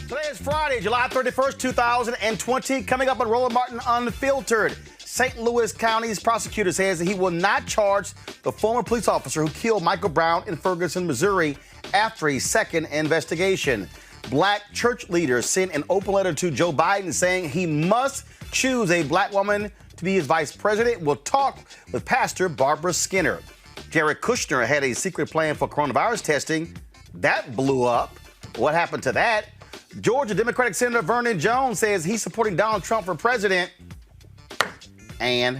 Today is Friday, July 31st, 2020. Coming up on Roland Martin Unfiltered. St. Louis County's prosecutor says that he will not charge the former police officer who killed Michael Brown in Ferguson, Missouri, after a second investigation. Black church leaders sent an open letter to Joe Biden saying he must choose a black woman to be his vice president. We'll talk with Pastor Barbara Skinner. Jared Kushner had a secret plan for coronavirus testing. That blew up. What happened to that? Georgia Democratic Senator Vernon Jones says he's supporting Donald Trump for president. And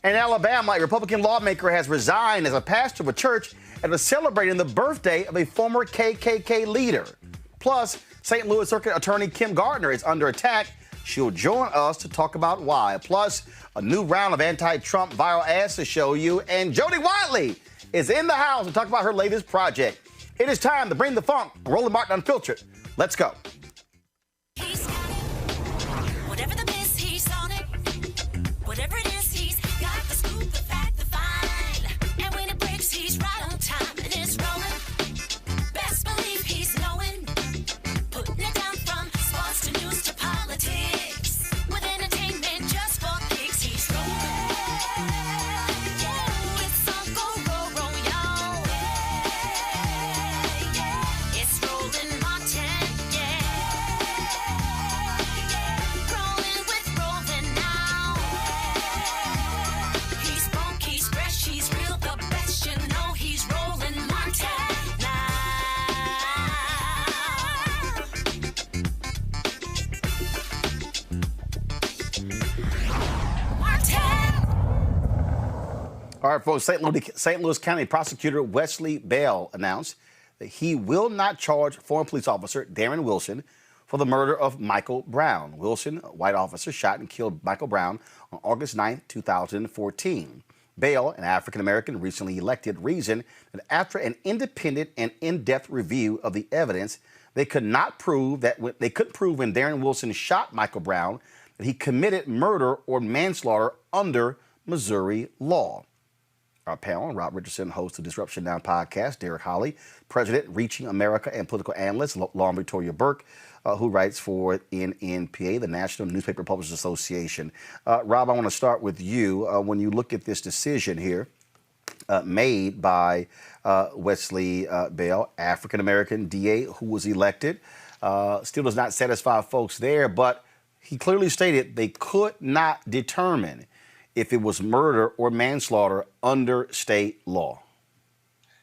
in Alabama, a Republican lawmaker has resigned as a pastor of a church and was celebrating the birthday of a former KKK leader. Plus, St. Louis Circuit Attorney Kim Gardner is under attack. She'll join us to talk about why. Plus, a new round of anti-Trump viral ads to show you. And Jody Wiley is in the house to talk about her latest project. It is time to bring the funk. Roland Martin Unfiltered. Let's go. He's got it. Whatever the miss, he's on it. Whatever it is, he's got the scoop, the fact, the find. And when it breaks, he's right on time and it's rolling. Best believe he's knowing. Putting it down from sports to news to politics. With entertainment just for kicks, he's rolling. Yeah, it's Uncle Roro, y'all. Yeah, it's Roland Martin, yeah. Rolling with Roland now. He's funk, he's fresh, he's real, the best, you know he's Roland Martin now. Martin. All right, folks, St. Louis County Prosecutor Wesley Bell announced that he will not charge former police officer Darren Wilson for the murder of Michael Brown. Wilson, a white officer, shot and killed Michael Brown on August 9, 2014. Bell, an African-American recently elected, reasoned that after an independent and in-depth review of the evidence, they couldn't prove when Darren Wilson shot Michael Brown that he committed murder or manslaughter under Missouri law. Our panel, Rob Richardson, host of Disruption Now podcast, Derek Holley, president, Reaching America, and political analyst, Lauren Victoria Burke, who writes for NNPA, the National Newspaper Publishers Association. Rob, I want to start with you. When you look at this decision here made by Wesley Bell, African-American DA who was elected, still does not satisfy folks there, but he clearly stated they could not determine if it was murder or manslaughter under state law.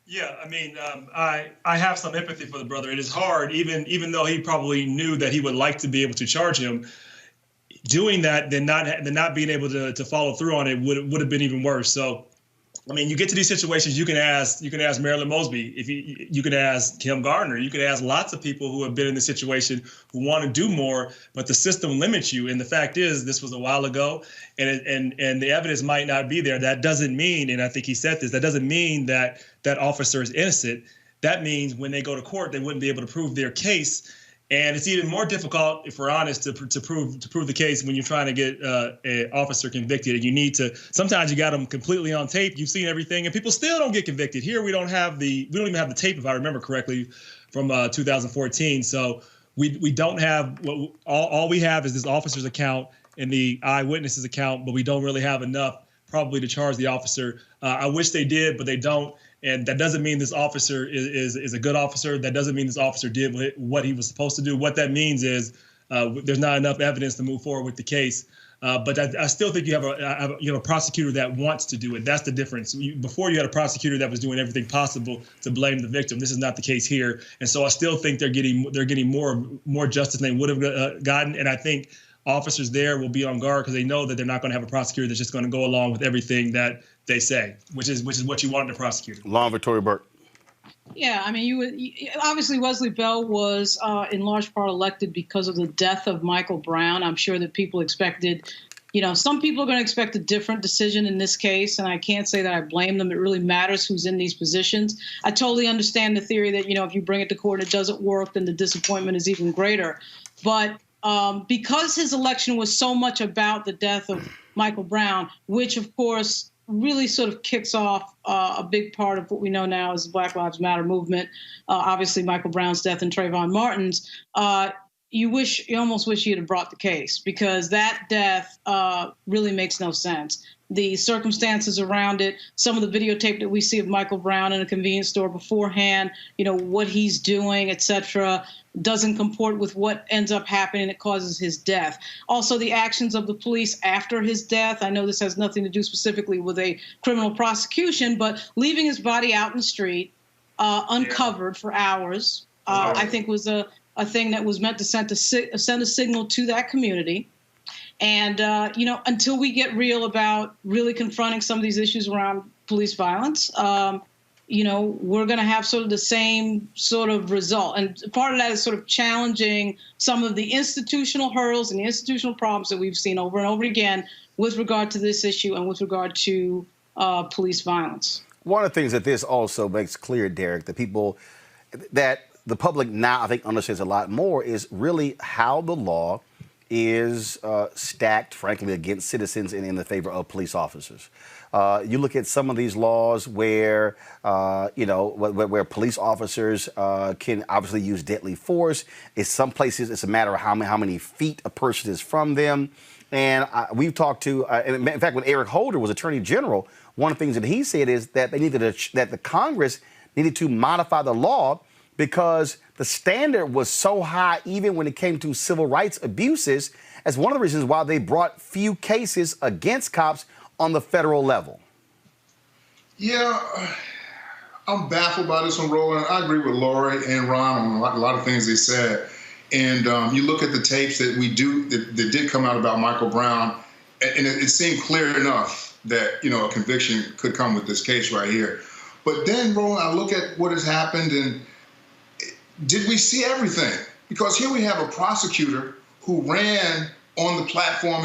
Yeah, I mean, I have some empathy for the brother. It is hard, even though he probably knew that he would like to be able to charge him. Doing that, then not being able to follow through on it would have been even worse. So, I mean, you get to these situations, you can ask Marilyn Mosby, if you can ask Kim Gardner, you could ask lots of people who have been in this situation who want to do more, but the system limits you. And the fact is, this was a while ago, and the evidence might not be there. That doesn't mean, and I think he said this, that doesn't mean that that officer is innocent. That means when they go to court, they wouldn't be able to prove their case. And it's even more difficult, if we're honest, to prove the case when you're trying to get an officer convicted. And you need to, sometimes you got them completely on tape. You've seen everything, and people still don't get convicted. Here we don't even have the tape, if I remember correctly, from 2014. So we don't have all we have is this officer's account and the eyewitness's account, but we don't really have enough probably to charge the officer. I wish they did, but they don't. And that doesn't mean this officer is a good officer. That doesn't mean this officer did what he was supposed to do. What that means is there's not enough evidence to move forward with the case. But I still think you have a prosecutor that wants to do it. That's the difference. Before you had a prosecutor that was doing everything possible to blame the victim. This is not the case here. And so I still think they're getting more justice than they would have gotten. And I think officers there will be on guard because they know that they're not going to have a prosecutor that's just going to go along with everything that they say, which is what you want in a prosecutor. Lauren Victoria Burke. Yeah, I mean, obviously Wesley Bell was in large part elected because of the death of Michael Brown. I'm sure that people expected, some people are going to expect a different decision in this case, and I can't say that I blame them. It really matters who's in these positions. I totally understand the theory that, if you bring it to court and it doesn't work, then the disappointment is even greater. But because his election was so much about the death of Michael Brown, which, of course, really sort of kicks off a big part of what we know now as the Black Lives Matter movement. Obviously, Michael Brown's death and Trayvon Martin's. you almost wish you'd have brought the case, because that death really makes no sense. The circumstances around it, some of the videotape that we see of Michael Brown in a convenience store beforehand, what he's doing, etc., doesn't comport with what ends up happening that causes his death. Also, the actions of the police after his death. I know this has nothing to do specifically with a criminal prosecution, but leaving his body out in the street, uncovered for hours, I think was a thing that was meant to send a signal to that community. And, until we get real about really confronting some of these issues around police violence, we're going to have sort of the same sort of result. And part of that is sort of challenging some of the institutional hurdles and the institutional problems that we've seen over and over again with regard to this issue and with regard to police violence. One of the things that this also makes clear, Derek, that the public now, I think, understands a lot more is really how the law is stacked, frankly, against citizens and in the favor of police officers. You look at some of these laws where, where police officers can obviously use deadly force. In some places, it's a matter of how many feet a person is from them. And we've talked to, in fact, when Eric Holder was Attorney General, one of the things that he said is that that the Congress needed to modify the law because the standard was so high, even when it came to civil rights abuses, as one of the reasons why they brought few cases against cops on the federal level. Yeah, I'm baffled by this one, Roland. I agree with Lori and Ron on a lot of things they said. And you look at the tapes that that did come out about Michael Brown, and it seemed clear enough that, a conviction could come with this case right here. But then, Roland, I look at what has happened, and did we see everything? Because here we have a prosecutor who ran on the platform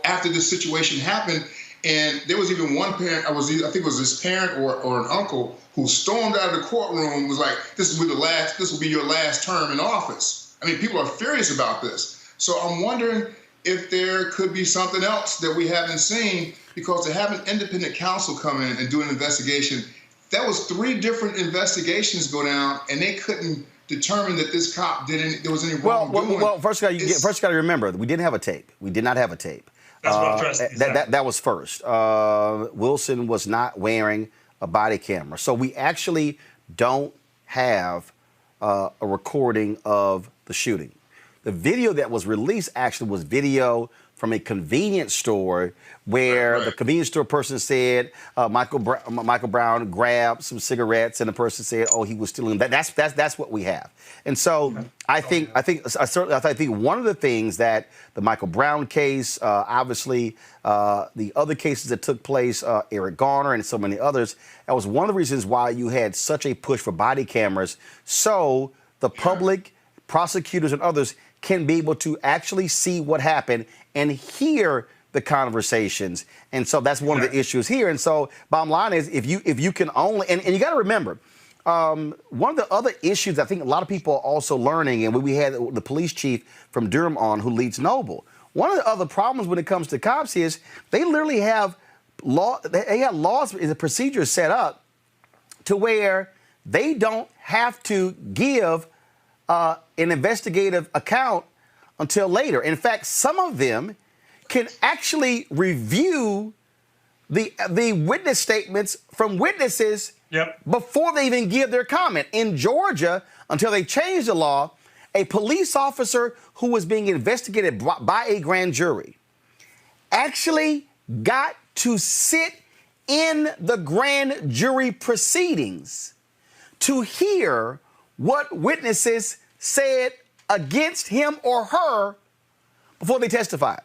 after this situation happened. And there was even one parent, I think it was his parent or an uncle, who stormed out of the courtroom, was like, this will be your last term in office. I mean, people are furious about this. So I'm wondering if there could be something else that we haven't seen, because to have an independent counsel come in and do an investigation, that was 3 different investigations go down, and they couldn't determine that this cop there was any wrongdoing. Well, first you got to remember, we didn't have a tape. We did not have a tape. That's what I'm trusting. That was first. Wilson was not wearing a body camera. So we actually don't have a recording of the shooting. The video that was released actually was video from a convenience store where the convenience store person said Michael Brown grabbed some cigarettes, and the person said, "Oh, he was stealing that." That's what we have. And so I think one of the things that the Michael Brown case, obviously the other cases that took place, Eric Garner and so many others, that was one of the reasons why you had such a push for body cameras, so the public, prosecutors, and others can be able to actually see what happened and hear the conversations. And so that's one of the issues here. And so bottom line is, if you can only, and you got to remember, one of the other issues I think a lot of people are also learning, and when we had the police chief from Durham on, who leads Noble, one of the other problems when it comes to cops is they literally have laws and procedures set up to where they don't have to give an investigative account until later. In fact, some of them can actually review the witness statements from witnesses before they even give their comment. In Georgia, until they changed the law, a police officer who was being investigated by a grand jury actually got to sit in the grand jury proceedings to hear what witnesses said against him or her before they testified.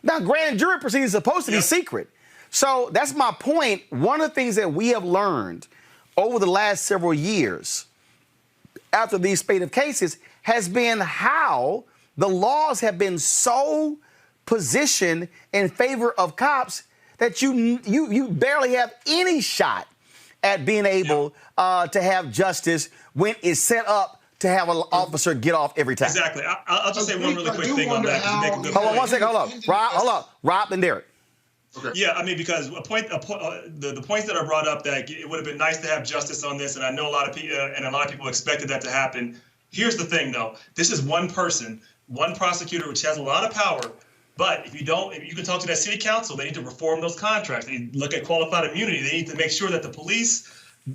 Now, grand jury proceedings are supposed to be secret. So that's my point. One of the things that we have learned over the last several years after these spate of cases has been how the laws have been so positioned in favor of cops that you barely have any shot at being able to have justice when it's set up to have an officer get off every time. Exactly. I'll just say one really quick thing on that. Hold on one second. Hold on. Rob and Derek. Okay. Yeah, I mean, because the points that are brought up, that it would have been nice to have justice on this, and I know a lot of people expected that to happen. Here's the thing, though. This is one person one prosecutor, which has a lot of power. But if you can talk to that city council, they need to reform those contracts. They need to look at qualified immunity. They need to make sure that the police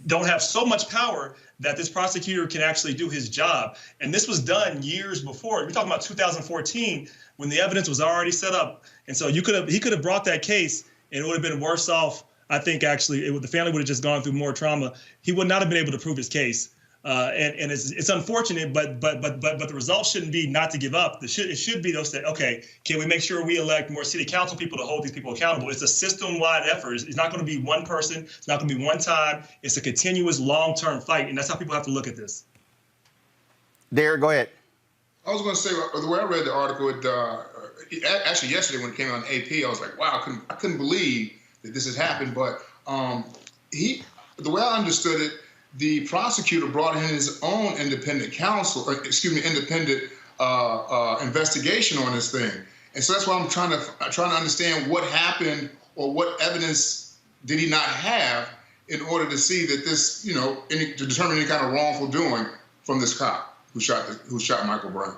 don't have so much power that this prosecutor can actually do his job. And this was done years before. We're talking about 2014 when the evidence was already set up. And so he could have brought that case and it would have been worse off. I think actually the family would have just gone through more trauma. He would not have been able to prove his case. And it's unfortunate, but the result shouldn't be not to give up. It should be those that, okay, can we make sure we elect more city council people to hold these people accountable? It's a system-wide effort. It's not going to be one person. It's not going to be one time. It's a continuous long-term fight, and that's how people have to look at this. Derek, go ahead. I was going to say, the way I read the article, actually yesterday when it came on AP, I was like, wow, I couldn't believe that this has happened. But the way I understood it, the prosecutor brought in his own independent independent investigation on this thing. And so that's why I'm trying to understand what happened or what evidence did he not have in order to see that this, to determine any kind of wrongful doing from this cop who shot Michael Brown.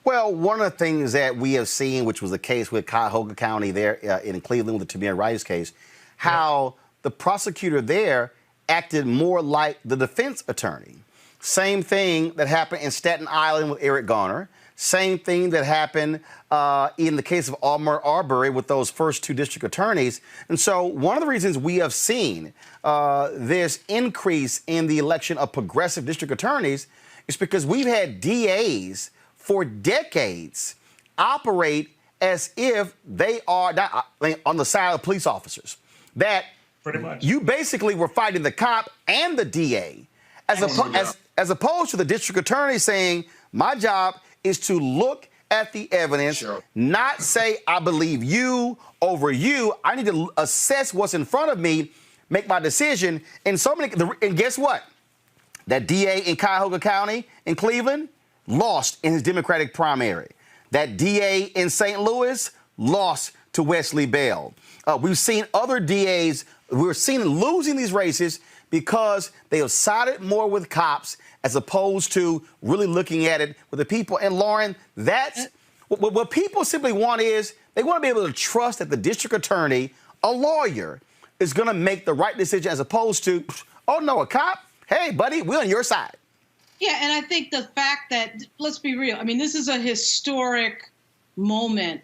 Well, one of the things that we have seen, which was the case with Cuyahoga County there in Cleveland with the Tamir Rice case, how the prosecutor there acted more like the defense attorney. Same thing that happened in Staten Island with Eric Garner. Same thing that happened in the case of Ahmaud Arbery with those first two district attorneys. And so one of the reasons we have seen this increase in the election of progressive district attorneys is because we've had DAs for decades operate as if they are on the side of police officers. That pretty much you basically were fighting the cop and the DA, as opposed to the district attorney saying, my job is to look at the evidence, not say I believe you over you. I need to assess what's in front of me, make my decision. And guess what? That DA in Cuyahoga County in Cleveland lost in his Democratic primary. That DA in St. Louis lost to Wesley Bell. We've seen other DAs, we're seeing losing these races because they have sided more with cops as opposed to really looking at it with the people. And Lauren, that's what people simply want is they want to be able to trust that the district attorney, a lawyer, is going to make the right decision as opposed to, oh no, a cop? Hey, buddy, we're on your side. Yeah, and I think the fact that, let's be real, I mean, this is a historic moment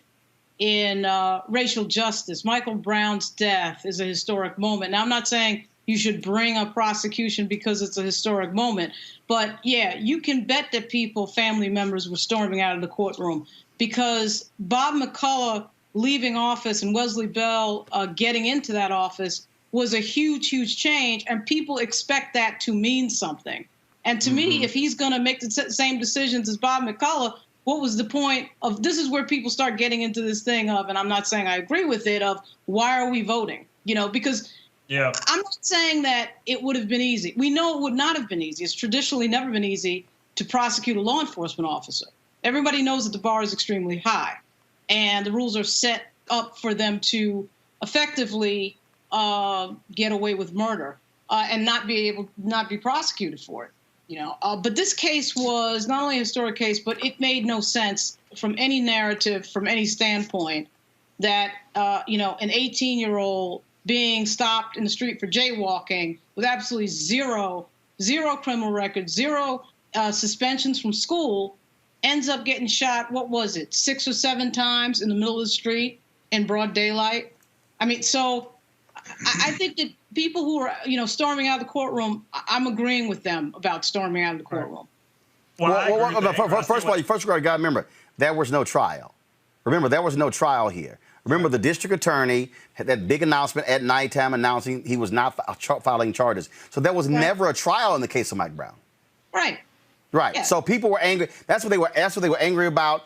in racial justice. Michael Brown's death is a historic moment. Now, I'm not saying you should bring a prosecution because it's a historic moment, but yeah, you can bet that family members were storming out of the courtroom because Bob McCullough leaving office and Wesley Bell getting into that office was a huge, huge change, and people expect that to mean something. And to me, if he's going to make the same decisions as Bob McCullough, what was the point of this? Is where people start getting into this thing of, and I'm not saying I agree with it, of why are we voting? Because I'm not saying that it would have been easy. We know it would not have been easy. It's traditionally never been easy to prosecute a law enforcement officer. Everybody knows that the bar is extremely high, and the rules are set up for them to effectively get away with murder and not be prosecuted for it. But this case was not only a historic case, but it made no sense from any narrative, from any standpoint, that an 18-year-old being stopped in the street for jaywalking with absolutely zero criminal record, zero suspensions from school, ends up getting shot. What was it? 6 or 7 times in the middle of the street in broad daylight. I mean, so I think that people who are, storming out of the courtroom, I'm agreeing with them about storming out of the courtroom. First of all, you got to remember, there was no trial. Remember, there was no trial here. Remember, the district attorney had that big announcement at nighttime announcing he was not filing charges. So there was never a trial in the case of Mike Brown. Right. Right. Yeah. So people were angry. That's what they were angry about.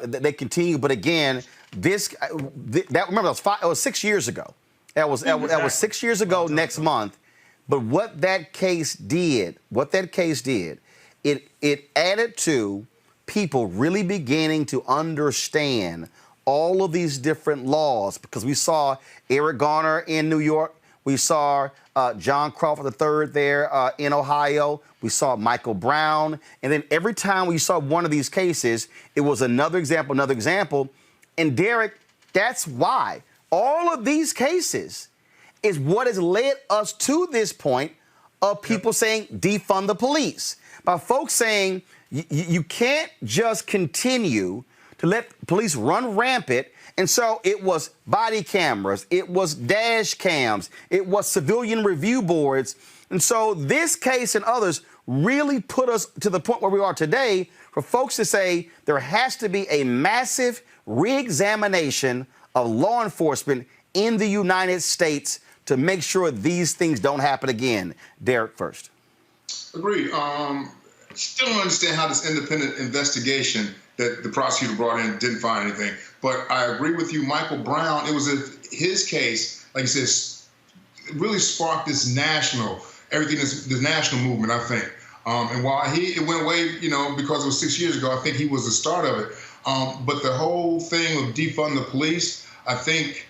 They continue. But again, remember, it was 6 years ago. That was 6 years ago next month. But what that case did, it added to people really beginning to understand all of these different laws, because we saw Eric Garner in New York We saw John Crawford III there in Ohio. We saw Michael Brown. And then every time we saw one of these cases, it was another example, another example. And Derek, that's why all of these cases is what has led us to this point of people saying defund the police. By folks saying you can't just continue to let police run rampant. And so it was body cameras, it was dash cams, it was civilian review boards. And so this case and others really put us to the point where we are today for folks to say there has to be a massive re-examination of law enforcement in the United States to make sure these things don't happen again. Derek first. Agreed. Still don't understand how this independent investigation that the prosecutor brought in didn't find anything. But I agree with you, Michael Brown. It was his case, like you said, it really sparked this national, this national movement, I think. And while it went away, because it was 6 years ago, I think he was the start of it. But the whole thing of defund the police, I think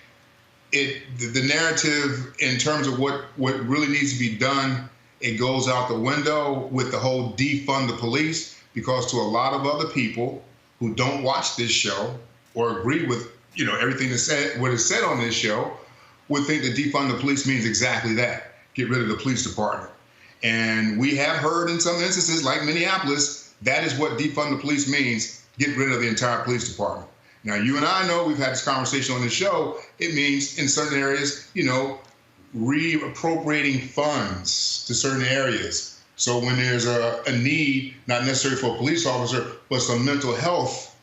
the narrative in terms of what really needs to be done, it goes out the window with the whole defund the police, because to a lot of other people who don't watch this show or agree with everything what is said on this show would think that defund the police means exactly that: get rid of the police department. And we have heard in some instances, like Minneapolis, that is what defund the police means: get rid of the entire police department. Now, you and I know, we've had this conversation on this show, it means in certain areas, reappropriating funds to certain areas. So when there's a need, not necessarily for a police officer, but some mental health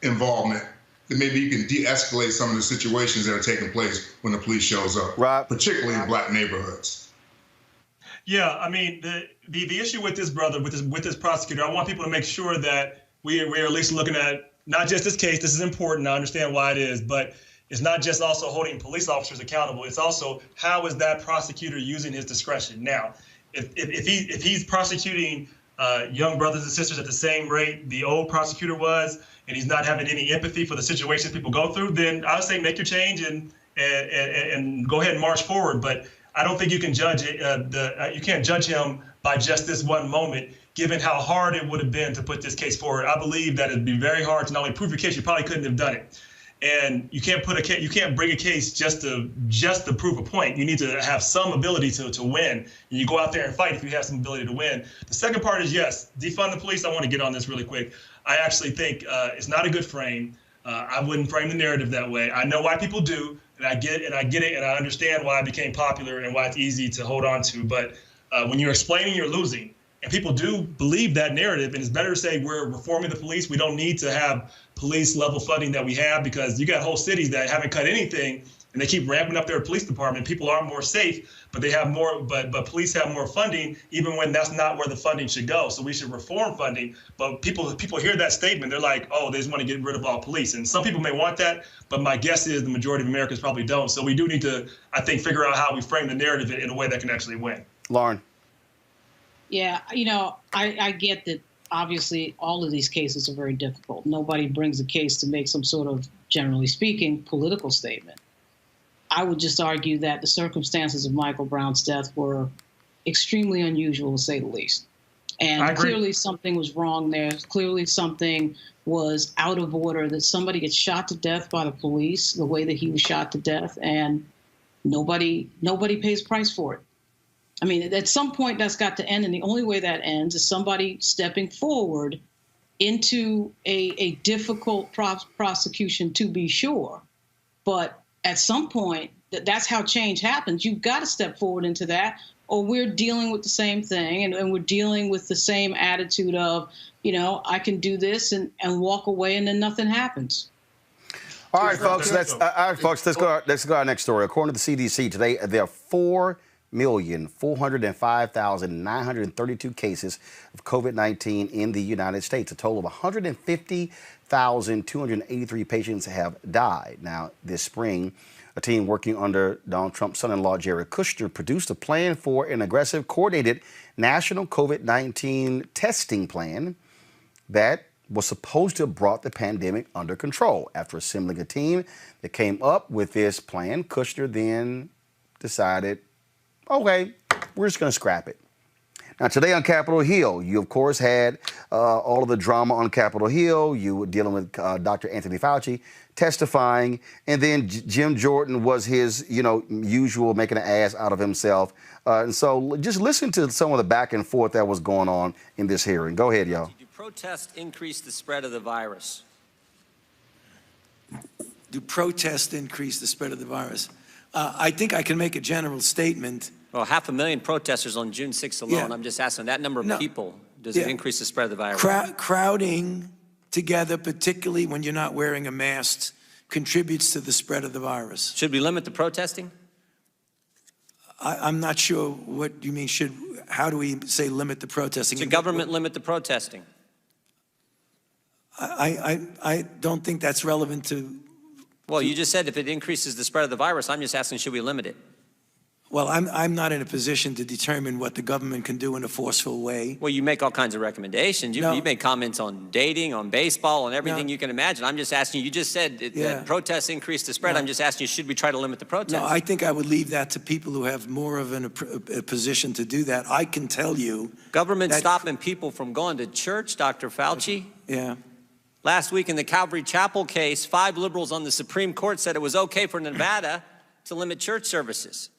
involvement, then maybe you can de-escalate some of the situations that are taking place when the police shows up, right, particularly in black neighborhoods. Yeah, I mean, the issue with this brother, with this prosecutor, I want people to make sure that we're at least looking at not just this case. This is important. I understand why it is, but it's not just also holding police officers accountable. It's also, how is that prosecutor using his discretion? Now, if he's prosecuting young brothers and sisters at the same rate the old prosecutor was, and he's not having any empathy for the situations people go through, then I would say make your change and go ahead and march forward. But I don't think you can judge you can't judge him by just this one moment, given how hard it would have been to put this case forward. I believe that it'd be very hard to not only prove your case, you probably couldn't have done it. And you can't bring a case just to prove a point. You need to have some ability to win. And you go out there and fight if you have some ability to win. The second part is, yes, defund the police. I want to get on this really quick. I actually think it's not a good frame. I wouldn't frame the narrative that way. I know why people do, and I get it, and I understand why it became popular and why it's easy to hold on to. But when you're explaining, you're losing. And people do believe that narrative, and it's better to say we're reforming the police. We don't need to have police level funding that we have, because you got whole cities that haven't cut anything, and they keep ramping up their police department. People are more safe, but they have more. But police have more funding, even when that's not where the funding should go. So we should reform funding. But people hear that statement, they're like, oh, they just want to get rid of all police. And some people may want that, but my guess is the majority of Americans probably don't. So we do need to, I think, figure out how we frame the narrative in a way that can actually win. Lauren. Yeah, I get that. Obviously, all of these cases are very difficult. Nobody brings a case to make some sort of, generally speaking, political statement. I would just argue that the circumstances of Michael Brown's death were extremely unusual, to say the least. And clearly something was wrong there. Clearly something was out of order, that somebody gets shot to death by the police the way that he was shot to death, and nobody pays price for it. I mean, at some point that's got to end, and the only way that ends is somebody stepping forward into a difficult prosecution, to be sure. But at some point, that's how change happens. You've got to step forward into that, or we're dealing with the same thing, and we're dealing with the same attitude of, I can do this and walk away, and then nothing happens. All right, folks, let's go to our next story. According to the CDC today, there are 4,405,932 cases of COVID-19 in the United States. A total of 150,283 patients have died. Now, this spring, a team working under Donald Trump's son-in-law, Jared Kushner, produced a plan for an aggressive, coordinated national COVID-19 testing plan that was supposed to have brought the pandemic under control. After assembling a team that came up with this plan, Kushner then decided, okay, we're just going to scrap it. Now, today on Capitol Hill, you, of course, had all of the drama on Capitol Hill. You were dealing with Dr. Anthony Fauci testifying, and then Jim Jordan was his, usual making an ass out of himself. And so just listen to some of the back and forth that was going on in this hearing. Go ahead, y'all. Do protests increase the spread of the virus? Do protests increase the spread of the virus? I think I can make a general statement. Well, 500,000 protesters on June 6th alone. Yeah. I'm just asking that number of people. Does it increase the spread of the virus? Crowding together, particularly when you're not wearing a mask, contributes to the spread of the virus. Should we limit the protesting? I'm not sure what you mean. How do we say limit the protesting? Should government limit the protesting? I don't think that's relevant to. Well, you just said if it increases the spread of the virus. I'm just asking, should we limit it? Well, I'm not in a position to determine what the government can do in a forceful way. Well, you make all kinds of recommendations. You make comments on dating, on baseball, on everything you can imagine. I'm just asking you. You just said that protests increase the spread. I'm just asking you, should we try to limit the protests? No, I think I would leave that to people who have more of a position to do that. I can tell you. Government stopping people from going to church, Dr. Fauci? Yeah. Last week in the Calvary Chapel case, 5 liberals on the Supreme Court said it was okay for Nevada to limit church services.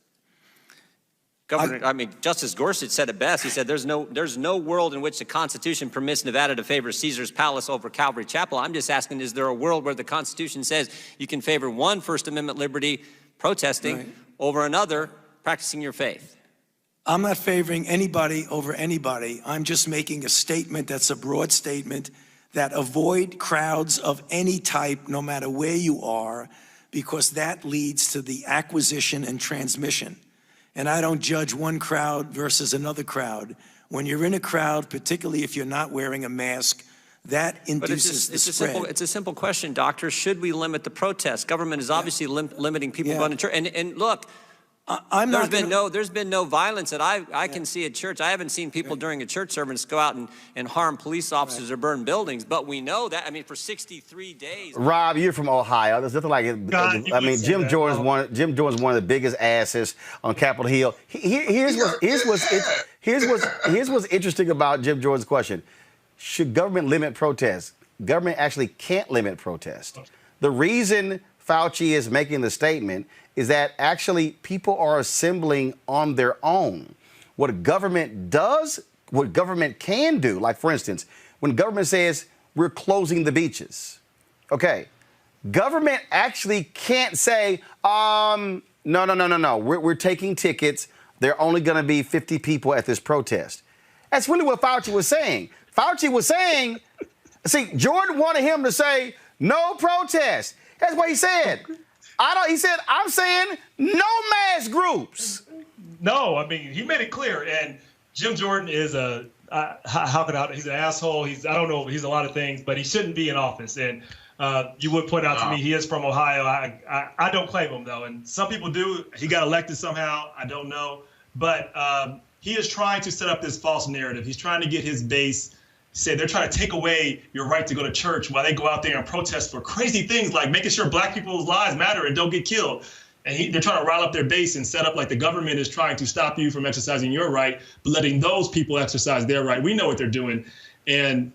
Justice Gorsuch said it best. He said there's no world in which the Constitution permits Nevada to favor Caesar's Palace over Calvary Chapel. I'm just asking, is there a world where the Constitution says you can favor one First Amendment liberty, protesting, over another, practicing your faith? I'm not favoring anybody over anybody. I'm just making a statement that's a broad statement that avoid crowds of any type, no matter where you are, because that leads to the acquisition and transmission. And I don't judge one crowd versus another crowd. When you're in a crowd, particularly if you're not wearing a mask, that induces the spread. It's a simple question, doctor. Should we limit the protests? Government is obviously limiting people going to church. And look, there's been no violence that I can see at church. I haven't seen people during a church service go out and harm police officers or burn buildings. But we know that, for 63 days. Rob, you're from Ohio. There's nothing like it. Jim Jordan's one of the biggest asses on Capitol Hill. Here's what's interesting about Jim Jordan's question. Should government limit protests? Government actually can't limit protests. The reason Fauci is making the statement is that actually people are assembling on their own. What government does, what government can do, like for instance, when government says we're closing the beaches, okay, government actually can't say, no, we're taking tickets. There are only going to be 50 people at this protest. That's really what Fauci was saying. Fauci was saying, see, Jordan wanted him to say no protest. That's what he said. He said, I'm saying no mass groups. No, he made it clear. And Jim Jordan is he's an asshole. He's a lot of things, but he shouldn't be in office. And you would point out to me, he is from Ohio. I don't claim him though. And some people do. He got elected somehow. I don't know. But he is trying to set up this false narrative. He's trying to get his base. Say they're trying to take away your right to go to church while they go out there and protest for crazy things like making sure black people's lives matter and don't get killed. And they're trying to rile up their base and set up like the government is trying to stop you from exercising your right, but letting those people exercise their right. We know what they're doing. And,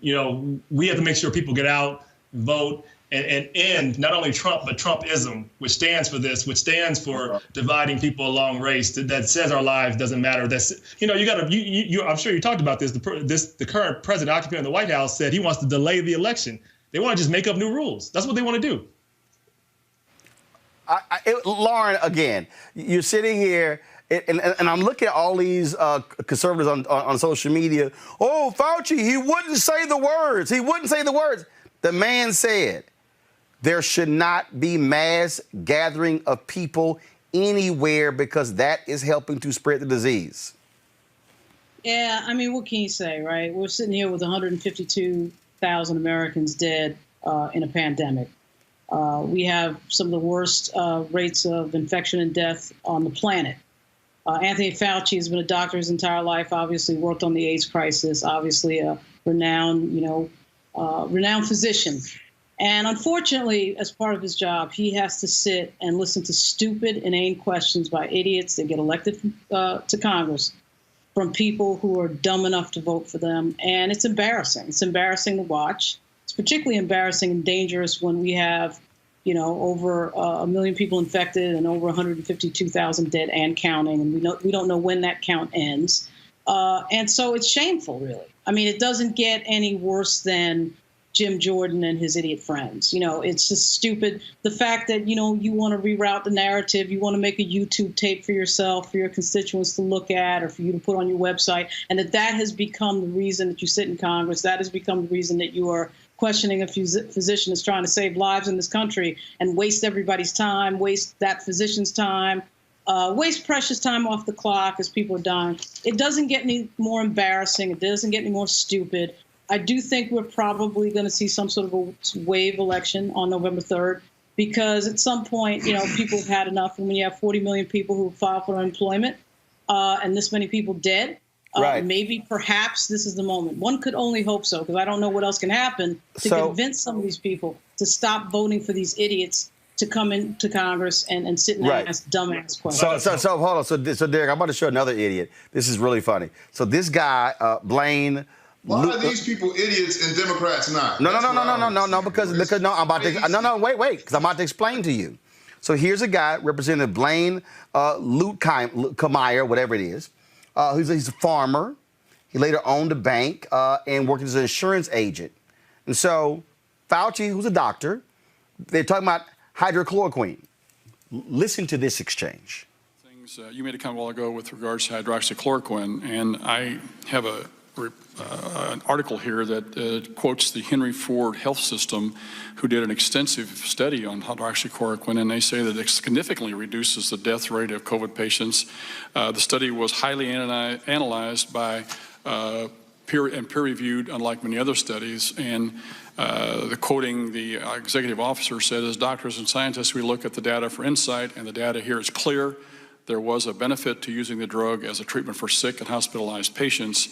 we have to make sure people get out, vote, and end not only Trump, but Trumpism, which stands for this, which stands for dividing people along race, that says our lives doesn't matter. That's, I'm sure you talked about this. The current president occupant in the White House said he wants to delay the election. They want to just make up new rules. That's what they want to do. Lauren, again, you're sitting here, and I'm looking at all these conservatives on social media. Oh, Fauci, he wouldn't say the words. He wouldn't say the words. The man said, there should not be mass gathering of people anywhere because that is helping to spread the disease. Yeah, what can you say, right? We're sitting here with 152,000 Americans dead in a pandemic. We have some of the worst rates of infection and death on the planet. Anthony Fauci has been a doctor his entire life, obviously worked on the AIDS crisis, obviously a renowned physician. And unfortunately, as part of his job, he has to sit and listen to stupid, inane questions by idiots that get elected to Congress from people who are dumb enough to vote for them. And it's embarrassing. It's embarrassing to watch. It's particularly embarrassing and dangerous when we have, over 1 million people infected and over 152,000 dead and counting. And we don't know when that count ends. And so it's shameful, really. I mean, it doesn't get any worse than Jim Jordan and his idiot friends. It's just stupid. The fact that, you want to reroute the narrative, you want to make a YouTube tape for yourself, for your constituents to look at, or for you to put on your website, and that has become the reason that you sit in Congress. That has become the reason that you are questioning a physician that's trying to save lives in this country and waste everybody's time, waste that physician's time, waste precious time off the clock as people are dying. It doesn't get any more embarrassing. It doesn't get any more stupid. I do think we're probably going to see some sort of a wave election on November 3rd, because at some point, people have had enough. And when you have 40 million people who file for unemployment and this many people dead, maybe perhaps this is the moment. One could only hope so, because I don't know what else can happen to convince some of these people to stop voting for these idiots to come into Congress and sit and ask dumbass questions. So hold on. So Derek, I'm about to show another idiot. This is really funny. So this guy, Blaine. Why are these people idiots and Democrats not? No, because I'm about to wait, because I'm about to explain to you. So here's a guy, Representative Blaine Luetkemeyer, whatever it is. He's a farmer. He later owned a bank and worked as an insurance agent. And so Fauci, who's a doctor, they're talking about hydrochloroquine. Listen to this exchange. Things you made a comment a while ago with regards to hydroxychloroquine, and I have an article here that quotes the Henry Ford Health System, who did an extensive study on hydroxychloroquine, and they say that it significantly reduces the death rate of COVID patients. The study was highly analyzed by peer-reviewed, unlike many other studies, and quoting the executive officer said, as doctors and scientists, we look at the data for insight, and the data here is clear. There was a benefit to using the drug as a treatment for sick and hospitalized patients.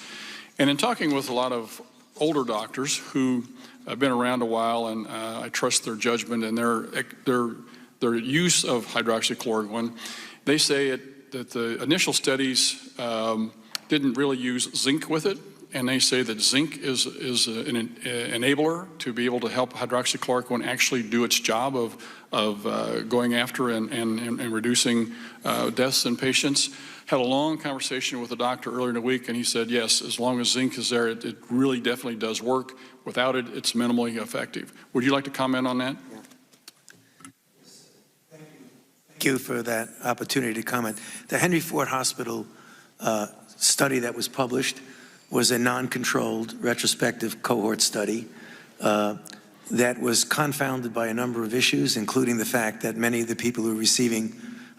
And in talking with a lot of older doctors who have been around a while, and I trust their judgment and their use of hydroxychloroquine, they say that the initial studies didn't really use zinc with it, and they say that zinc is an enabler to be able to help hydroxychloroquine actually do its job of going after and reducing deaths in patients. Had a long conversation with a doctor earlier in the week, and he said, yes, as long as zinc is there, it really definitely does work. Without it, it's minimally effective. Would you like to comment on that? Thank you for that opportunity to comment. The Henry Ford Hospital study that was published was a non-controlled retrospective cohort study that was confounded by a number of issues, including the fact that many of the people who were receiving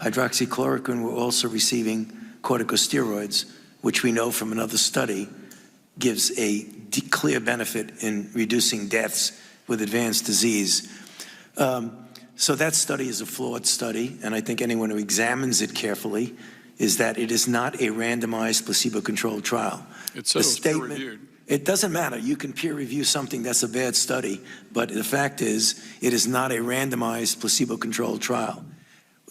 hydroxychloroquine were also receiving corticosteroids, which we know from another study gives a clear benefit in reducing deaths with advanced disease. So that study is a flawed study, and I think anyone who examines it carefully is that it is not a randomized placebo-controlled trial. It's peer-reviewed. It doesn't matter. You can peer review something that's a bad study, but the fact is it is not a randomized placebo-controlled trial.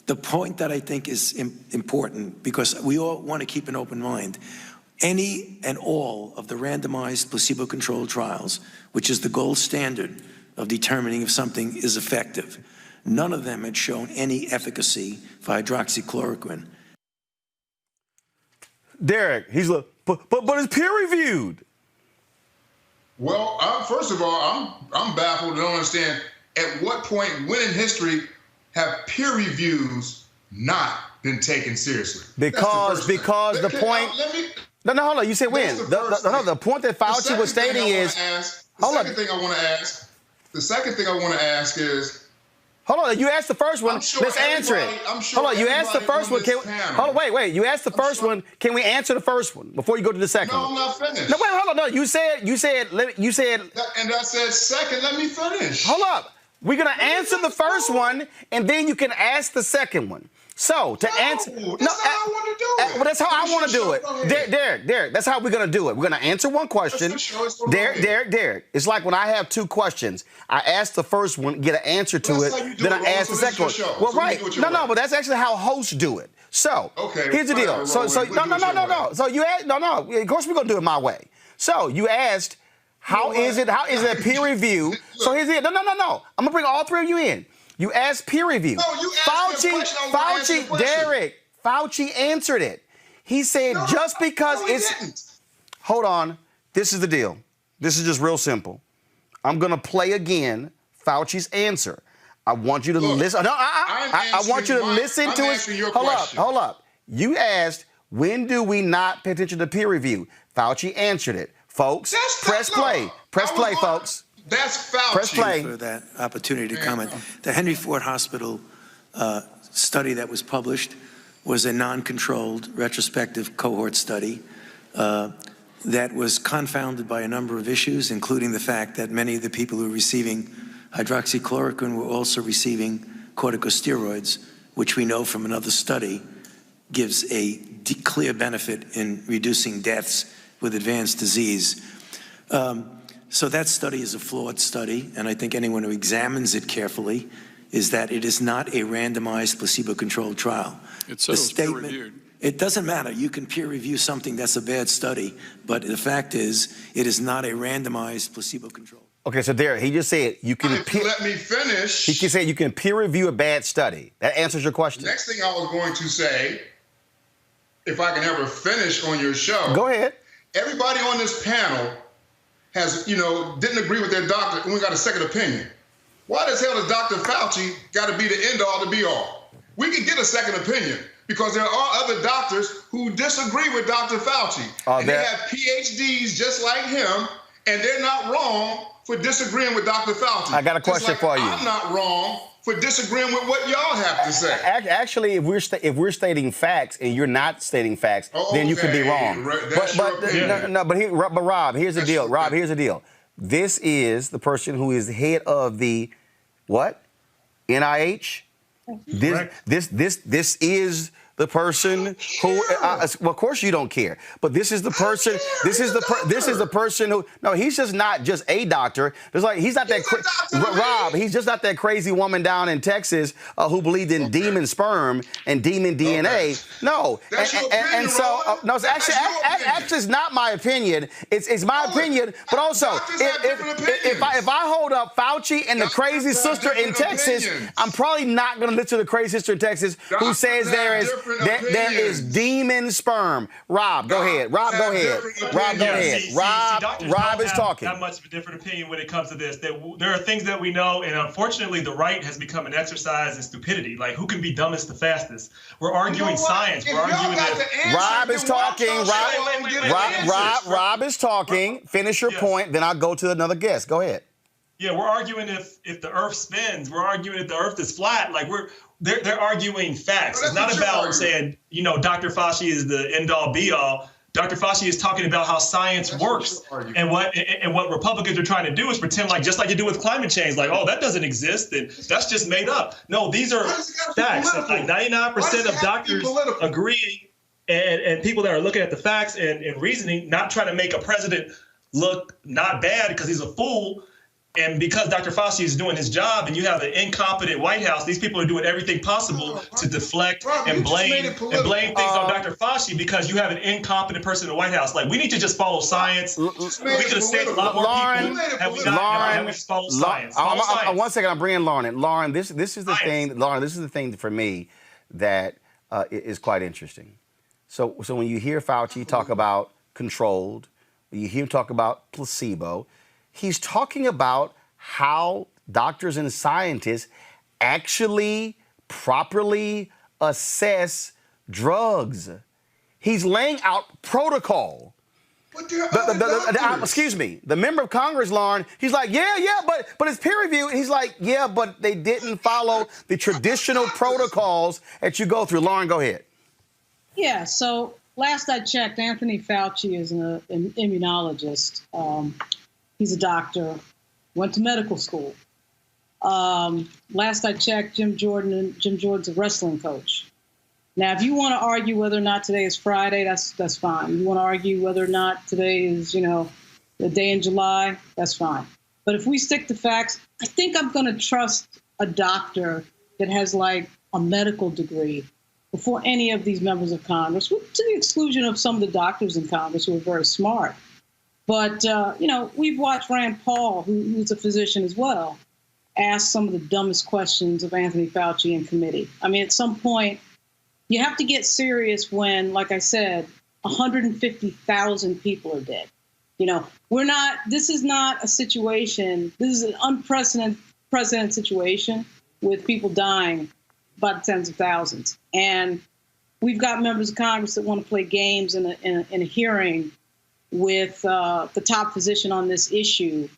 The point that I think is important, because we all want to keep an open mind, any and all of the randomized placebo-controlled trials, which is the gold standard of determining if something is effective, none of them had shown any efficacy for hydroxychloroquine. Derek, he's like, but it's peer-reviewed. Well, first of all, I'm baffled and don't understand at what point, when in history, have peer reviews not been taken seriously? Because the point. No, hold on. You said when? The point that Fauci was stating is. The second thing I want to ask is. Hold on. You asked the first one. Sure let's answer it. Hold on. You asked the first one. Hold on. Wait. You asked the first one. Can we answer the first one before you go to the second one? No, I'm not finished. No, wait. Hold on. No. You said. And I said second. Let me finish. Hold up. We're going to answer the first one, and then you can ask the second one. So to answer, that's how I want to do it. Well, that's how I want to do it. Derek, that's how we're gonna do it. We're gonna answer one question. Derek. It's like when I have two questions. I ask the first one, get an answer to it, then I ask the second one. Well, right? No, but that's actually how hosts do it. So here's the deal. So no. So you asked, no. Of course we're gonna do it my way. So you asked, how is it a peer review? So here's it. No. I'm gonna bring all three of you in. You asked peer review. No, you asked me a question, I was gonna answer the question. Derek, Fauci answered it. He said just because it's. Didn't. Hold on. This is the deal. This is just real simple. I'm gonna play again Fauci's answer. I want you to listen. No, I want you to listen to his. Hold up. You asked, when do we not pay attention to peer review? Fauci answered it. Folks, press play, folks. That's Fauci. Press play. For that opportunity to comment. The Henry Ford Hospital study that was published was a non-controlled retrospective cohort study that was confounded by a number of issues, including the fact that many of the people who were receiving hydroxychloroquine were also receiving corticosteroids, which we know from another study gives a clear benefit in reducing deaths with advanced disease. So that study is a flawed study, and I think anyone who examines it carefully is that it is not a randomized placebo-controlled trial. It says it's peer-reviewed. It doesn't matter. You can peer review something that's a bad study, but the fact is it is not a randomized placebo-controlled. Okay, so Derek, he just said you can. If you let me finish. He can say you can peer review a bad study. That answers your question. Next thing I was going to say, if I can ever finish on your show. Go ahead. Everybody on this panel has, didn't agree with their doctor, and we got a second opinion. Why the hell does Dr. Fauci got to be the end-all to be-all? We can get a second opinion because there are other doctors who disagree with Dr. Fauci. And they have PhDs just like him, and they're not wrong for disagreeing with Dr. Fauci. I got a question for you. I'm not wrong for disagreeing with what y'all have to say. Actually, if we're stating facts and you're not stating facts, then you could be wrong. But Rob, here's the deal. Rob, here's the deal. This is the person who is head of the what? NIH. This is the person who. Well, of course you don't care. But this is the person. This is the person who. No, he's just not just a doctor. There's like he's not that. Rob, he's just not that crazy woman down in Texas who believed in demon sperm and demon DNA. No, and so no, it's actually it's not my opinion. It's my opinion. But also, if I hold up Fauci and the crazy sister in Texas, I'm probably not going to listen to the crazy sister in Texas who says there is demon sperm. Rob, go ahead. Rob, go ahead. Rob is talking. Not much of a different opinion when it comes to this. There are things that we know, and unfortunately, the right has become an exercise in stupidity. Like, who can be dumbest the fastest? We're arguing science. We're arguing Rob is talking. Rob is talking. Finish your point, then I'll go to another guest. Go ahead. Yeah, we're arguing if the Earth spins. We're arguing if the Earth is flat. Like they're arguing facts. It's not about saying, Dr. Fauci is the end-all be-all. Dr. Fauci is talking about how science works, and what Republicans are trying to do is pretend just like you do with climate change, like, oh, that doesn't exist and that's just made up. No, these are facts. Like 99% of doctors agree, and people that are looking at the facts and reasoning, not trying to make a president look not bad because he's a fool. And because Dr. Fauci is doing his job and you have an incompetent White House, these people are doing everything possible to deflect and blame things on Dr. Fauci because you have an incompetent person in the White House. Like, we need to just follow science. We could have saved a lot more people had we not followed science. One second, I'm bringing Lauren in. Lauren, this is the thing. Lauren, this is the thing for me that is quite interesting. So when you hear Fauci talk about controlled, when you hear him talk about placebo, he's talking about how doctors and scientists actually properly assess drugs. He's laying out protocol. Excuse me, the member of Congress, Lauren, he's like, yeah, but it's peer reviewed. He's like, yeah, but they didn't follow the traditional protocols that you go through. Lauren, go ahead. Yeah, so last I checked, Anthony Fauci is an immunologist. He's a doctor, went to medical school. Last I checked, Jim Jordan's a wrestling coach. Now, if you want to argue whether or not today is Friday, that's fine. You want to argue whether or not today is, the day in July, that's fine. But if we stick to facts, I think I'm going to trust a doctor that has like a medical degree before any of these members of Congress, to the exclusion of some of the doctors in Congress who are very smart. But, we've watched Rand Paul, who's a physician as well, ask some of the dumbest questions of Anthony Fauci in committee. I mean, at some point, you have to get serious when, like I said, 150,000 people are dead. This is not a situation, this is an unprecedented situation with people dying by the tens of thousands. And we've got members of Congress that want to play games in a hearing with the top physician on this issue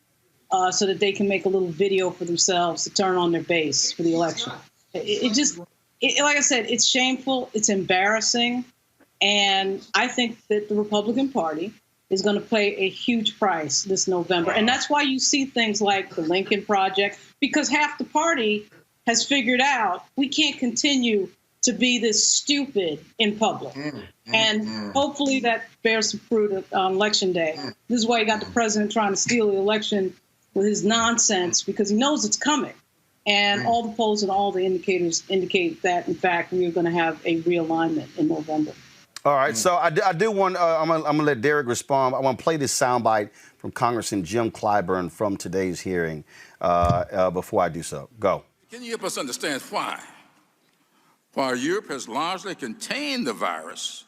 so that they can make a little video for themselves to turn on their base for the election. Like I said, it's shameful, it's embarrassing, and I think that the Republican Party is going to pay a huge price this November. And that's why you see things like the Lincoln Project, because half the party has figured out we can't continue to be this stupid in public. And hopefully that bears some fruit on Election Day. This is why you got the president trying to steal the election with his nonsense, because he knows it's coming. And all the polls and all the indicators indicate that, in fact, we are going to have a realignment in November. All right, so I do want, I'm going to let Derek respond. I want to play this soundbite from Congressman Jim Clyburn from today's hearing before I do so. Go. Can you help us understand why? While Europe has largely contained the virus,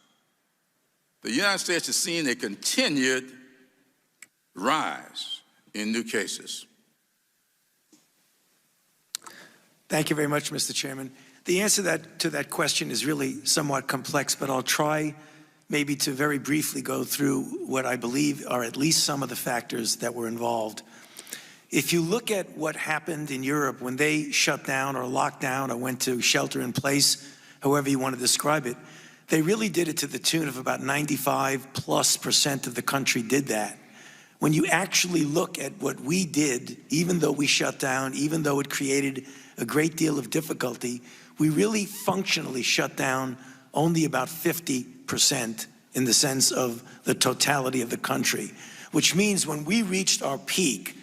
the United States has seen a continued rise in new cases. Thank you very much, Mr. Chairman. The answer to that question is really somewhat complex, but I'll try maybe to very briefly go through what I believe are at least some of the factors that were involved. If you look at what happened in Europe when they shut down or locked down or went to shelter in place, however you want to describe it, they really did it to the tune of about 95+% of the country did that. When you actually look at what we did, even though we shut down, even though it created a great deal of difficulty, we really functionally shut down only about 50% in the sense of the totality of the country, which means when we reached our peak,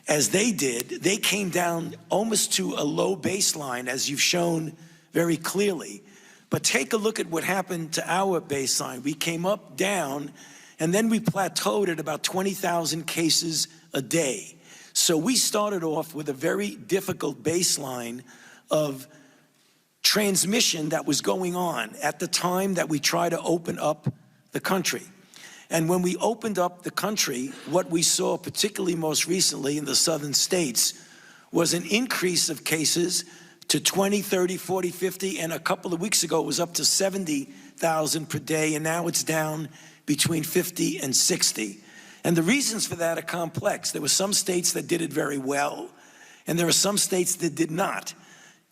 as they did, they came down almost to a low baseline, as you've shown very clearly. But take a look at what happened to our baseline. We came up, down, and then we plateaued at about 20,000 cases a day. So we started off with a very difficult baseline of transmission that was going on at the time that we tried to open up the country. And when we opened up the country, what we saw, particularly most recently in the southern states, was an increase of cases to 20, 30, 40, 50, and a couple of weeks ago it was up to 70,000 per day, and now it's down between 50 and 60. And the reasons for that are complex. There were some states that did it very well, and there are some states that did not.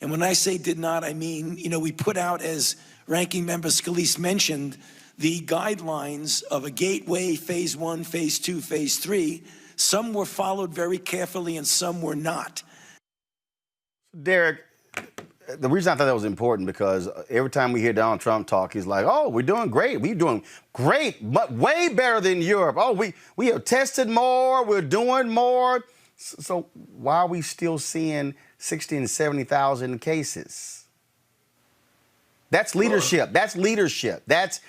And when I say did not, I mean, we put out, as Ranking Member Scalise mentioned, the guidelines of a gateway, phase 1, phase 2, phase 3. Some were followed very carefully and some were not. Derek, the reason I thought that was important because every time we hear Donald Trump talk, he's like, oh, we're doing great. We're doing great, but way better than Europe. Oh, we have tested more. We're doing more. So why are we still seeing 60 and 70,000 cases? That's leadership. That's leadership. That's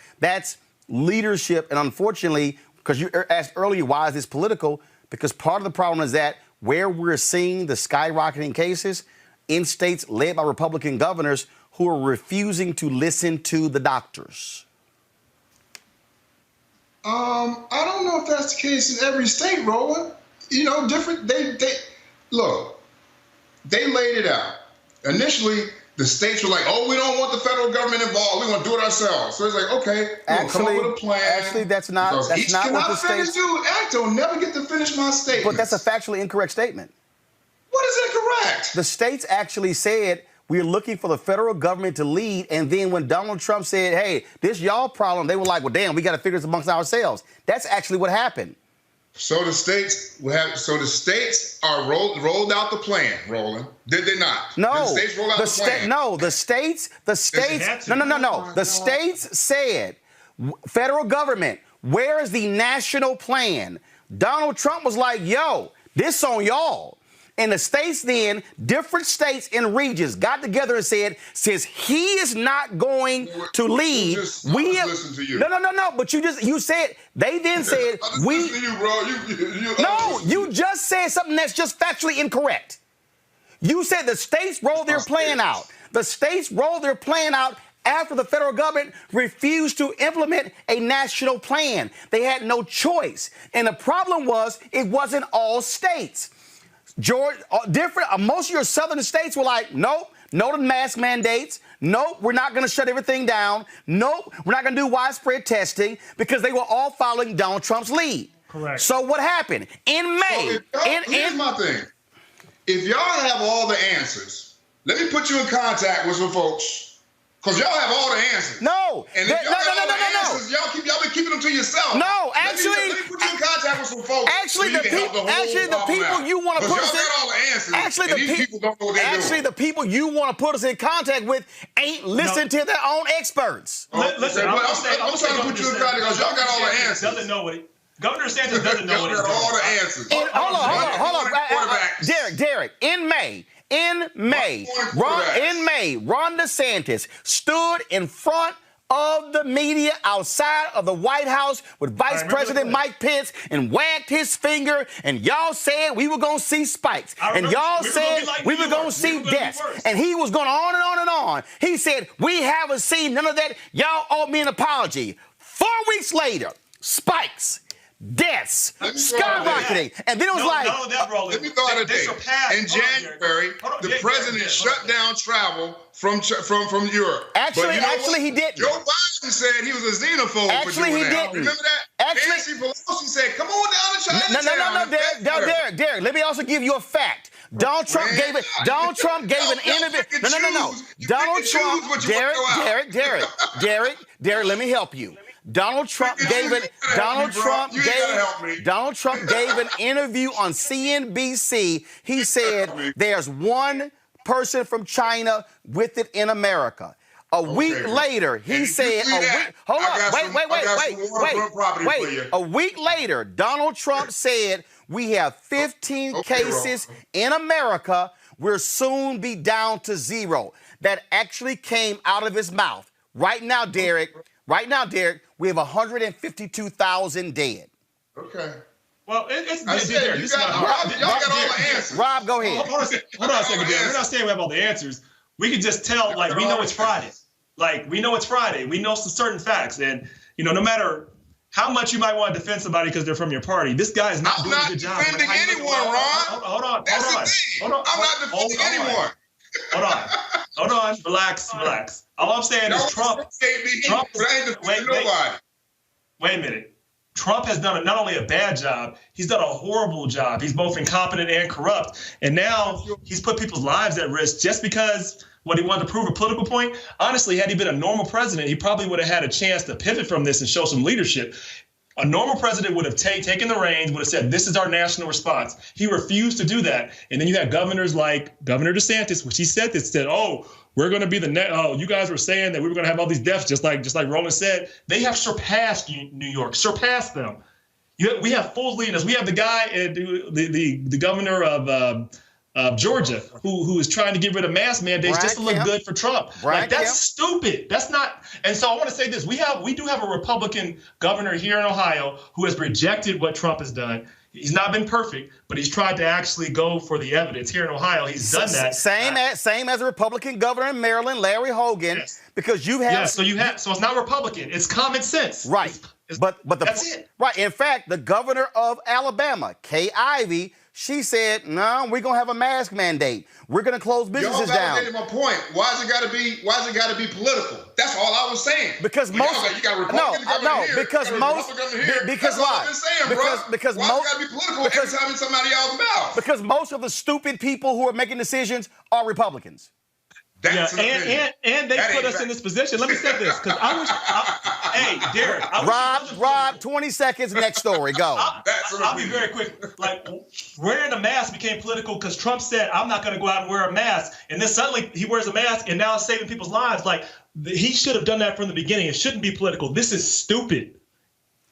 leadership. And unfortunately, because you asked earlier, why is this political? Because part of the problem is that where we're seeing the skyrocketing cases in states led by Republican governors who are refusing to listen to the doctors. I don't know if that's the case in every state, Roland. Different. Look, they laid it out. Initially, the states were like, oh, we don't want the federal government involved. We want to do it ourselves. So it's like, okay, we'll come up with a plan. Actually, that's not what the states do. I'll never get to finish my statement. But that's a factually incorrect statement. What is incorrect? The states actually said we're looking for the federal government to lead, and then when Donald Trump said, hey, this y'all problem, they were like, well, damn, we got to figure this amongst ourselves. That's actually what happened. So the states are rolled out the plan, Roland. Did they not? No. Did the states roll out the plan? No, the states. No. The states said, federal government, where is the national plan? Donald Trump was like, yo, this on y'all. And the states then, different states and regions got together and said, since he is not going to lead, we have. Listen to you. No. But you said, they then said, we. Listen to you, bro. No, you just said something that's just factually incorrect. You said the states rolled their plan out. The states rolled their plan out after the federal government refused to implement a national plan. They had no choice. And the problem was, it wasn't all states. Most of your southern states were like, nope, no to mask mandates. Nope, we're not going to shut everything down. Nope, we're not going to do widespread testing, because they were all following Donald Trump's lead. Correct. So what happened? In May. Here's my thing. If y'all have all the answers, let me put you in contact with some folks. Because y'all have all the answers. No. And if y'all got all the answers, y'all been keeping them to yourself. No, actually. Let me put you in contact with some folks. Actually, the people you want to put us in. Y'all got all the answers. These people don't know what they're doing. Actually, the people you want to put us in contact with ain't listening to their own experts. Listen, I'm trying to put you in contact because y'all got all the answers. Doesn't know what Governor DeSantis doesn't know what he's doing. All the answers. Hold on. Derek, in May, Ron DeSantis stood in front of the media outside of the White House with Vice President Mike Pence and wagged his finger, and y'all said we were going to see spikes. And y'all said we were going to see deaths. And he was going on and on and on. He said, we haven't seen none of that. Y'all owe me an apology. 4 weeks later, spikes. Deaths, skyrocketing, and then it was let me throw out a date. In January, the president shut down travel from Europe. Actually, he didn't. Joe Biden said he was a xenophobe. Actually, he didn't. Remember that? Nancy Pelosi said, "Come on down to China." No, Derek. Let me also give you a fact. Donald Trump gave an interview. No. Derek. Let me help you. Donald Trump gave an interview on CNBC. He said there's one person from China with it in America. A week later, he said, a week later, Donald Trump said, we have 15 cases in America. We'll soon be down to 0. That actually came out of his mouth. Right now, Derek, we have 152,000 dead. Okay. Well, it's there. Y'all got all the answers. Rob, go ahead. Hold on a second, Derek. We're not saying we have all the answers. We can just tell, we know it's Friday. We know it's Friday. We know some certain facts. And, no matter how much you might want to defend somebody because they're from your party, this guy is not doing a good job. I'm not defending anyone, Ron. Hold on. That's the thing. I'm not defending anyone. Hold on. Relax. All I'm saying is Trump. Wait a minute. Trump has done not only a bad job, he's done a horrible job. He's both incompetent and corrupt. And now he's put people's lives at risk just because he wanted to prove a political point. Honestly, had he been a normal president, he probably would have had a chance to pivot from this and show some leadership. A normal president would have taken the reins, would have said, this is our national response. He refused to do that. And then you had governors like Governor DeSantis, which he said, we're going to be you guys were saying that we were going to have all these deaths, just like Roland said. They have surpassed New York, surpassed them. We have full leaders. We have the guy, the governor of Georgia, who is trying to get rid of mask mandates just to look good for Trump. That's stupid. That's not. And so I want to say this: we do have a Republican governor here in Ohio who has rejected what Trump has done. He's not been perfect, but he's tried to actually go for the evidence. Here in Ohio, he's done that. Same as a Republican governor in Maryland, Larry Hogan, because you have. So it's not Republican. It's common sense. Right. That's it. Right. In fact, the governor of Alabama, Kay Ivey, she said, no, we're going to have a mask mandate. We're going to close businesses down. Y'all validated my point. Why is it got to be political? That's all I was saying. Because why? Because why is it got to be political every time it's somebody else's mouth? Because most of the stupid people who are making decisions are Republicans. That's and they put us in this position. Let me say this, because hey, Derek. Rob, 20 seconds, next story, go. I'll be very quick. Like, wearing a mask became political because Trump said, I'm not going to go out and wear a mask. And then suddenly he wears a mask and now it's saving people's lives. Like, he should have done that from the beginning. It shouldn't be political. This is stupid.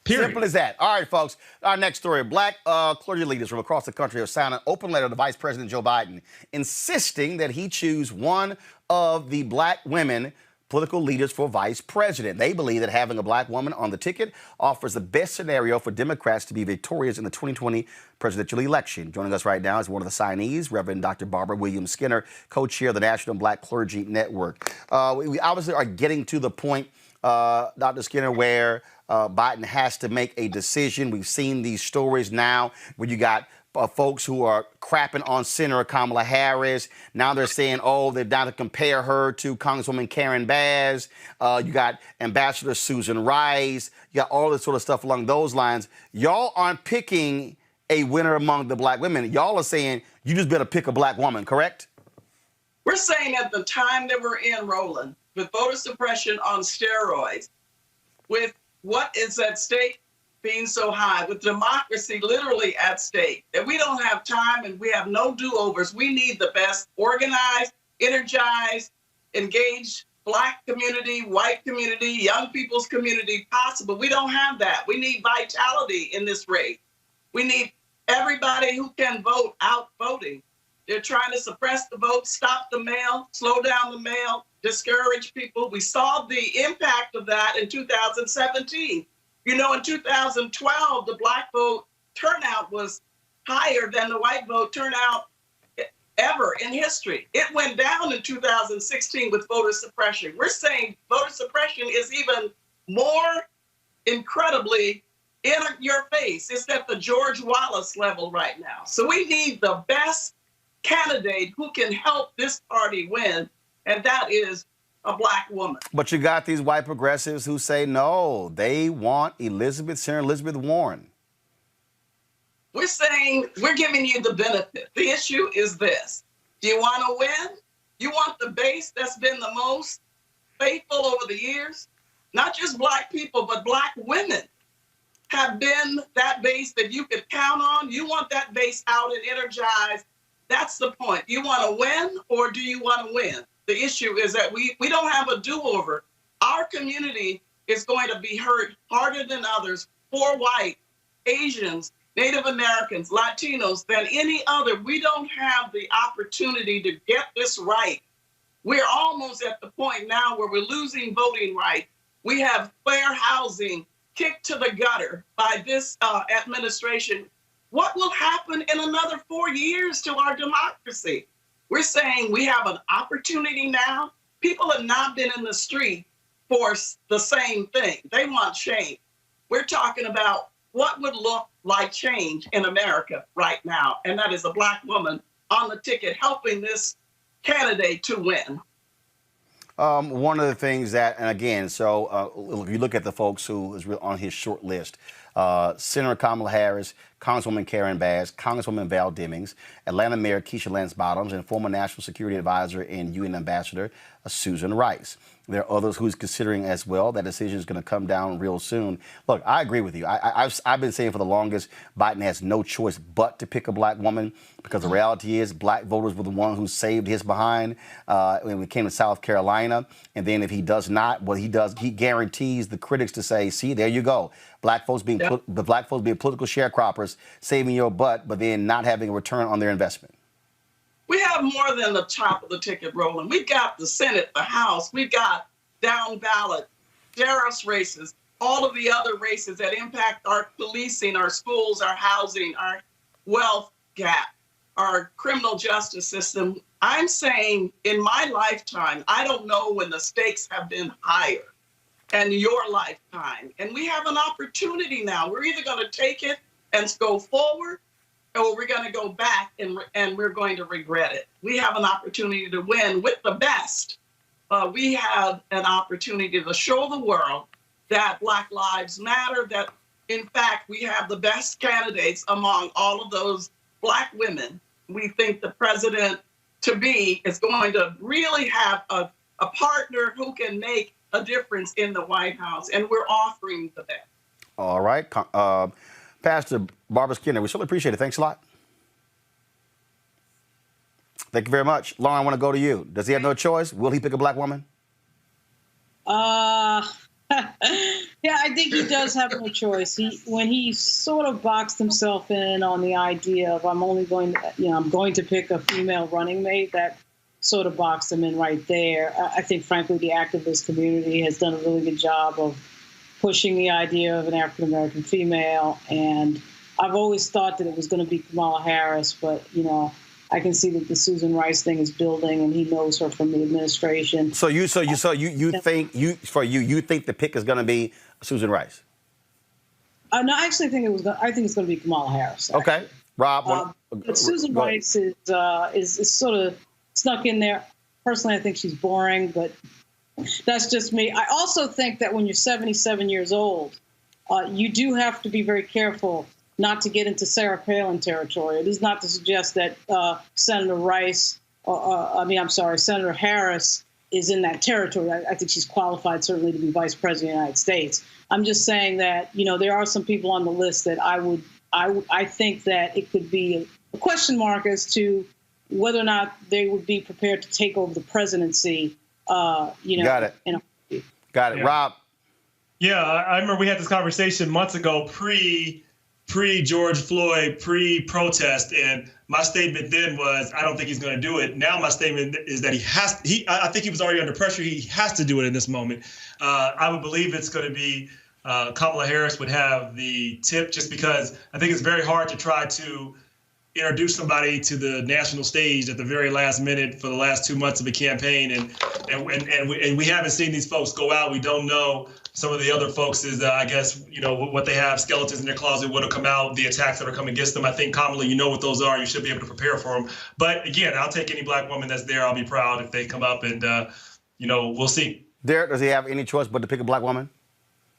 Period. Simple as that. All right, folks. Our next story. Black clergy leaders from across the country have signed an open letter to Vice President Joe Biden insisting that he choose one of the black women political leaders for vice president. They believe that having a black woman on the ticket offers the best scenario for Democrats to be victorious in the 2020 presidential election. Joining us right now is one of the signees, Reverend Dr. Barbara Williams Skinner, co-chair of the National Black Clergy Network. We obviously are getting to the point, Dr. Skinner, where Biden has to make a decision. We've seen these stories now where you got folks who are crapping on Senator Kamala Harris. Now they're saying, oh, they're down to compare her to Congresswoman Karen Bass. You got Ambassador Susan Rice. You got all this sort of stuff along those lines. Y'all aren't picking a winner among the black women. Y'all are saying you just better pick a black woman, correct? We're saying at the time that we're in, Roland, with voter suppression on steroids, with what is at stake being so high, with democracy literally at stake, that we don't have time and we have no do-overs. We need the best organized, energized, engaged black community, white community, young people's community possible. We don't have that. We need vitality in this race. We need everybody who can vote out voting. They're trying to suppress the vote, stop the mail, slow down the mail, discourage people. We saw the impact of that in 2017. You know, in 2012, the black vote turnout was higher than the white vote turnout ever in history. It went down in 2016 with voter suppression. We're saying voter suppression is even more incredibly in your face. It's at the George Wallace level right now. So we need the best candidate who can help this party win, and that is a black woman. But you got these white progressives who say no, they want Senator Elizabeth Warren. We're saying we're giving you the benefit. The issue is this. Do you want to win? You want the base that's been the most faithful over the years? Not just black people, but black women have been that base that you could count on. You want that base out and energized. That's the point. You want to win, or do you want to win? The issue is that we don't have a do-over. Our community is going to be hurt harder than others, poor white, Asians, Native Americans, Latinos, than any other. We don't have the opportunity to get this right. We're almost at the point now where we're losing voting rights. We have fair housing kicked to the gutter by this administration. What will happen in another 4 years to our democracy? We're saying we have an opportunity now. People have not been in the street for the same thing. They want change. We're talking about what would look like change in America right now, and that is a black woman on the ticket helping this candidate to win. One of the things that, and again, so if you look at the folks who is on his short list, Senator Kamala Harris, Congresswoman Karen Bass, Congresswoman Val Demings, Atlanta Mayor Keisha Lance Bottoms, and former National Security Advisor and UN Ambassador Susan Rice. There are others who's considering as well. That decision is going to come down real soon. Look, I agree with you. I've been saying for the longest, Biden has no choice but to pick a black woman, because the reality is black voters were the ones who saved his behind when we came to South Carolina. And then if he does not, what he does, he guarantees the critics to say, see, there you go. Black folks being political sharecroppers, saving your butt, but then not having a return on their investment. We have more than the top of the ticket, Roland. We've got the Senate, the House. We've got down ballot, sheriff's races, all of the other races that impact our policing, our schools, our housing, our wealth gap, our criminal justice system. I'm saying in my lifetime, I don't know when the stakes have been higher, and your lifetime. And we have an opportunity now. We're either going to take it and go forward, or we're going to go back and we're going to regret it. We have an opportunity to win with the best. We have an opportunity to show the world that Black lives matter, that in fact we have the best candidates among all of those Black women. We think the president to be is going to really have a partner who can make a difference in the White House, and we're offering to that. All right. Pastor Barbara Skinner, we certainly appreciate it. Thanks a lot. Thank you very much. Lauren, I want to go to you. Does he have no choice? Will he pick a black woman? Yeah, I think he does have no choice. When he sort of boxed himself in on the idea of I'm going to pick a female running mate, that sort of boxed him in right there. I think, frankly, the activist community has done a really good job of pushing the idea of an African-American female. And I've always thought that it was going to be Kamala Harris, but, I can see that the Susan Rice thing is building, and he knows her from the administration. So you think the pick is going to be Susan Rice? No, I actually think I think it's going to be Kamala Harris. Actually. Okay, Rob. But Susan Rice is sort of snuck in there. Personally, I think she's boring, but that's just me. I also think that when you're 77 years old, you do have to be very careful not to get into Sarah Palin territory. It is not to suggest that Senator Harris is in that territory. I think she's qualified certainly to be Vice President of the United States. I'm just saying that, there are some people on the list that I think that it could be a question mark as to whether or not they would be prepared to take over the presidency. Got it. Got it. Yeah. Rob. Yeah, I remember we had this conversation months ago, pre-George Floyd, pre-protest, and my statement then was, I don't think he's going to do it. Now my statement is that I think he was already under pressure. He has to do it in this moment. I would believe it's going to be Kamala Harris would have the tip, just because I think it's very hard to try to introduce somebody to the national stage at the very last minute for the last 2 months of a campaign, and we haven't seen these folks go out. We don't know some of the other folks is I guess what they have, skeletons in their closet, what will come out, the attacks that are coming against them. I think Kamala, what those are. You should be able to prepare for them. But again, I'll take any black woman that's there. I'll be proud if they come up, and we'll see. Derek, does he have any choice but to pick a black woman?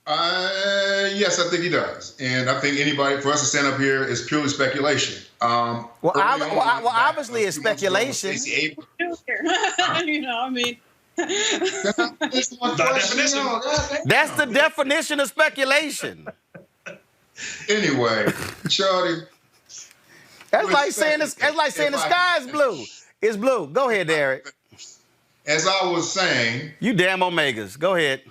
Yes, I think he does, and I think anybody for us to stand up here is purely speculation. Obviously, it's speculation. That's the definition of speculation. Anyway, Shorty. That's like saying the sky is blue. It's blue. Go ahead, Derek. As I was saying, you damn Omegas. Go ahead.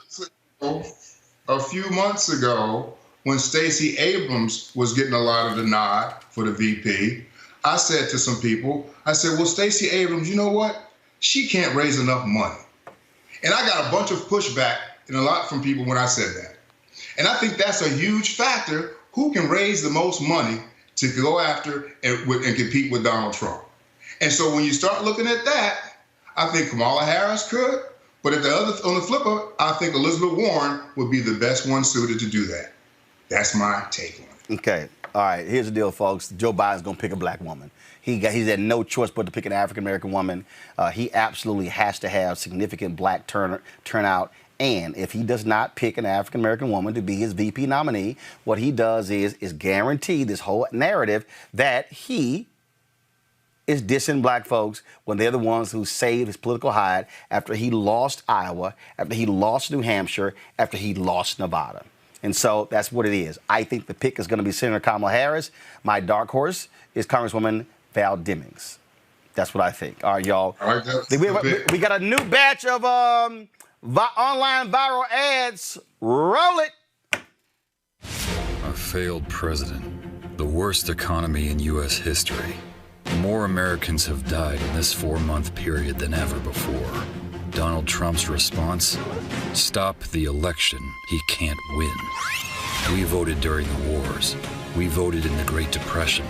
A few months ago, when Stacey Abrams was getting a lot of the nod for the VP, I said to some people, well, Stacey Abrams, you know what? She can't raise enough money. And I got a bunch of pushback and a lot from people when I said that. And I think that's a huge factor. Who can raise the most money to go after and compete with Donald Trump? And so when you start looking at that, I think Kamala Harris could. But on the flip of it, I think Elizabeth Warren would be the best one suited to do that. That's my take on it. Okay. All right. Here's the deal, folks. Joe Biden's going to pick a black woman. He's had no choice but to pick an African-American woman. He absolutely has to have significant black turnout. And if he does not pick an African-American woman to be his VP nominee, what he does is guarantee this whole narrative that he is dissing black folks when they're the ones who saved his political hide after he lost Iowa, after he lost New Hampshire, after he lost Nevada. And so that's what it is. I think the pick is going to be Senator Kamala Harris. My dark horse is Congresswoman Val Demings. That's what I think. All right, y'all. All right, we got a new batch of online viral ads. Roll it. A failed president. The worst economy in U.S. history. More Americans have died in this 4-month period than ever before. Donald Trump's response? Stop the election. He can't win. We voted during the wars. We voted in the Great Depression.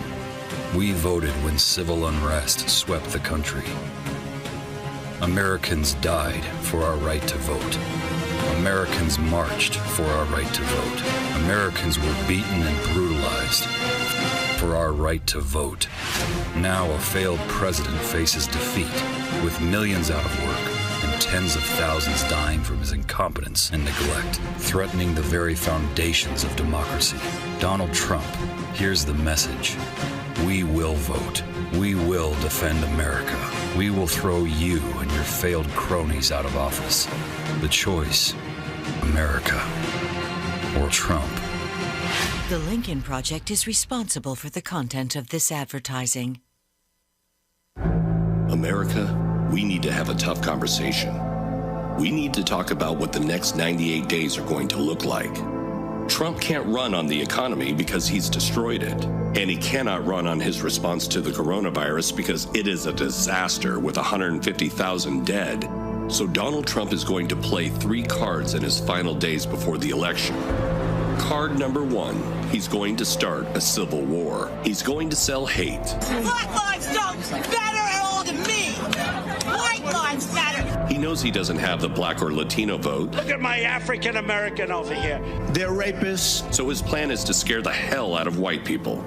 We voted when civil unrest swept the country. Americans died for our right to vote. Americans marched for our right to vote. Americans were beaten and brutalized for our right to vote. Now a failed president faces defeat, with millions out of work and tens of thousands dying from his incompetence and neglect, threatening the very foundations of democracy. Donald Trump, here's the message. We will vote. We will defend America. We will throw you and your failed cronies out of office. The choice, America or Trump. The Lincoln Project is responsible for the content of this advertising. America, we need to have a tough conversation. We need to talk about what the next 98 days are going to look like. Trump can't run on the economy because he's destroyed it. And he cannot run on his response to the coronavirus because it is a disaster with 150,000 dead. So Donald Trump is going to play 3 cards in his final days before the election. Card number 1, he's going to start a civil war. He's going to sell hate. Black lives don't matter at all to me. White lives matter. He knows he doesn't have the black or Latino vote. Look at my African American over here. They're rapists. So his plan is to scare the hell out of white people.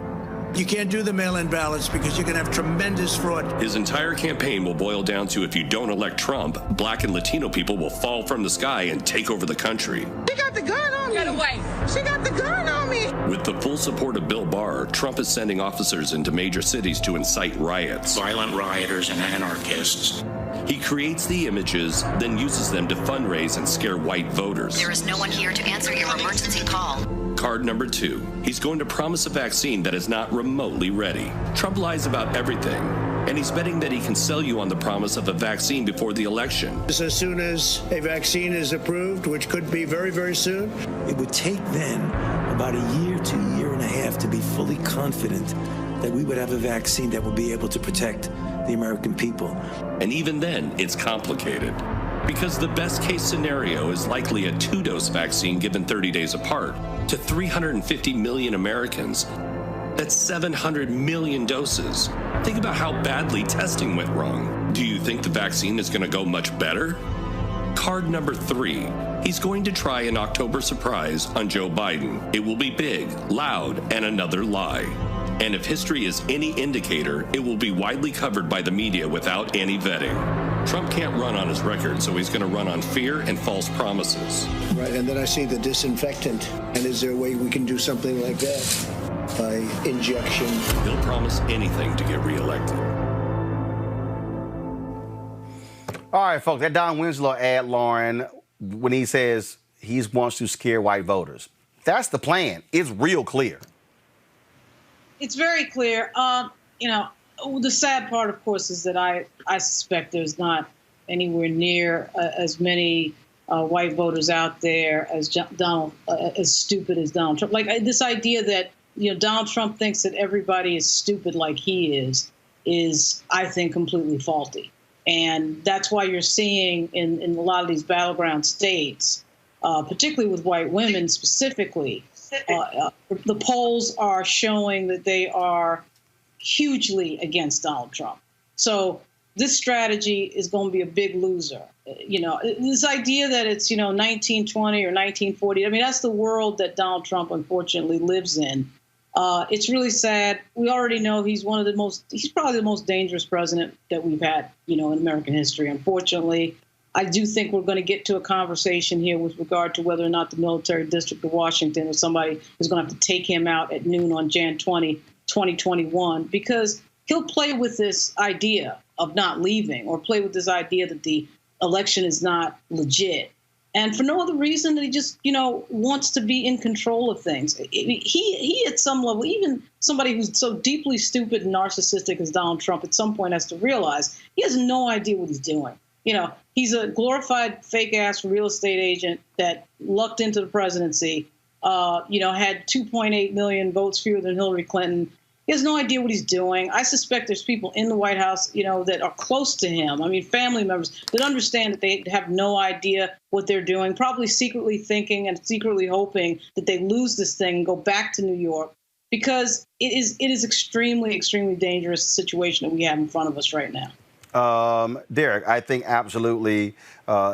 You can't do the mail-in ballots because you're going to have tremendous fraud. His entire campaign will boil down to if you don't elect Trump, black and Latino people will fall from the sky and take over the country. She got the gun on me. Get away. She got the gun on me. With the full support of Bill Barr, Trump is sending officers into major cities to incite riots. Violent rioters and anarchists. He creates the images, then uses them to fundraise and scare white voters. There is no one here to answer your emergency call. Card number 2, he's going to promise a vaccine that is not remotely ready. Trump lies about everything, and he's betting that he can sell you on the promise of a vaccine before the election. As soon as a vaccine is approved, which could be very, very soon. It would take then about a year to a year and a half to be fully confident that we would have a vaccine that would be able to protect the American people. And even then, it's complicated. Because the best case scenario is likely a 2-dose vaccine given 30 days apart to 350 million Americans. That's 700 million doses. Think about how badly testing went wrong. Do you think the vaccine is going to go much better? Card number 3, he's going to try an October surprise on Joe Biden. It will be big, loud, and another lie. And if history is any indicator, it will be widely covered by the media without any vetting. Trump can't run on his record, so he's going to run on fear and false promises. Right, and then I see the disinfectant. And is there a way we can do something like that? By injection? He'll promise anything to get reelected. All right, folks, that Don Winslow ad, Lauren, when he says he wants to scare white voters, that's the plan. It's real clear. It's very clear. You know, the sad part, of course, is that I suspect there's not anywhere near as many white voters out there as as stupid as Donald Trump. Like this idea that, you know, Donald Trump thinks that everybody is stupid like he is I think completely faulty. And that's why you're seeing in a lot of these battleground states, particularly with white women specifically, the polls are showing that they are hugely against Donald Trump. So this strategy is going to be a big loser. You know, this idea that it's, you know, 1920 or 1940, I mean, that's the world that Donald Trump unfortunately lives in. It's really sad. We already know he's probably the most dangerous president that we've had, you know, in American history, unfortunately. I do think we're going to get to a conversation here with regard to whether or not the military district of Washington or somebody is going to have to take him out at noon on Jan 20, 2021, because he'll play with this idea of not leaving or play with this idea that the election is not legit. And for no other reason than he just, you know, wants to be in control of things. He at some level, even somebody who's so deeply stupid and narcissistic as Donald Trump at some point has to realize he has no idea what he's doing. You know, he's a glorified fake-ass real estate agent that lucked into the presidency, you know, had 2.8 million votes fewer than Hillary Clinton. He has no idea what he's doing. I suspect there's people in the White House, you know, that are close to him. I mean, family members that understand that they have no idea what they're doing, probably secretly thinking and secretly hoping that they lose this thing and go back to New York, because it is extremely, extremely dangerous situation that we have in front of us right now. Derek, I think absolutely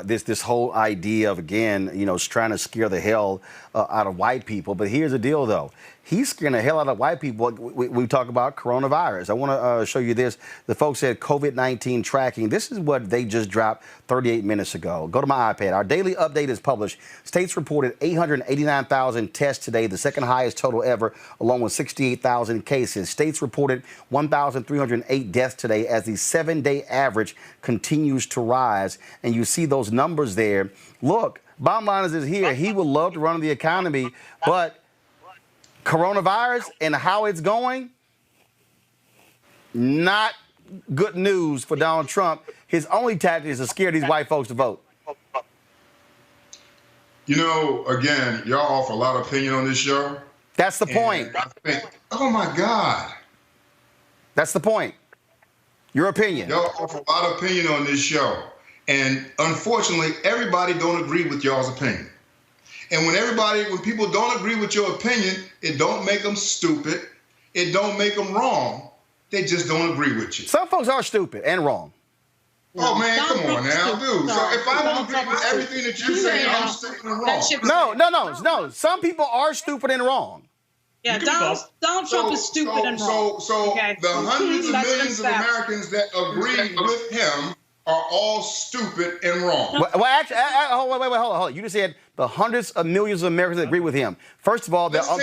this whole idea of, again, you know, trying to scare the hell out of white people. But here's the deal, though. he's scaring the hell out of white people. We talk about coronavirus. I want to show you this. The folks at COVID-19 tracking. This is what they just dropped 38 minutes ago. Go to my iPad. Our daily update is published. States reported 889,000 tests today, the second highest total ever, along with 68,000 cases. States reported 1,308 deaths today as the 7-day average continues to rise. And you see those numbers there. Look, bottom line is here. He would love to run the economy, but coronavirus and how it's going, not good news for Donald Trump. His only tactic is to scare these white folks to vote. You know, again, y'all offer a lot of opinion on this show. That's the point. I think, oh my God. That's the point. Your opinion. Y'all offer a lot of opinion on this show. And unfortunately, everybody don't agree with y'all's opinion. And when people don't agree with your opinion, it don't make them stupid. It don't make them wrong. They just don't agree with you. Some folks are stupid and wrong. Oh, man, come on now, dude. So if I don't agree with everything that you say, I'm stupid and wrong. No. Some people are stupid and wrong. Yeah, Donald Trump is stupid and wrong. So the hundreds of millions of Americans that agree with him are all stupid and wrong. Well, actually, hold on. You just said the hundreds of millions of Americans that agree with him. First of all, wait. No, hold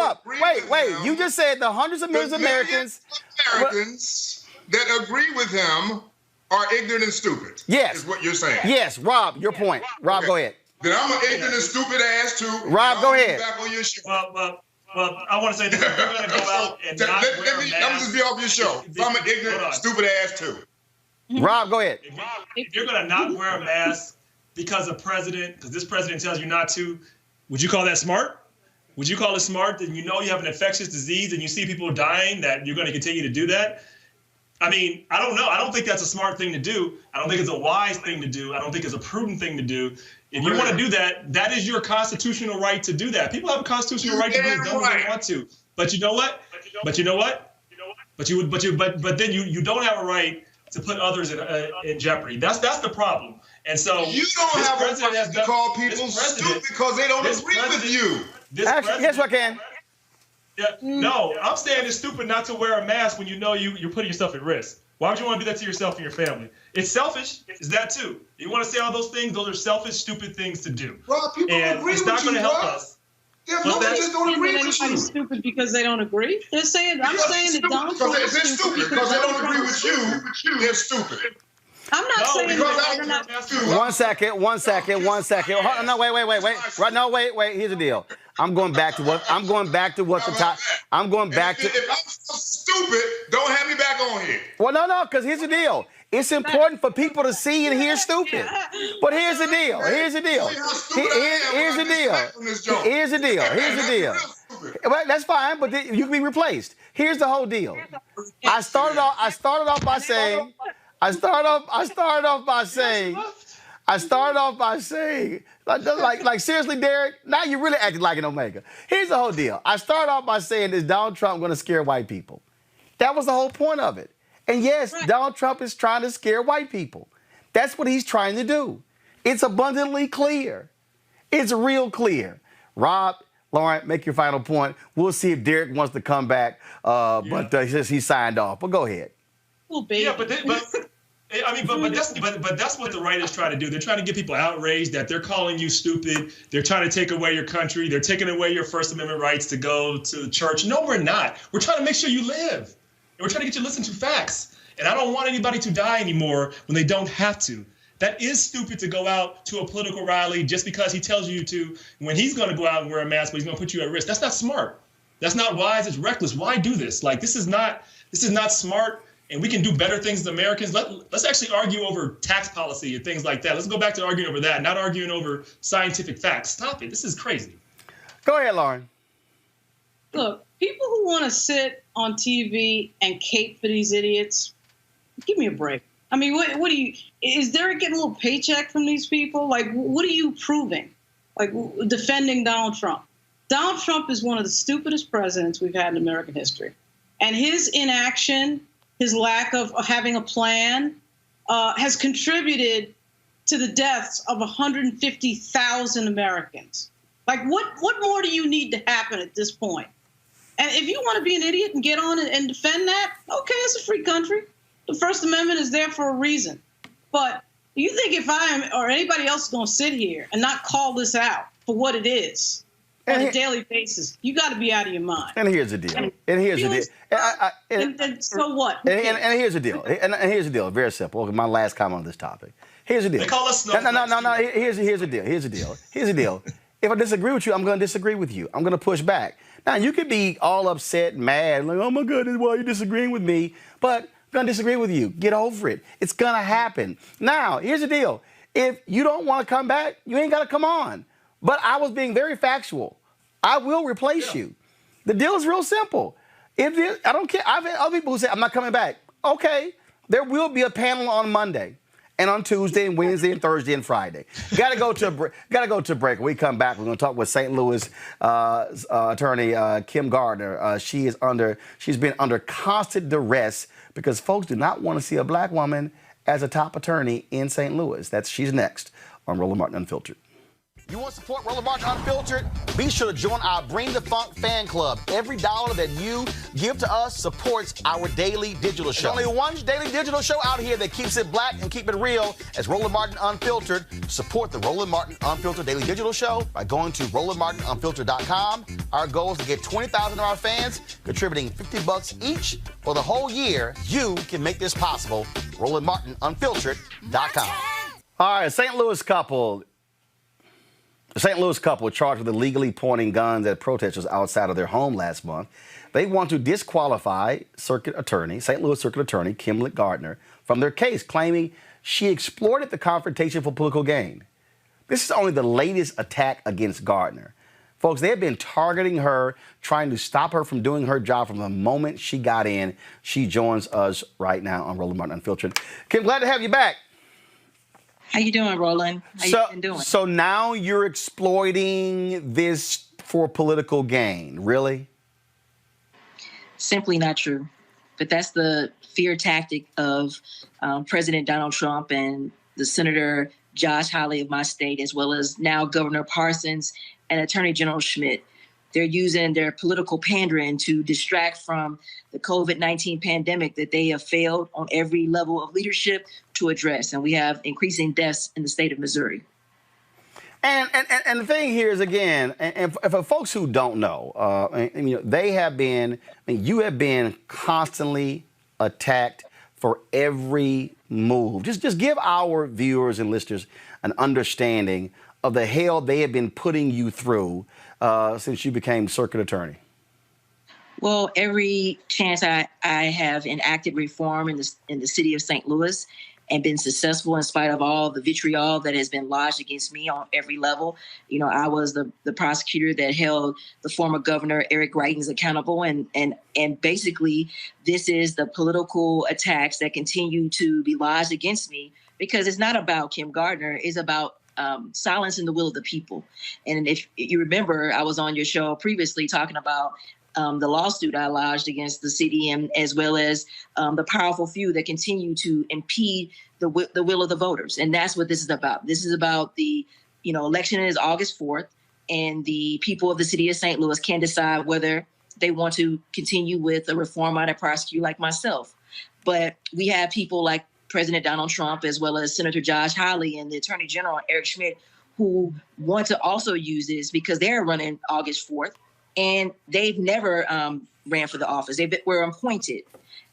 up. Wait. You just said the hundreds of millions of Americans that agree with him are ignorant and stupid. Yes. Is what you're saying. Yes, Rob, your point. Rob, go ahead. Then I'm an ignorant and stupid ass too. Rob, go ahead. Back on your show. Well, I want to say this. If you're going to go out and not wear a mask, I'm just be off your show. I'm an ignorant, stupid ass too. Rob, go ahead. If you're going to not wear a mask because this president tells you not to, would you call that smart? Would you call it smart that you know you have an infectious disease and you see people dying that you're going to continue to do that? I mean, I don't know. I don't think that's a smart thing to do. I don't think it's a wise thing to do. I don't think it's a prudent thing to do. If you want to do that, that is your constitutional right to do that. People have a constitutional right to do it when they want to. But you know what? But then you don't have a right to put others in jeopardy. That's the problem. And so you don't have a right to call people stupid because they don't agree with you. Actually, yes, I can. Yeah, no, I'm saying it's stupid not to wear a mask when you know you're putting yourself at risk. Why would you want to do that to yourself and your family? It's selfish. It's that too. You want to say all those things? Those are selfish, stupid things to do. Rob, people and agree it's with not going to help us. Yeah, people just don't agree with you. Stupid because they don't agree. I'm saying that Donald Trump is stupid because they don't agree with you. They're stupid. I'm not saying that they're not. One second. No, wait. Right, no, wait. Here's the deal. I'm going back to what the top. If I'm stupid, don't have me back on here. Well, no, because here's the deal. It's important for people to see and hear stupid. But here's the deal. Well, that's fine, but you can be replaced. Here's the whole deal. I started off by saying, like seriously, Derek, now you really acting like an Omega. Here's the whole deal. I started off by saying, is Donald Trump going to scare white people? That was the whole point of it. And yes, Donald Trump is trying to scare white people. That's what he's trying to do. It's abundantly clear. It's real clear. Rob, Lauren, make your final point. We'll see if Derek wants to come back, but he signed off. But go ahead. Yeah, but that's what the right is trying to do. They're trying to get people outraged that they're calling you stupid. They're trying to take away your country. They're taking away your First Amendment rights to go to the church. No, we're not. We're trying to make sure you live. And we're trying to get you to listen to facts. And I don't want anybody to die anymore when they don't have to. That is stupid to go out to a political rally just because he tells you to, when he's going to go out and wear a mask, but he's going to put you at risk. That's not smart. That's not wise. It's reckless. Why do this? Like, this is not smart. And we can do better things as Americans. Let's actually argue over tax policy and things like that. Let's go back to arguing over that, not arguing over scientific facts. Stop it. This is crazy. Go ahead, Lauren. Look, people who want to sit on TV and cape for these idiots, give me a break. I mean, what do you, is Derek getting a little paycheck from these people? Like, what are you proving? Like, defending Donald Trump. Donald Trump is one of the stupidest presidents we've had in American history. And his inaction, his lack of having a plan, has contributed to the deaths of 150,000 Americans. Like, what more do you need to happen at this point? And if you want to be an idiot and get on and defend that, okay, it's a free country. The First Amendment is there for a reason. But you think if I am or anybody else is going to sit here and not call this out for what it is on a daily basis, you got to be out of your mind. And here's the deal. And so what? And here's the deal. And here's the deal. Very simple. Okay, my last comment on this topic. Here's the deal. They call us No. Here's the deal. Here's the deal. If I disagree with you, I'm going to disagree with you. I'm going to push back. Now, you could be all upset, mad, like, oh my goodness, why are you disagreeing with me? But I'm going to disagree with you. Get over it. It's going to happen. Now, here's the deal. If you don't want to come back, you ain't got to come on. But I was being very factual. I will replace you. The deal is real simple. I don't care. I've had other people who say, I'm not coming back. Okay, there will be a panel on Monday and on Tuesday and Wednesday and Thursday and Friday. Got to go to a break. When we come back, we're going to talk with St. Louis attorney Kim Gardner. She's been under constant duress because folks do not want to see a black woman as a top attorney in St. Louis. She's next on Roland Martin Unfiltered. You want to support Roland Martin Unfiltered? Be sure to join our Bring the Funk fan club. Every dollar that you give to us supports our daily digital show. There's only one daily digital show out here that keeps it black and keep it real as Roland Martin Unfiltered. Support the Roland Martin Unfiltered daily digital show by going to RolandMartinUnfiltered.com. Our goal is to get 20,000 of our fans contributing $50 each for the whole year. You can make this possible. RolandMartinUnfiltered.com. All right, St. Louis couple charged with illegally pointing guns at protesters outside of their home last month. They want to disqualify St. Louis Circuit Attorney Kim Gardner from their case, claiming she exploited the confrontation for political gain. This is only the latest attack against Gardner. Folks, they have been targeting her, trying to stop her from doing her job from the moment she got in. She joins us right now on Roland Martin Unfiltered. Kim, glad to have you back. How you doing, Roland? How you been doing? So now you're exploiting this for political gain, really? Simply not true. But that's the fear tactic of President Donald Trump and the Senator Josh Hawley of my state, as well as now Governor Parsons and Attorney General Schmidt. They're using their political pandering to distract from the COVID-19 pandemic that they have failed on every level of leadership to address. And we have increasing deaths in the state of Missouri. And the thing here is, again, and for folks who don't know, they have been, you have been constantly attacked for every move. Just give our viewers and listeners an understanding of the hell they have been putting you through since you became circuit attorney. Well, every chance I have enacted reform in the city of St. Louis and been successful in spite of all the vitriol that has been lodged against me on every level. You know, I was the prosecutor that held the former governor, Eric Greitens, accountable. And basically, this is the political attacks that continue to be lodged against me, because it's not about Kim Gardner. It's about silencing the will of the people. And if you remember, I was on your show previously talking about the lawsuit I lodged against the city, and as well as the powerful few that continue to impede the will of the voters. And that's what this is about. This is about the, election is August 4th, and the people of the city of St. Louis can decide whether they want to continue with a reform-minded prosecutor like myself. But we have people like President Donald Trump, as well as Senator Josh Hawley and the Attorney General, Eric Schmidt, who want to also use this because they're running August 4th. And they've never ran for the office. They were appointed.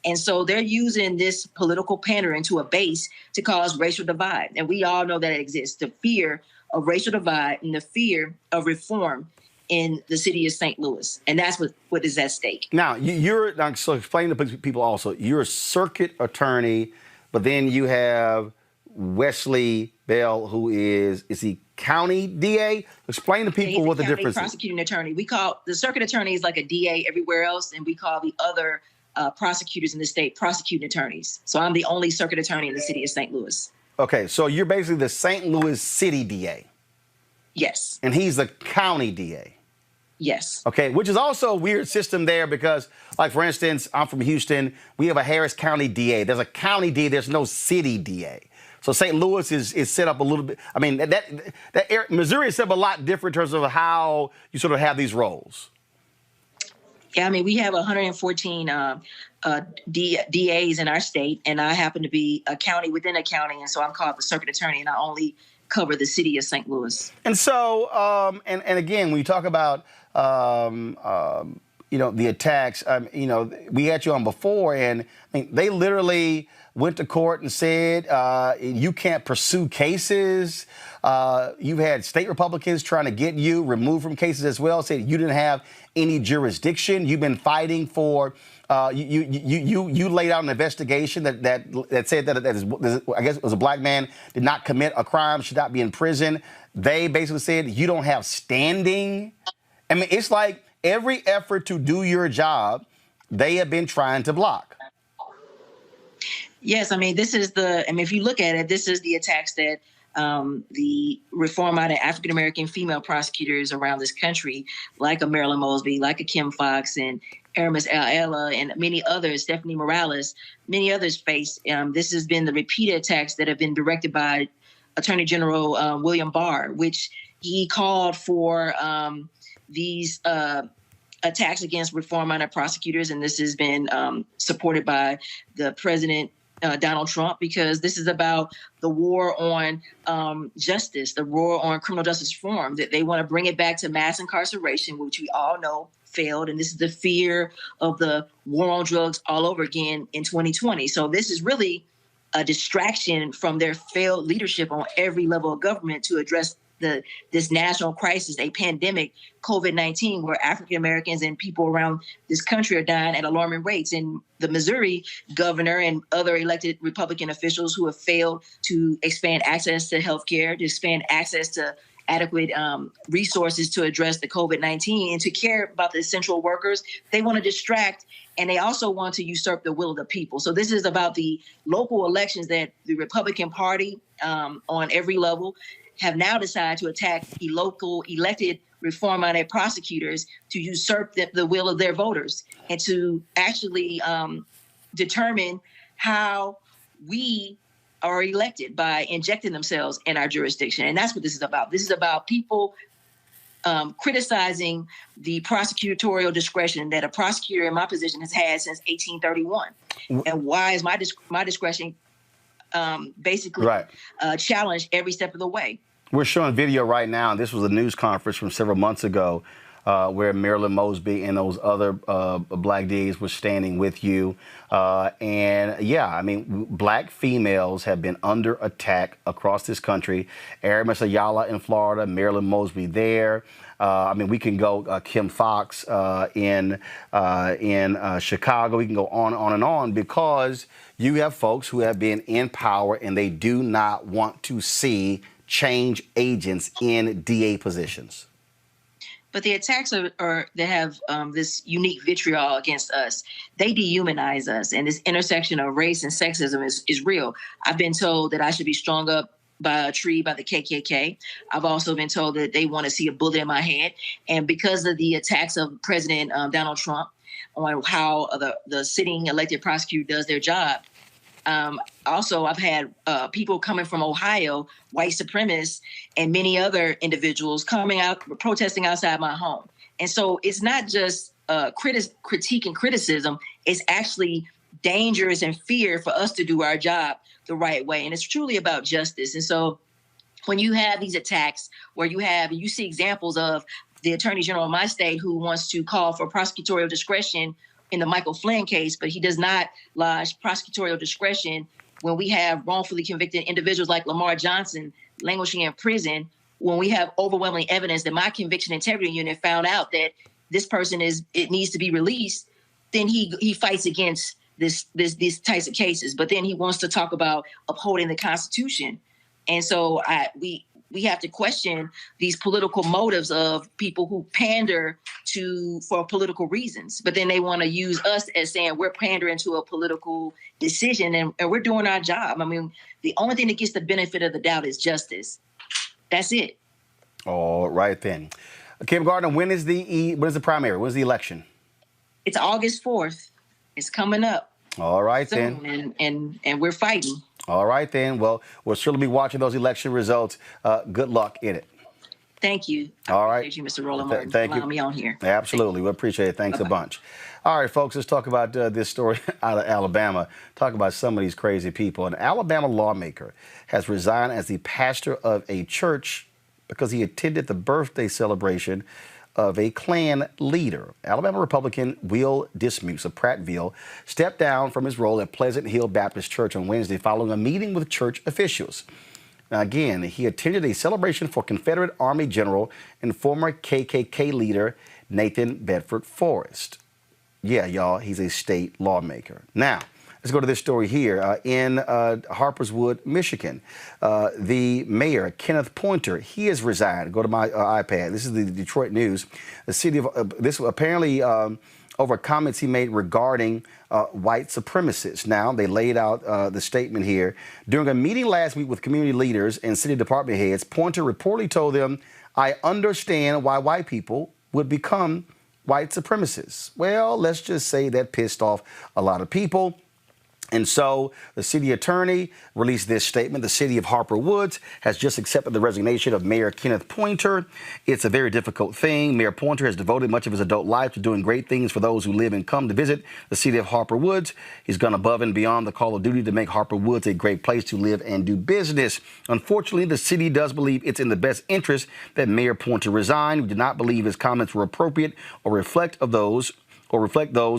And so they're using this political pandering to a base to cause racial divide. And we all know that it exists, the fear of racial divide and the fear of reform in the city of St. Louis. And that's what is at stake. Now, so explain to people also, you're a circuit attorney, but then you have Wesley Bell, who is he county DA? Explain to people what the difference is. Prosecuting attorney. We call the circuit attorney is like a DA everywhere else, and we call the other prosecutors in the state prosecuting attorneys. So I'm the only circuit attorney in the city of St. Louis. Okay, so you're basically the St. Louis City DA. Yes. And he's the county DA. Yes. Okay, which is also a weird system there because, like, for instance, I'm from Houston. We have a Harris County DA. There's a county DA. There's no city DA. So St. Louis is set up a little bit. I mean, that area, Missouri is set up a lot different in terms of how you sort of have these roles. Yeah, I mean, we have 114 DAs in our state, and I happen to be a county within a county, and so I'm called the circuit attorney, and I only cover the city of St. Louis. And so, and again, when you talk about, the attacks, we had you on before, and I mean, they literally went to court and said you can't pursue cases. You've had state Republicans trying to get you removed from cases as well, said you didn't have any jurisdiction. You've been fighting for. You laid out an investigation that said that I guess it was a black man did not commit a crime, should not be in prison. They basically said you don't have standing. I mean, it's like every effort to do your job, they have been trying to block. Yes, I mean, if you look at it, this is the attacks that the reform-minded African-American female prosecutors around this country, like a Marilyn Mosby, like a Kim Foxx, and Aramis Ella, and many others, Stephanie Morales, many others face. This has been the repeated attacks that have been directed by Attorney General William Barr, which he called for these attacks against reform-minded prosecutors, and this has been supported by the president, Donald Trump, because this is about the war on justice, the war on criminal justice reform, that they want to bring it back to mass incarceration, which we all know failed. And this is the fear of the war on drugs all over again in 2020. So this is really a distraction from their failed leadership on every level of government to address this national crisis, a pandemic, COVID-19, where African Americans and people around this country are dying at alarming rates. And the Missouri governor and other elected Republican officials who have failed to expand access to health care, to expand access to adequate resources to address the COVID-19 and to care about the essential workers, they want to distract, and they also want to usurp the will of the people. So this is about the local elections that the Republican Party on every level have now decided to attack the local elected reform-minded prosecutors to usurp the will of their voters and to actually determine how we are elected by injecting themselves in our jurisdiction. And that's what this is about. This is about people criticizing the prosecutorial discretion that a prosecutor in my position has had since 1831. And why is my discretion basically challenged every step of the way? We're showing video right now, and this was a news conference from several months ago where Marilyn Mosby and those other black DAs were standing with you. And yeah, I mean, black females have been under attack across this country. Aramis Ayala in Florida, Marilyn Mosby there. I mean, we can go Kim Foxx in Chicago. We can go on and on because you have folks who have been in power and they do not want to see change agents in DA positions. But the attacks are they have this unique vitriol against us. They dehumanize us, and this intersection of race and sexism is real. I've been told that I should be strung up by a tree by the KKK. I've also been told that they want to see a bullet in my head. And because of the attacks of President Donald Trump on how the sitting elected prosecutor does their job, also, I've had people coming from Ohio, white supremacists, and many other individuals coming out, protesting outside my home. And so it's not just critique and criticism. It's actually dangerous and fear for us to do our job the right way. And it's truly about justice. And so when you have these attacks where you see examples of the Attorney General of my state who wants to call for prosecutorial discretion in the Michael Flynn case, but he does not lodge prosecutorial discretion when we have wrongfully convicted individuals like Lamar Johnson languishing in prison, when we have overwhelming evidence that my conviction integrity unit found out that this person needs to be released, then he fights against these types of cases. But then he wants to talk about upholding the Constitution. And so we have to question these political motives of people who pander for political reasons. But then they want to use us as saying we're pandering to a political decision and we're doing our job. I mean, the only thing that gets the benefit of the doubt is justice. That's it. All right, then. Kim Gardner, when is the primary? When's the election? It's August 4th. It's coming up. All right, soon, then. And we're fighting. All right, then. Well, we'll surely be watching those election results. Good luck in it. Thank you. All right. Thank you, Mr. Roland Martin, Thank for you. allowing me on here. Absolutely. We appreciate it. Thanks a bunch. All right, folks, let's talk about this story out of Alabama. Talk about some of these crazy people. An Alabama lawmaker has resigned as the pastor of a church because he attended the birthday celebration of a Klan leader. Alabama Republican Will Dismukes of Prattville stepped down from his role at Pleasant Hill Baptist Church on Wednesday following a meeting with church officials. Now, again, he attended a celebration for Confederate Army General and former KKK leader Nathan Bedford Forrest. Yeah, y'all, he's a state lawmaker. Now, let's go to this story here. In Harperswood, Michigan, the mayor, Kenneth Pointer, he has resigned. Go to my iPad. This is the Detroit News. The city of, this apparently over comments he made regarding white supremacists. Now, they laid out the statement here. During a meeting last week with community leaders and city department heads, Pointer reportedly told them, "I understand why white people would become white supremacists." Well, let's just say that pissed off a lot of people. And so the city attorney released this statement. The city of Harper Woods has just accepted the resignation of Mayor Kenneth Pointer. It's a very difficult thing. Mayor Pointer has devoted much of his adult life to doing great things for those who live and come to visit the city of Harper Woods. He's gone above and beyond the call of duty to make Harper Woods a great place to live and do business. Unfortunately, the city does believe it's in the best interest that Mayor Pointer resign. We do not believe his comments were appropriate or reflect those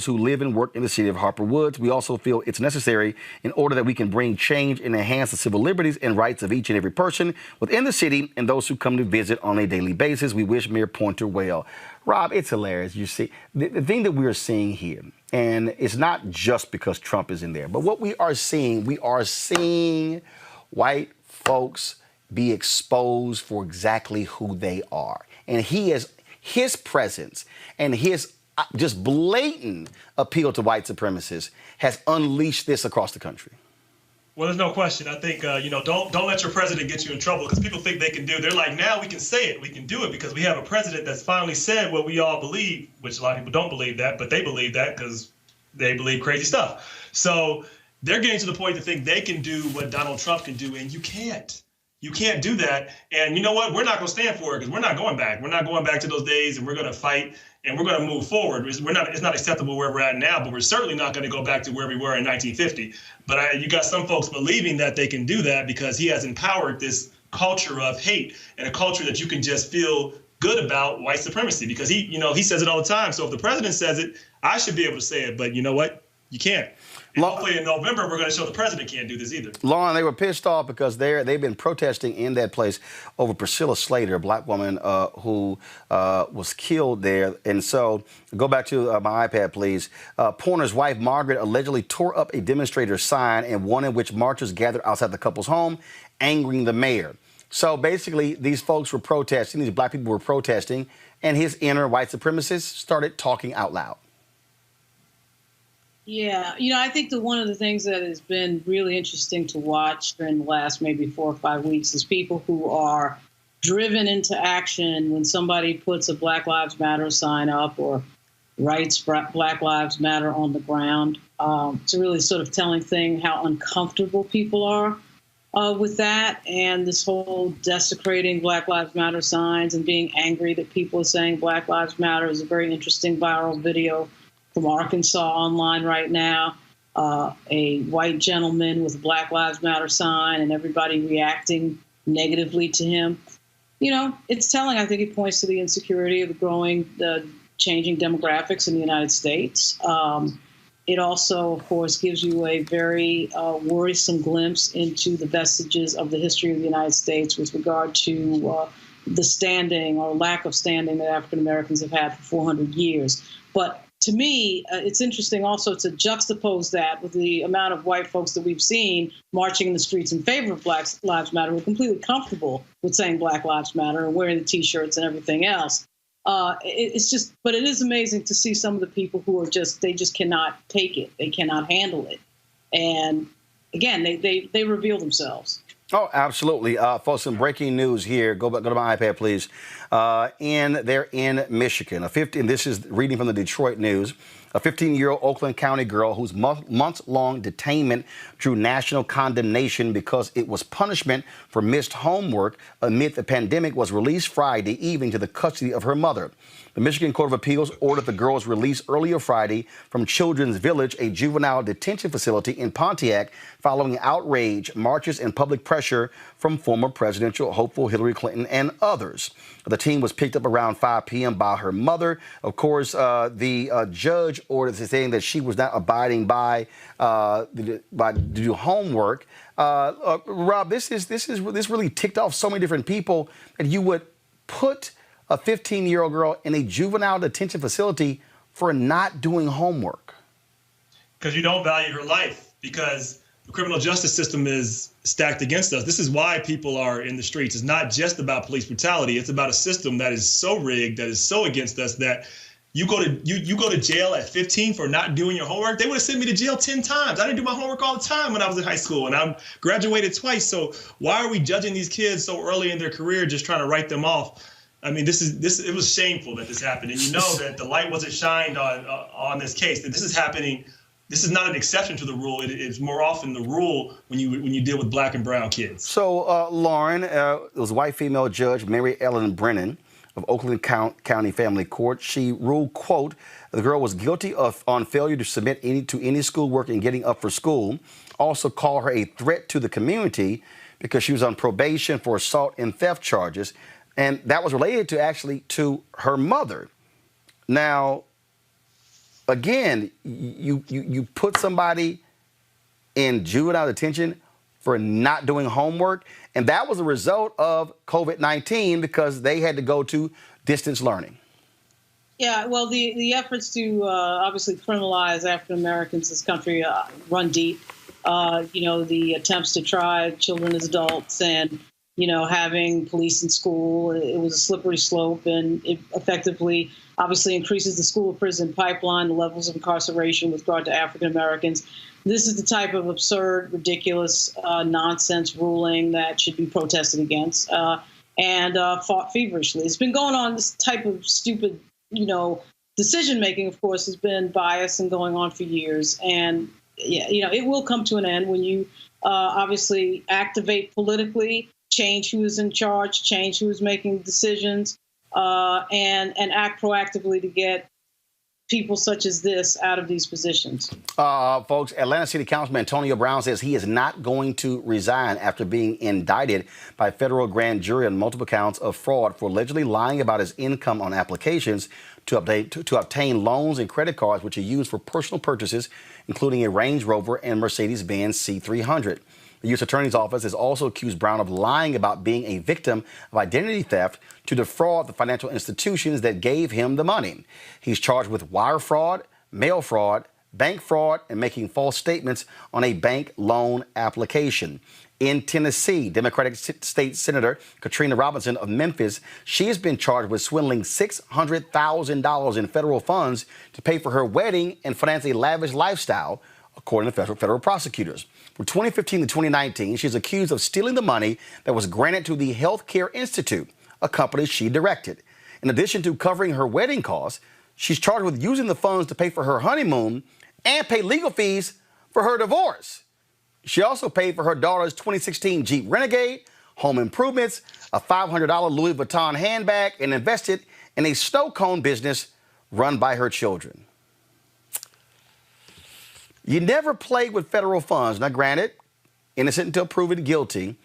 who live and work in the city of Harper Woods. We also feel it's necessary in order that we can bring change and enhance the civil liberties and rights of each and every person within the city and those who come to visit on a daily basis. We wish Mayor Pointer well. Rob, it's hilarious. You see, the thing that we are seeing here, and it's not just because Trump is in there, but what we are seeing white folks be exposed for exactly who they are. And his presence and his just blatant appeal to white supremacists has unleashed this across the country. Well, there's no question. I think, don't let your president get you in trouble because people think they can do. They're like, now we can say it. We can do it because we have a president that's finally said what we all believe, which a lot of people don't believe that, but they believe that because they believe crazy stuff. So they're getting to the point to think they can do what Donald Trump can do, and you can't. You can't do that. And you know what? We're not going to stand for it because we're not going back. We're not going back to those days, and we're going to fight. And we're going to move forward. It's not acceptable where we're at now, but we're certainly not going to go back to where we were in 1950. But you got some folks believing that they can do that because he has empowered this culture of hate and a culture that you can just feel good about white supremacy because he says it all the time. So if the president says it, I should be able to say it. But you know what? You can't. And hopefully in November, we're going to show the president can't do this either. Lauren, they were pissed off because they've been protesting in that place over Priscilla Slater, a black woman who was killed there. And so go back to my iPad, please. Pointer's wife, Margaret, allegedly tore up a demonstrator's sign and one in which marchers gathered outside the couple's home, angering the mayor. So basically, these folks were protesting, these black people were protesting, and his inner white supremacists started talking out loud. Yeah, I think that one of the things that has been really interesting to watch during the last maybe 4 or 5 weeks is people who are driven into action when somebody puts a Black Lives Matter sign up or writes Black Lives Matter on the ground. It's a really sort of telling thing how uncomfortable people are with that and this whole desecrating Black Lives Matter signs and being angry that people are saying Black Lives Matter is a very interesting viral video from Arkansas online right now, a white gentleman with a Black Lives Matter sign and everybody reacting negatively to him. It's telling. I think it points to the insecurity of the changing demographics in the United States. It also, of course, gives you a very worrisome glimpse into the vestiges of the history of the United States with regard to the standing or lack of standing that African Americans have had for 400 years. But to me, it's interesting also to juxtapose that with the amount of white folks that we've seen marching in the streets in favor of Black Lives Matter who are completely comfortable with saying Black Lives Matter and wearing the T-shirts and everything else. But it is amazing to see some of the people who are they just cannot take it. They cannot handle it. And again, they reveal themselves. Oh, absolutely. Folks, some breaking news here. Go to my iPad, please. They're in Michigan. And this is reading from the Detroit News. A 15-year-old Oakland County girl whose months-long detainment drew national condemnation because it was punishment for missed homework amid the pandemic was released Friday evening to the custody of her mother. The Michigan Court of Appeals ordered the girl's release earlier Friday from Children's Village, a juvenile detention facility in Pontiac, following outrage, marches, and public pressure from former presidential hopeful Hillary Clinton and others. The teen was picked up around 5 p.m. by her mother. Of course, the judge ordered saying that she was not abiding by to do homework. Rob, this really ticked off so many different people that you would put a 15-year-old girl in a juvenile detention facility for not doing homework. Because you don't value her life, because the criminal justice system is stacked against us. This is why people are in the streets. It's not just about police brutality. It's about a system that is so rigged, that is so against us, that you go to jail at 15 for not doing your homework. They would have sent me to jail 10 times. I didn't do my homework all the time when I was in high school, and I graduated twice. So why are we judging these kids so early in their career, just trying to write them off? I mean, it was shameful that this happened. And you know that the light wasn't shined on this case, that this is happening. This is not an exception to the rule. It's more often the rule when you deal with black and brown kids. So, Lauren, it was white-female judge Mary Ellen Brennan of Oakland County Family Court. She ruled, quote, the girl was guilty on failure to submit to any schoolwork and getting up for school. Also called her a threat to the community because she was on probation for assault and theft charges. And that was related to her mother. Now, again, you put somebody in juvenile detention for not doing homework, and that was a result of COVID-19 because they had to go to distance learning. Yeah, well, the efforts to obviously criminalize African Americans in this country run deep. The attempts to try children as adults and having police in school, it was a slippery slope, and it effectively, obviously, increases the school-to-prison pipeline, the levels of incarceration with regard to African Americans. This is the type of absurd, ridiculous, nonsense ruling that should be protested against and fought feverishly. It's been going on. This type of stupid, decision-making, of course, has been biased and going on for years. And, it will come to an end when you obviously activate politically, change who is in charge, change who is making decisions, and act proactively to get people such as this out of these positions. Folks, Atlanta City Councilman Antonio Brown says he is not going to resign after being indicted by a federal grand jury on multiple counts of fraud for allegedly lying about his income on applications to obtain loans and credit cards, which he used for personal purchases, including a Range Rover and Mercedes-Benz C300. The U.S. Attorney's Office has also accused Brown of lying about being a victim of identity theft to defraud the financial institutions that gave him the money. He's charged with wire fraud, mail fraud, bank fraud, and making false statements on a bank loan application. In Tennessee, Democratic State Senator Katrina Robinson of Memphis, she has been charged with swindling $600,000 in federal funds to pay for her wedding and finance a lavish lifestyle, according to federal prosecutors. From 2015 to 2019, she's accused of stealing the money that was granted to the Healthcare Institute, a company she directed. In addition to covering her wedding costs, she's charged with using the funds to pay for her honeymoon and pay legal fees for her divorce. She also paid for her daughter's 2016 Jeep Renegade, home improvements, a $500 Louis Vuitton handbag, and invested in a snow cone business run by her children. You never play with federal funds. Now, granted, innocent until proven guilty.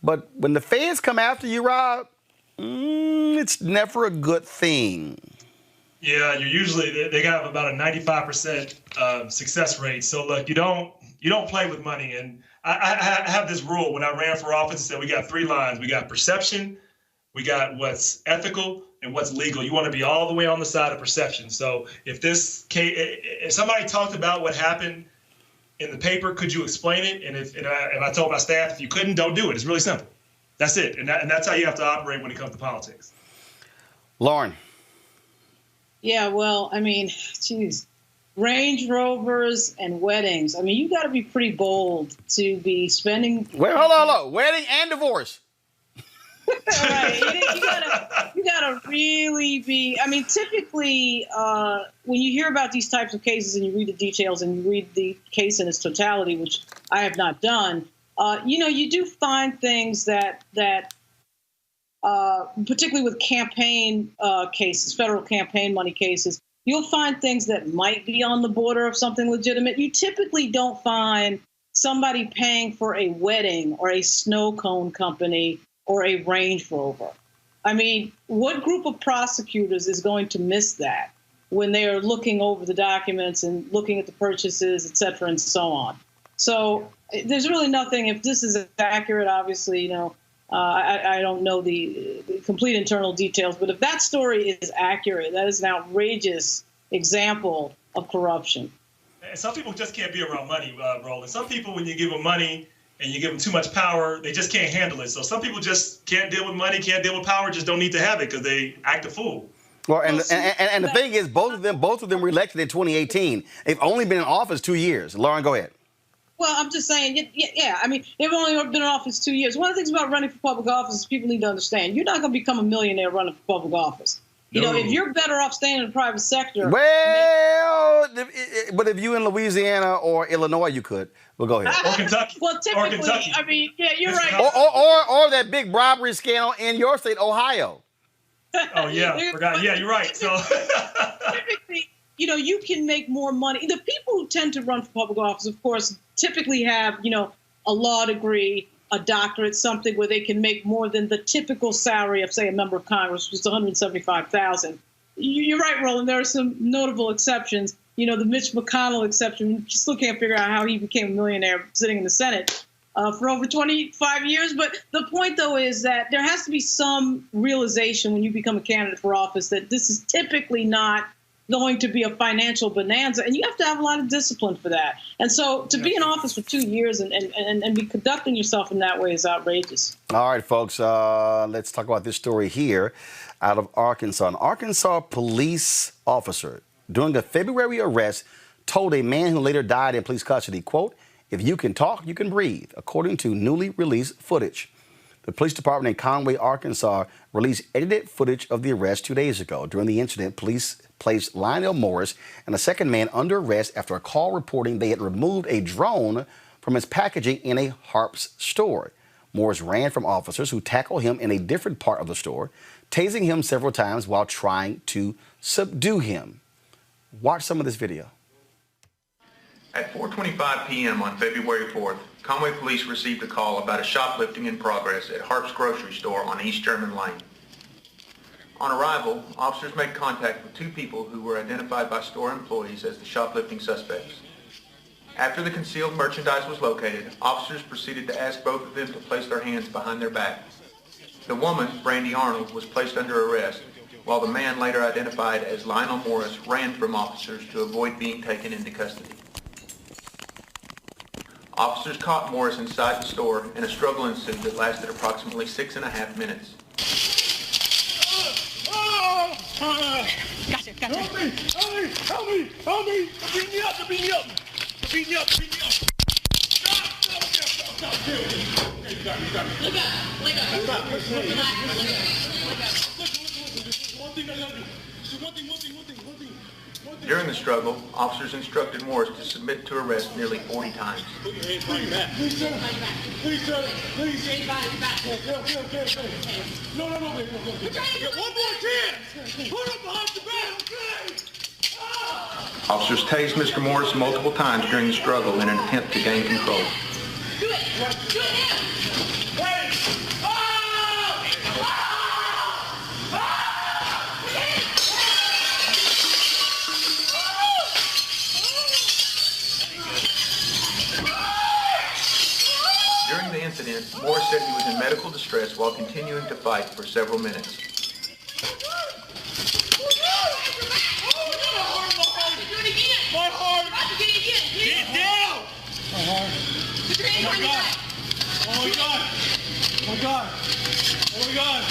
But when the feds come after you, Rob, it's never a good thing. Yeah, they have about a 95% success rate. So look, you don't play with money. And I have this rule when I ran for office. It said we got 3 lines. We got perception, we got what's ethical, and what's legal. You want to be all the way on the side of perception. So if somebody talked about what happened in the paper, could you explain it? And if I told my staff, if you couldn't, don't do it. It's really simple. That's it. And that's how you have to operate when it comes to politics. Lauren. Yeah, well, I mean, geez, Range Rovers and weddings. I mean, you got to be pretty bold to be spending. Wait, hold on. Wedding and divorce. Right. You gotta really be. I mean, typically, when you hear about these types of cases and you read the details and you read the case in its totality, which I have not done, you do find things that particularly with campaign cases, federal campaign money cases, you'll find things that might be on the border of something legitimate. You typically don't find somebody paying for a wedding or a snow cone company or a Range Rover. I mean, what group of prosecutors is going to miss that when they are looking over the documents and looking at the purchases, et cetera, and so on? So there's really nothing, if this is accurate, obviously, I don't know the complete internal details, but if that story is accurate, that is an outrageous example of corruption. And some people just can't be around money, Roland. Some people, when you give them money and you give them too much power, they just can't handle it. So some people just can't deal with money, can't deal with power, just don't need to have it because they act a fool. Well, and the thing is, both of them were elected in 2018. They've only been in office 2 years. Lauren, go ahead. Well, I'm just saying, yeah. I mean, they've only been in office 2 years. One of the things about running for public office is people need to understand you're not going to become a millionaire running for public office. If you're better off staying in the private sector. Well, but if you in Louisiana or Illinois, you could. Well, go ahead. Or Kentucky. Well, typically, I mean, yeah, you're right. Or that big bribery scandal in your state, Ohio. Oh, yeah. Forgot. Yeah, you're right. So typically, you can make more money. The people who tend to run for public office, of course, typically have, a law degree, a doctorate, something where they can make more than the typical salary of, say, a member of Congress, which is $175,000. You're right, Roland. There are some notable exceptions. The Mitch McConnell exception. You still can't figure out how he became a millionaire sitting in the Senate for over 25 years. But the point, though, is that there has to be some realization when you become a candidate for office that this is typically not going to be a financial bonanza, and you have to have a lot of discipline for that. And so to be in office for 2 years and be conducting yourself in that way is outrageous. All right, folks, let's talk about this story here out of Arkansas. An Arkansas police officer, during a February arrest, told a man who later died in police custody, quote, "If you can talk, you can breathe," according to newly released footage. The police department in Conway, Arkansas, released edited footage of the arrest 2 days ago. During the incident, police placed Lionel Morris and a second man under arrest after a call reporting they had removed a drone from his packaging in a Harps store. Morris ran from officers who tackled him in a different part of the store, tasing him several times while trying to subdue him. Watch some of this video. At 4:25 p.m. on February 4th, Conway police received a call about a shoplifting in progress at Harp's grocery store on East German Lane. On arrival, officers made contact with two people who were identified by store employees as the shoplifting suspects. After the concealed merchandise was located, officers proceeded to ask both of them to place their hands behind their back. The woman, Brandy Arnold, was placed under arrest, while the man, later identified as Lionel Morris, ran from officers to avoid being taken into custody. Officers caught Morris inside the store, and a struggle ensued that lasted approximately 6.5 minutes. Gotcha. Help me! Beat me up! Stop! Wake up! During the struggle, officers instructed Morris to submit to arrest nearly 40 times. Please, sir. No. One more chance. Put him behind the back, okay? Officers tased Mr. Morris multiple times during the struggle in an attempt to gain control. Do it now. During the incident, Morris said he was in medical distress while continuing to fight for several minutes. Oh my God.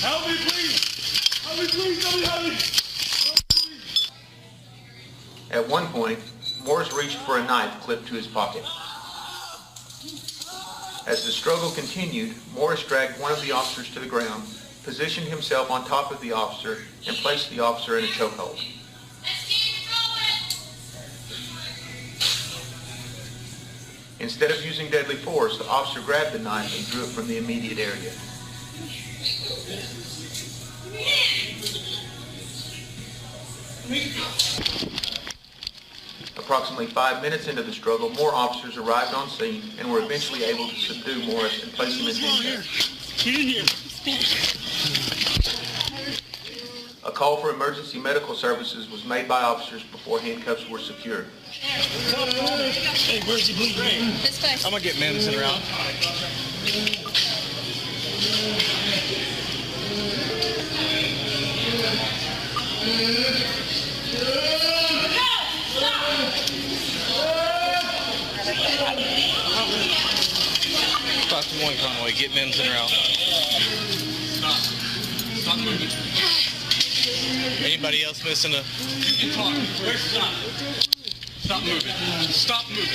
Help me, please. At one point, Morris reached for a knife clipped to his pocket. As the struggle continued, Morris dragged one of the officers to the ground, positioned himself on top of the officer, and placed the officer in a chokehold. Instead of using deadly force, the officer grabbed the knife and drew it from the immediate area. Approximately 5 minutes into the struggle, more officers arrived on scene and were eventually able to subdue Morris and place him in handcuffs. A call for emergency medical services was made by officers before handcuffs were secured. Hey, where's he bleeding? This way. I'm gonna get Madison out. Stop to one, Conway. Get Madison out. Stop. Stop moving. Anybody else missing a... You talk. Where's stop? Stop moving. Stop moving.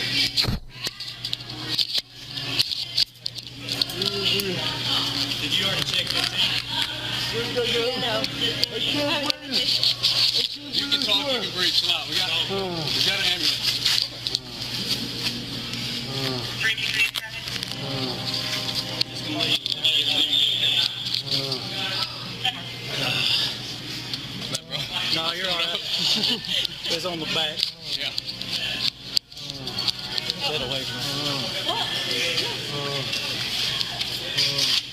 Did you already check that thing? No. You can talk, you can breathe. Chill out. We got an ambulance. No, you're all right. It's on the back. Yeah. Get away from me.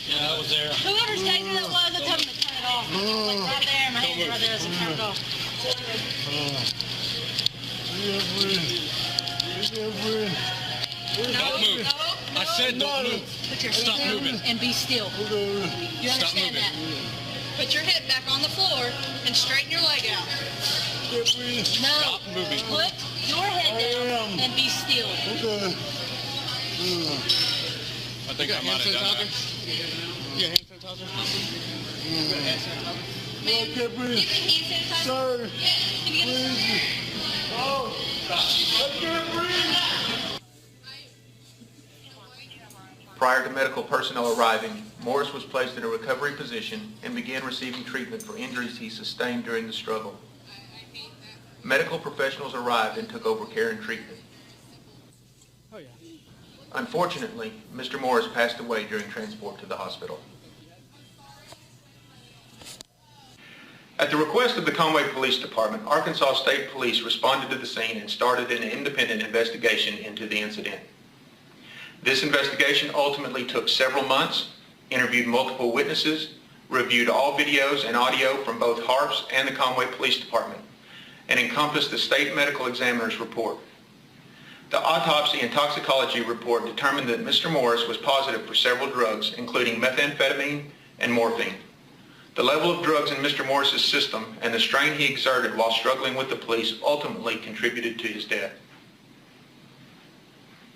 Yeah, I was there. Whoever stated that was, I told him to turn it off. Like right there, my hand right there, so turn it off. Don't move. I said don't move. Put your Stop head moving. down and be still. You Stop understand moving. that? Put your head back on the floor and straighten your leg out. No. Stop moving. Put your head down and be still. I think I might have done that. You got hand sanitizer? You got hand sanitizer? Man, you got hand sanitizer? Sir, please. Oh, I can't breathe. Prior to medical personnel arriving, Morris was placed in a recovery position and began receiving treatment for injuries he sustained during the struggle. Medical professionals arrived and took over care and treatment. Unfortunately, Mr. Morris passed away during transport to the hospital. At the request of the Conway Police Department, Arkansas State Police responded to the scene and started an independent investigation into the incident. This investigation ultimately took several months, interviewed multiple witnesses, reviewed all videos and audio from both Harps and the Conway Police Department, and encompassed the state medical examiner's report. The autopsy and toxicology report determined that Mr. Morris was positive for several drugs, including methamphetamine and morphine. The level of drugs in Mr. Morris's system and the strain he exerted while struggling with the police ultimately contributed to his death.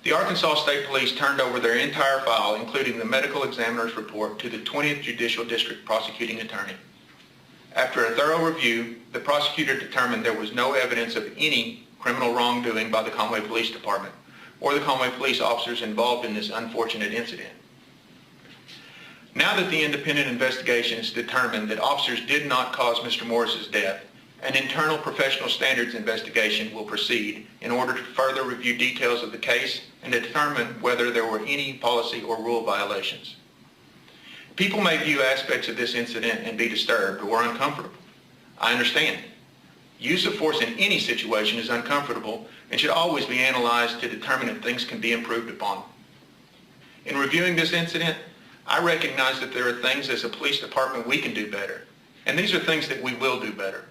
The Arkansas State Police turned over their entire file, including the medical examiner's report, to the 20th Judicial District Prosecuting Attorney. After a thorough review, the prosecutor determined there was no evidence of any criminal wrongdoing by the Conway Police Department or the Conway police officers involved in this unfortunate incident. Now that the independent investigation has determined that officers did not cause Mr. Morris's death, an internal professional standards investigation will proceed in order to further review details of the case and determine whether there were any policy or rule violations. People may view aspects of this incident and be disturbed or uncomfortable. I understand. Use of force in any situation is uncomfortable and should always be analyzed to determine if things can be improved upon. In reviewing this incident, I recognize that there are things as a police department we can do better, and these are things that we will do better.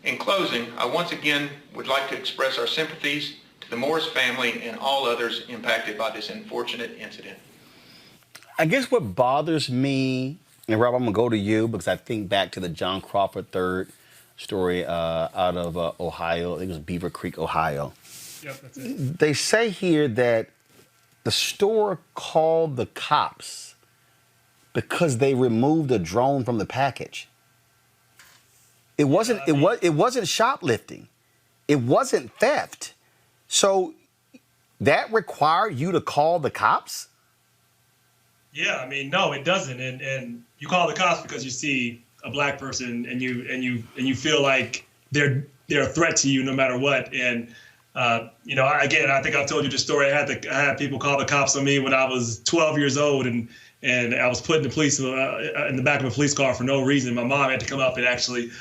In closing, I once again would like to express our sympathies to the Morris family and all others impacted by this unfortunate incident. I guess what bothers me, and Rob, I'm going to go to you because I think back to the John Crawford III story out of Ohio. I think it was Beaver Creek, Ohio. Yep, that's it. They say here that the store called the cops because they removed a drone from the package. It wasn't shoplifting. It wasn't theft. So that required you to call the cops? Yeah, I mean, no, it doesn't. And you call the cops because you see a black person and you feel like they're a threat to you no matter what. And again, I think I've told you the story. I had people call the cops on me when I was 12 years old, and I was put in the back of a police car for no reason. My mom had to come up and actually.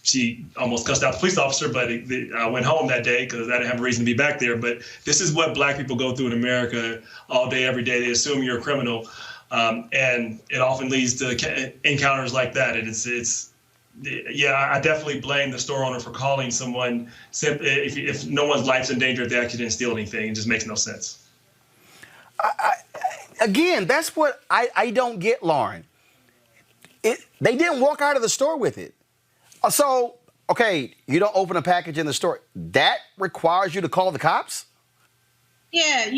She almost cussed out the police officer, but I went home that day because I didn't have a reason to be back there. But this is what black people go through in America all day, every day. They assume you're a criminal, and it often leads to encounters like that. And I definitely blame the store owner for calling someone if no one's life's in danger, if they actually didn't steal anything. It just makes no sense. Again, that's what I don't get, Lauren. They didn't walk out of the store with it. So, okay, you don't open a package in the store. That requires you to call the cops? Yeah,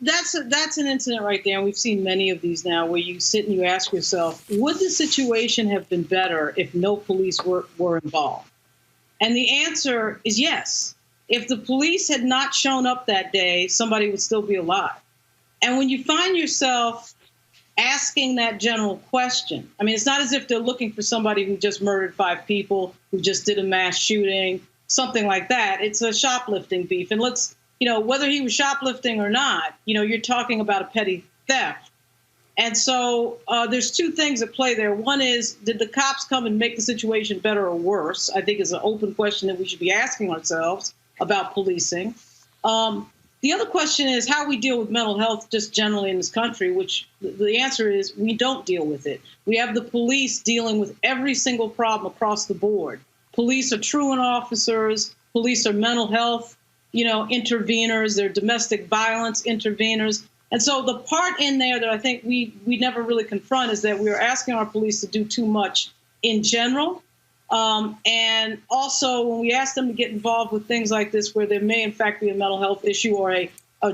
that's an incident right there. And we've seen many of these now where you sit and you ask yourself, would the situation have been better if no police were involved? And the answer is yes. If the police had not shown up that day, somebody would still be alive. And when you find yourself asking that general question, I mean, it's not as if they're looking for somebody who just murdered 5 people, who just did a mass shooting, something like that. It's a shoplifting beef. And whether he was shoplifting or not, you're talking about a petty theft. And so there's 2 things at play there. One is, did the cops come and make the situation better or worse? I think is an open question that we should be asking ourselves about policing. The other question is how we deal with mental health just generally in this country, which the answer is we don't deal with it. We have the police dealing with every single problem across the board. Police are truant officers. Police are mental health, interveners. They're domestic violence interveners. And so the part in there that I think we never really confront is that we are asking our police to do too much in general. And also, when we ask them to get involved with things like this, where there may in fact be a mental health issue or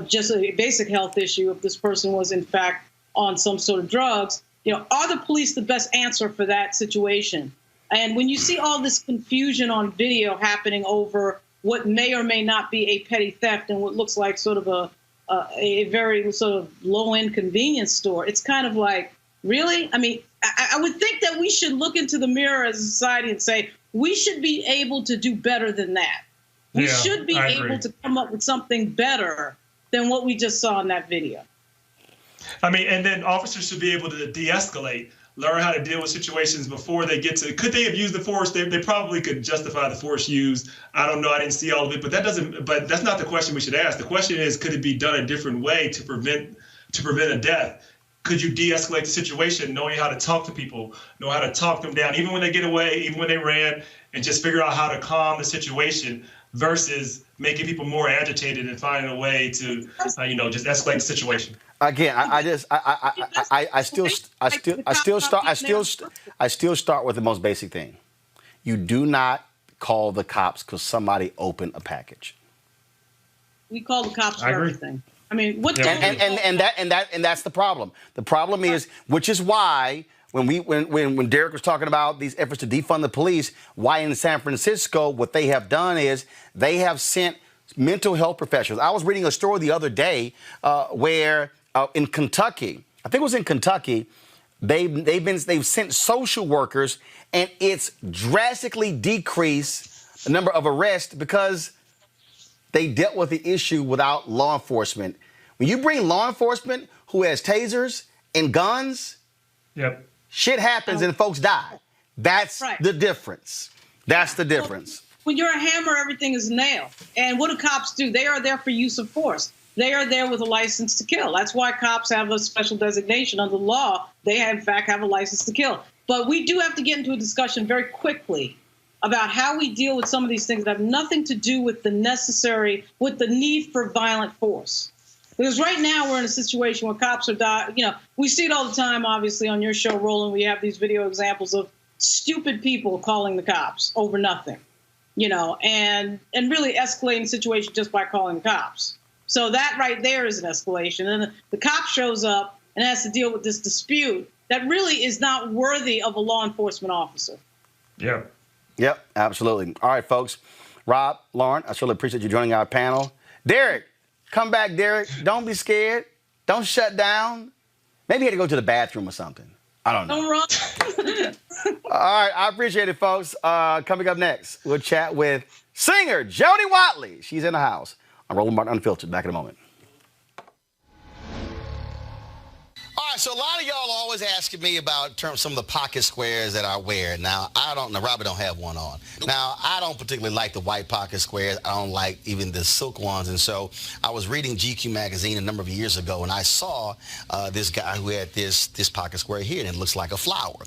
just a basic health issue, if this person was in fact on some sort of drugs, are the police the best answer for that situation? And when you see all this confusion on video happening over what may or may not be a petty theft and what looks like sort of a very sort of low-end convenience store, it's kind of like, really? I mean, I would think that we should look into the mirror as a society and say, we should be able to do better than that. We should be able to come up with something better than what we just saw in that video. I mean, and then officers should be able to de-escalate, learn how to deal with situations before they get to, could they have used the force? They probably could justify the force used. I don't know. I didn't see all of it, but that's not the question we should ask. The question is, could it be done a different way to prevent a death? Could you de-escalate the situation, knowing how to talk to people, know how to talk them down, even when they get away, even when they ran, and just figure out how to calm the situation versus making people more agitated and finding a way to, just escalate the situation. Again, I still start with the most basic thing. You do not call the cops because somebody opened a package. We call the cops for everything. I mean, what? And that's the problem. The problem is, which is why when Derek was talking about these efforts to defund the police, why in San Francisco what they have done is they have sent mental health professionals. I was reading a story the other day where in Kentucky, I think it was in Kentucky, they've sent social workers, and it's drastically decreased the number of arrests because they dealt with the issue without law enforcement. When you bring law enforcement who has tasers and guns, shit happens and folks die. That's the difference. That's the difference. When you're a hammer, everything is a nail. And what do cops do? They are there for use of force. They are there with a license to kill. That's why cops have a special designation under the law. They, in fact, have a license to kill. But we do have to get into a discussion very quickly about how we deal with some of these things that have nothing to do with the need for violent force. Because right now we're in a situation where cops are dying. We see it all the time, obviously, on your show, Roland. We have these video examples of stupid people calling the cops over nothing, and really escalating the situation just by calling the cops. So that right there is an escalation. And the cop shows up and has to deal with this dispute that really is not worthy of a law enforcement officer. Yeah. Yep, absolutely. All right, folks. Rob, Lauren, I certainly appreciate you joining our panel. Derek, come back, Derek. Don't be scared. Don't shut down. Maybe he had to go to the bathroom or something. I don't know. Don't run. All right, I appreciate it, folks. Coming up next, we'll chat with singer Jody Watley. She's in the house. I'm Roland Martin Unfiltered. Back in a moment. All right, so a lot of y'all always asking me about some of the pocket squares that I wear. Now, Robert don't have one on. Now, I don't particularly like the white pocket squares. I don't like even the silk ones. And so I was reading GQ magazine a number of years ago, and I saw this guy who had this pocket square here, and it looks like a flower.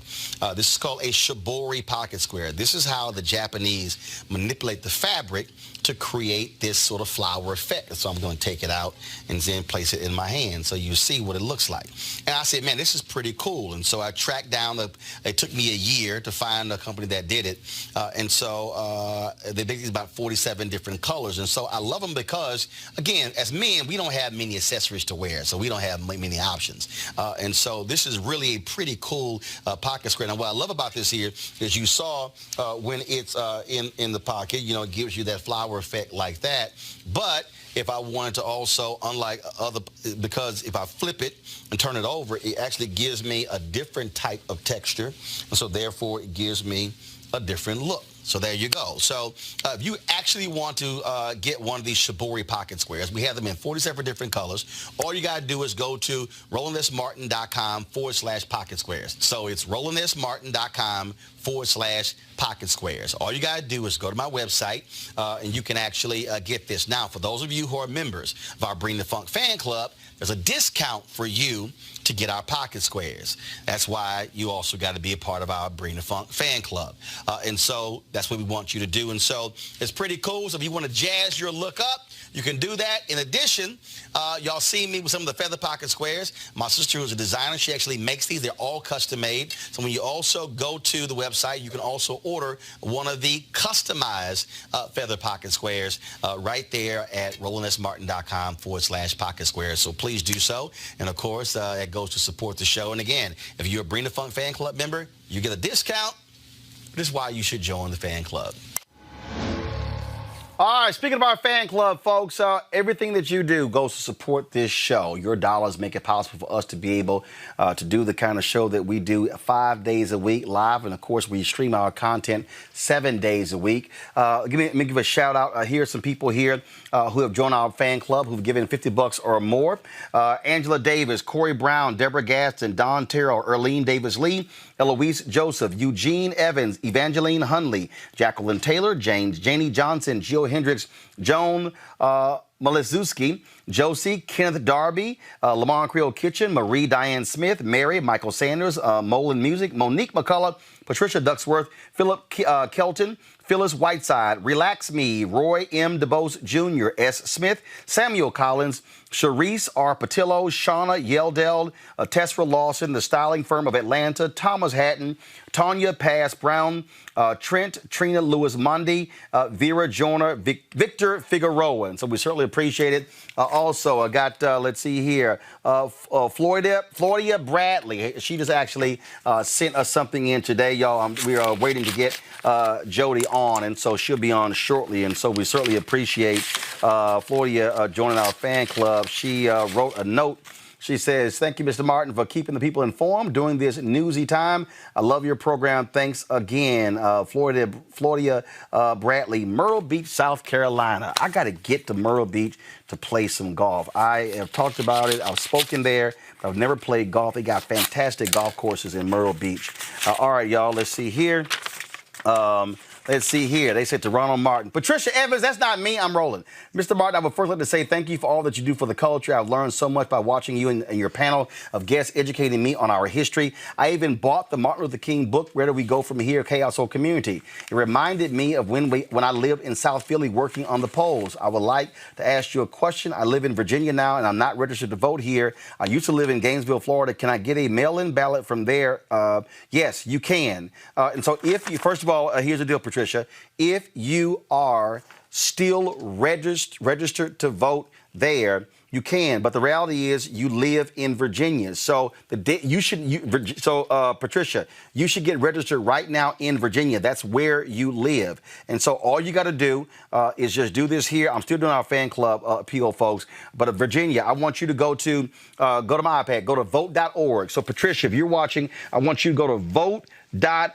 This is called a shibori pocket square. This is how the Japanese manipulate the fabric to create this sort of flower effect. So I'm going to take it out and then place it in my hand so you see what it looks like. And I said, man, this is pretty cool. And so I tracked down, it took me a year to find a company that did it. And so they make these about 47 different colors. And so I love them because, again, as men, we don't have many accessories to wear, so we don't have many options. And so this is really a pretty cool pocket square. Now, what I love about this here is you saw when it's in the pocket, you know, it gives you that flower effect like that. But if I wanted to also, unlike other, because if I flip it and turn it over, it actually gives me a different type of texture. And so therefore it gives me a different look. So there you go. So if you actually want to get one of these shibori pocket squares, we have them in 47 different colors. All you got to do is go to RolandSMartin.com/pocket squares. So it's RolandSMartin.com/pocket squares. All you got to do is go to my website and you can actually get this. Now, for those of you who are members of our Bring the Funk fan club, there's a discount for you to get our pocket squares. That's why you also got to be a part of our Bring the Funk fan club. And so that's what we want you to do. And so it's pretty cool. So if you want to jazz your look up, you can do that. In addition, y'all see me with some of the feather pocket squares. My sister, who's a designer, she actually makes these. They're all custom made. So when you also go to the website, you can also order one of the customized feather pocket squares right there at RolandSMartin.com/pocket squares. So please do so. And of course, that goes to support the show. And again, if you're a Bring the Funk fan club member, you get a discount. This is why you should join the fan club. All right, speaking of our fan club, folks, everything that you do goes to support this show. Your dollars make it possible for us to be able to do the kind of show that we do 5 days a week live. And, of course, we stream our content 7 days a week. Let me give a shout out. Here's some people here who have joined our fan club who've given $50 or more. Angela Davis, Corey Brown, Deborah Gaston, Don Terrell, Erlene Davis-Lee, Eloise Joseph, Eugene Evans, Evangeline Hunley, Jacqueline Taylor, Janie Johnson, Gio Hendricks, Joan Maliszewski, Josie, Kenneth Darby, Lamont Creole Kitchen, Marie Diane Smith, Mary, Michael Sanders, Molin Music, Monique McCullough, Patricia Ducksworth, Philip Kelton, Phyllis Whiteside, Relax Me, Roy M. DeBose Jr., S. Smith, Samuel Collins, Sharice R. Patillo, Shauna Yeldeld, Tessra Lawson, the styling firm of Atlanta, Thomas Hatton, Tanya Pass Brown, Trent, Trina Lewis Mundy, Vera Joyner, Victor Figueroa. And so we certainly appreciate it. Also, I got, let's see here, Floria Bradley. She just actually sent us something in today, y'all. We are waiting to get Jody on, and so she'll be on shortly. And so we certainly appreciate Floria joining our fan club. She wrote a note. She says, thank you, Mr. Martin, for keeping the people informed during this newsy time. I love your program. Thanks again. Floria Bradley, Myrtle Beach, South Carolina. I got to get to Myrtle Beach to play some golf. I have talked about it. I've spoken there. But I've never played golf. They got fantastic golf courses in Myrtle Beach. All right, y'all, let's see here. Let's see here. They said to Ronald Martin, Patricia Evans, that's not me. I'm Roland. Mr. Martin, I would first like to say thank you for all that you do for the culture. I've learned so much by watching you and your panel of guests educating me on our history. I even bought the Martin Luther King book, Where Do We Go From Here, Chaos or Community. It reminded me of when I lived in South Philly working on the polls. I would like to ask you a question. I live in Virginia now, and I'm not registered to vote here. I used to live in Gainesville, Florida. Can I get a mail-in ballot from there? Yes, you can. And so if you, first of all, here's the deal, Patricia. If you are still registered to vote there, You can, but the reality is you live in Virginia. So Patricia, you should get registered right now in Virginia. That's where you live. And so all you got to do is just do this here. I'm still doing our fan club appeal, folks. But Virginia, I want you to go to my iPad, go to vote.org. So Patricia, if you're watching, I want you to go to vote.org.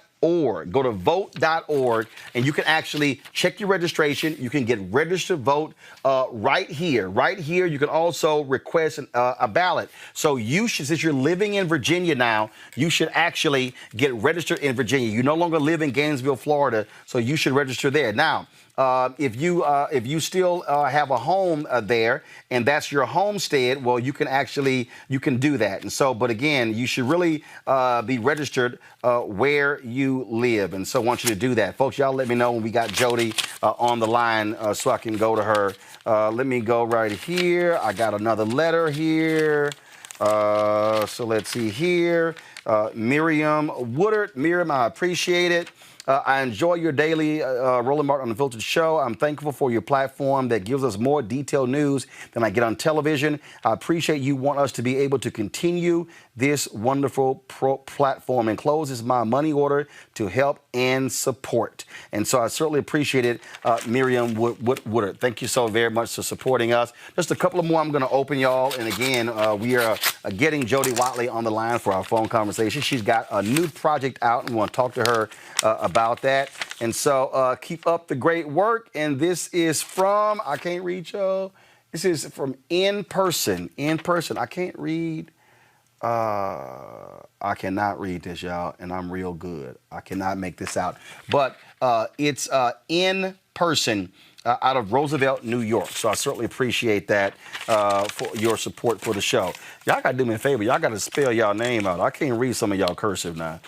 Go to vote.org, and you can actually check your registration. You can get registered to vote right here. Right here, you can also request a ballot. So you should, since you're living in Virginia now, you should actually get registered in Virginia. You no longer live in Gainesville, Florida, so you should register there. Now, if you still have a home there and that's your homestead, well, you can do that. And so, but again, you should really be registered where you live. And so I want you to do that. Folks, y'all let me know when we got Jody on the line so I can go to her. Let me go right here. I got another letter here. So let's see here. Miriam Woodard. Miriam, I appreciate it. I enjoy your daily Roland Martin Unfiltered show. I'm thankful for your platform that gives us more detailed news than I get on television. I appreciate you want us to be able to continue this wonderful platform. And close is my money order to help and support. And so I certainly appreciate it, Miriam Woodard. Thank you so very much for supporting us. Just a couple of more I'm going to open, y'all. And again, we are getting Jody Watley on the line for our phone conversation. She's got a new project out, and we want to talk to her about that. And so keep up the great work. And this is from, I can't read, y'all. This is from In Person. I can't read. I cannot read this, y'all, and I'm real good. I cannot make this out. But it's In Person out of Roosevelt, New York. So I certainly appreciate that for your support for the show. Y'all got to do me a favor. Y'all got to spell y'all name out. I can't read some of y'all cursive now.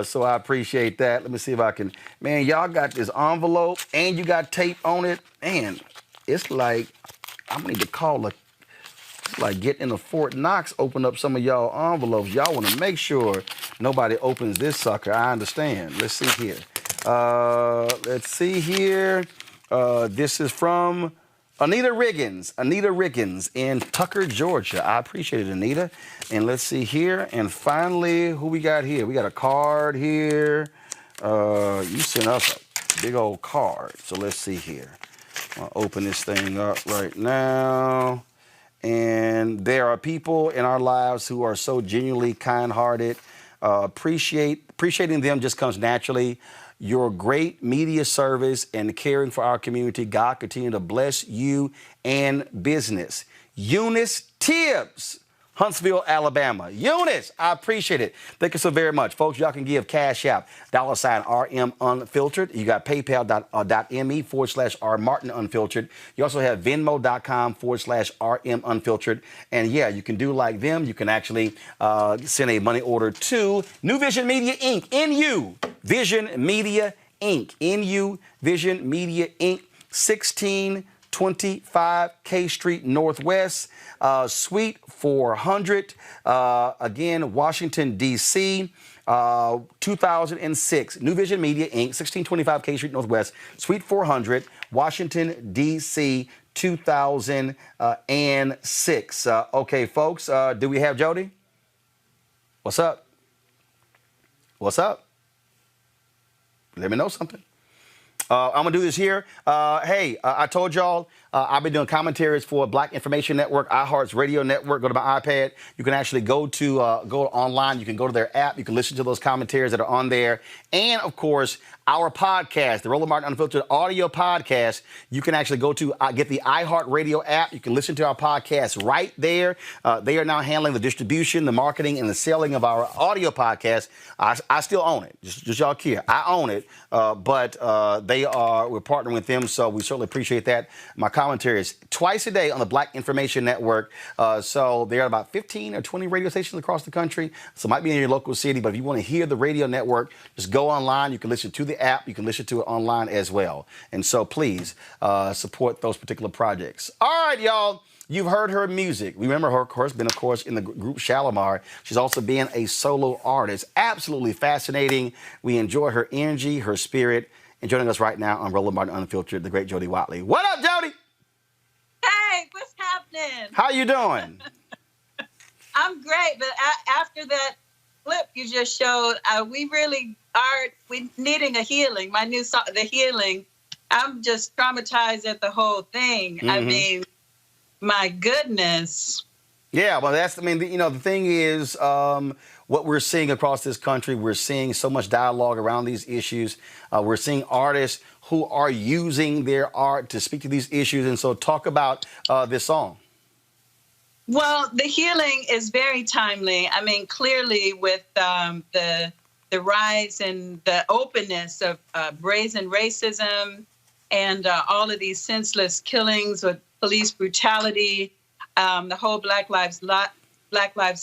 So I appreciate that. Let me see if I can. Man, y'all got this envelope, and you got tape on it. Man, it's like I'm going to need to call like getting in a Fort Knox, open up some of y'all envelopes. Y'all want to make sure nobody opens this sucker. I understand. Let's see here. This is from Anita Riggins in Tucker, Georgia. I appreciate it, Anita. And let's see here. And finally, who we got here? We got a card here. You sent us a big old card. So let's see here. I'll open this thing up right now. And there are people in our lives who are so genuinely kind-hearted. Appreciating them just comes naturally. Your great media service and caring for our community. God continue to bless you and business. Eunice Tibbs, Huntsville, Alabama. Eunice, I appreciate it. Thank you so very much. Folks, y'all can give Cash App, $RM Unfiltered. You got PayPal.me/R Martin Unfiltered. You also have Venmo.com/RM Unfiltered. And yeah, you can do like them. You can actually send a money order to New Vision Media Inc. NU Vision Media Inc. NU Vision Media Inc. 1625 K Street Northwest, Suite 400, again, Washington, D.C., 2006. New Vision Media, Inc., 1625 K Street Northwest, Suite 400, Washington, D.C., 2006. Okay, folks, do we have Jody? What's up? What's up? Let me know something. I'm going to do this here. Hey, I told y'all I've been doing commentaries for Black Information Network, iHeart's radio network. Go to my iPad. You can actually go online. You can go to their app. You can listen to those commentaries that are on there. And, of course, our podcast, the Roland Martin Unfiltered audio podcast, you can actually go to get the iHeart Radio app. You can listen to our podcast right there. They are now handling the distribution, the marketing, and the selling of our audio podcast. I still own it. Just y'all care. I own it, but we're partnering with them, so we certainly appreciate that. My commentary is twice a day on the Black Information Network. So there are about 15 or 20 radio stations across the country. So it might be in your local city, but if you want to hear the radio network, just go online. You can listen to the app. You can listen to it online as well. And so please support those particular projects. All right, y'all. You've heard her music. We remember her, of course, in the group Shalimar. She's also been a solo artist. Absolutely fascinating. We enjoy her energy, her spirit. And joining us right now on Roland Martin Unfiltered, the great Jody Watley. What up, Jody? Hey, what's happening? happening? How you doing? I'm great, but after that clip you just showed, we really are needing a healing. My new song, The Healing. I'm just traumatized at the whole thing. I mean, my goodness. Yeah, well, the thing is, what we're seeing across this country, we're seeing so much dialogue around these issues. We're seeing artists who are using their art to speak to these issues. And so talk about this song. Well, The Healing is very timely. I mean, clearly with the rise and the openness of brazen racism and all of these senseless killings with police brutality, the whole Black Lives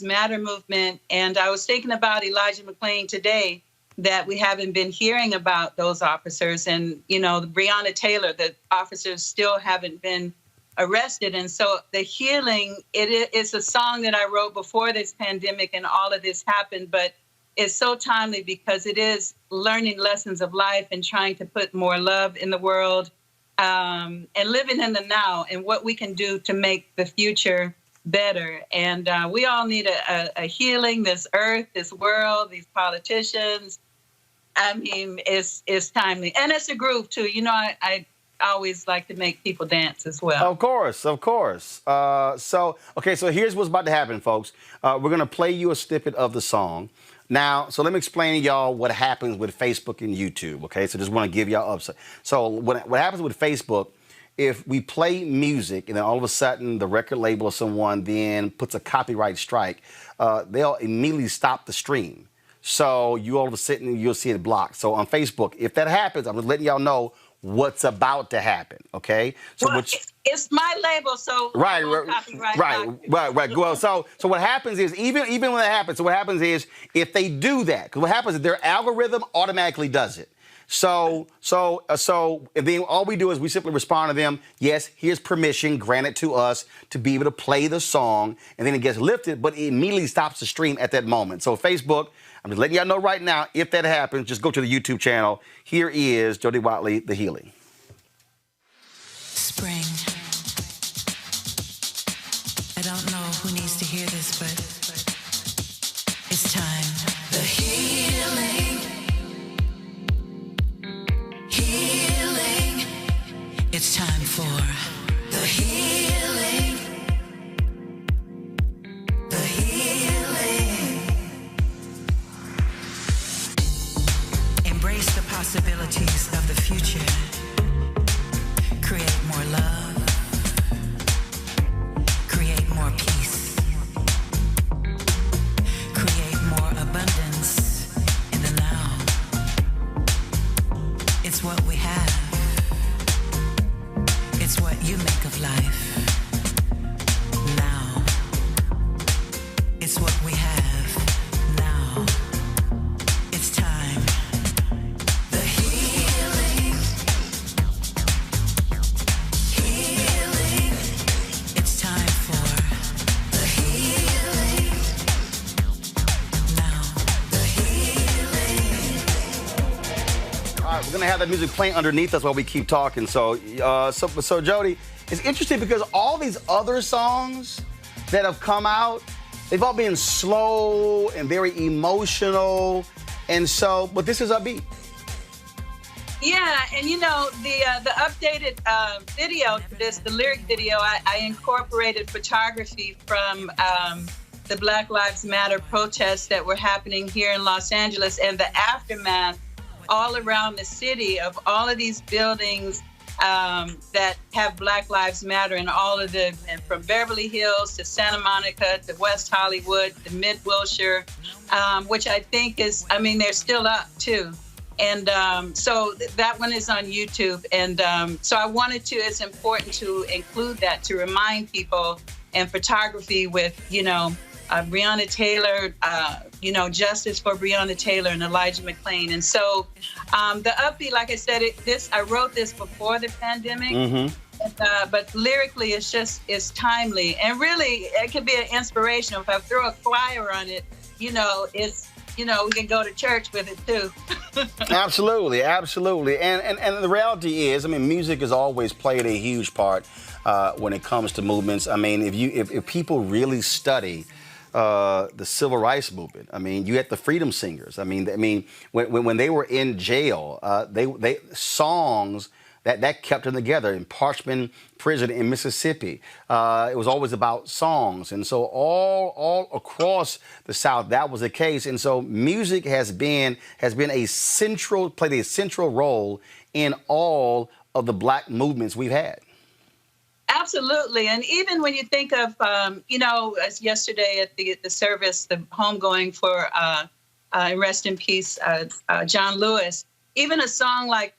Matter movement. And I was thinking about Elijah McClain today, that we haven't been hearing about those officers. And, Breonna Taylor, the officers still haven't been arrested. And so The Healing, it is a song that I wrote before this pandemic and all of this happened, but it's so timely because it is learning lessons of life and trying to put more love in the world, and living in the now and what we can do to make the future better. And we all need a healing, this earth, this world, these politicians. I mean, it's timely. And it's a groove, too. I always like to make people dance as well. Of course. So here's what's about to happen, folks. We're going to play you a snippet of the song. Now, so let me explain to y'all what happens with Facebook and YouTube, okay? So just want to give y'all upside. So what happens with Facebook, if we play music and then all of a sudden the record label or someone then puts a copyright strike, they'll immediately stop the stream. So you all of a sudden, you'll see it blocked. So on Facebook, if that happens, I'm just letting y'all know what's about to happen, okay? So it's my label, so right. Well, so what happens is even when that happens, so what happens is if they do that, because what happens is their algorithm automatically does it. So and then all we do is we simply respond to them. Yes, here's permission granted to us to be able to play the song, and then it gets lifted, but it immediately stops the stream at that moment. So Facebook, I'm just letting y'all know right now, if that happens, just go to the YouTube channel. Here is Jody Watley, The Healing. Spring. I don't know who needs to hear this, but it's time. The healing. Healing. It's time for the healing. The healing. Embrace the possibilities of the future. Create more love. Create more peace. Create more abundance in the now. It's what we have. It's what you make of life. Now. It's what we have. Now. It's time. The healing. Healing. It's time for the healing. Now. The healing. All right, we're going to have that music playing underneath us while we keep talking. So Jody, it's interesting because all these other songs that have come out, they've all been slow and very emotional. But this is upbeat. Yeah, and the updated video to this, the lyric video, I incorporated photography from the Black Lives Matter protests that were happening here in Los Angeles and the aftermath all around the city of all of these buildings that have Black Lives Matter and from Beverly Hills to Santa Monica to West Hollywood to Mid-Wilshire, which I think they're still up too. And so that one is on YouTube. And so I wanted to, it's important to include that to remind people, and photography with, Breonna Taylor, justice for Breonna Taylor and Elijah McClain. And so the upbeat, like I said, I wrote this before the pandemic, but lyrically it's timely. And really, it could be an inspiration. If I throw a choir on it, we can go to church with it too. Absolutely, absolutely. And the reality is, I mean, music has always played a huge part when it comes to movements. I mean, if people really study the civil rights movement, I mean, you had the Freedom Singers. I mean, when they were in jail, they songs that kept them together. In Parchman Prison in Mississippi, it was always about songs, and so all across the South that was the case. And so music has played a central role in all of the Black movements we've had. Absolutely. And even when you think of, as yesterday at the service, the homegoing for, rest in peace, John Lewis, even a song like,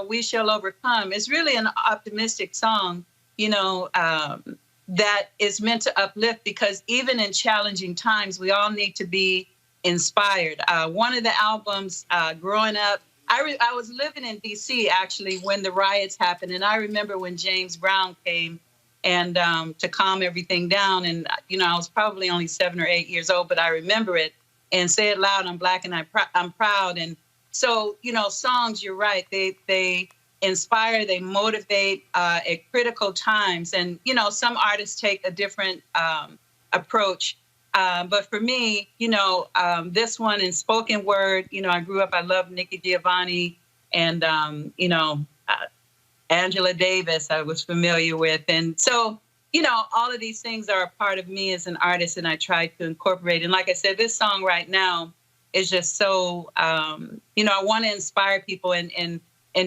We Shall Overcome is really an optimistic song, that is meant to uplift, because even in challenging times, we all need to be inspired. One of the albums, growing up, I was living in D.C. actually when the riots happened. And I remember when James Brown came and to calm everything down. And, I was probably only 7 or 8 years old, but I remember it. And Say It Loud, I'm Black and I'm Proud. And so, songs, you're right, they inspire, they motivate at critical times. And, some artists take a different approach. But for me, this one in spoken word, I grew up, I loved Nikki Giovanni and, Angela Davis I was familiar with. And so, all of these things are a part of me as an artist, and I try to incorporate. And like I said, this song right now is just so, I want to inspire people and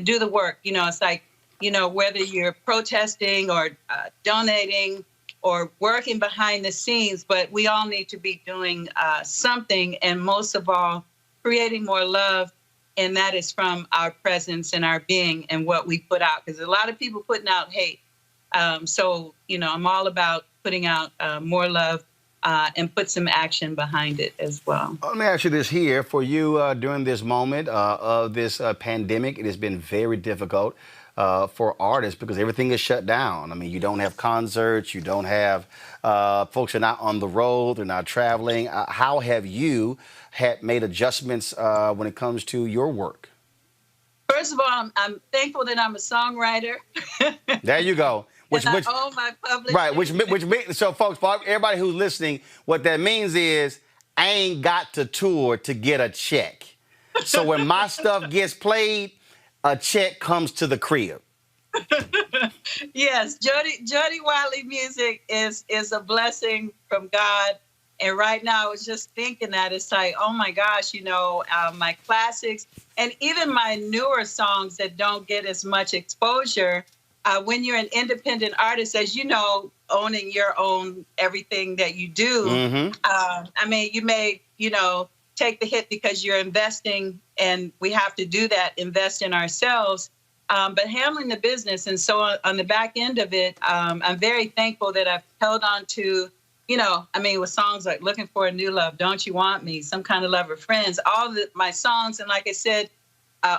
do the work. It's like, whether you're protesting or donating or working behind the scenes, but we all need to be doing something, and most of all, creating more love. And that is from our presence and our being and what we put out. Because a lot of people putting out hate. So, I'm all about putting out more love and put some action behind it as well. Let me ask you this here. For you during this moment of this pandemic, it has been very difficult for artists because everything is shut down. I mean, you don't have concerts. You don't have folks are not on the road. They're not traveling. How have you made adjustments when it comes to your work? First of all, I'm thankful that I'm a songwriter. There you go. I own my publishing. Right, which so folks, for everybody who's listening, what that means is I ain't got to tour to get a check. So when my stuff gets played, a check comes to the crib. Yes, Jody Wiley music is a blessing from God. And right now, I was just thinking that it's like, oh my gosh, my classics and even my newer songs that don't get as much exposure. When you're an independent artist, as you know, owning your own everything that you do, you may, take the hit because you're investing, and we have to do that, invest in ourselves, but handling the business. And so on the back end of it, I'm very thankful that I've held on to, with songs like Looking for a New Love, Don't You Want Me, Some Kind of Lover, Friends, all my songs. And like I said,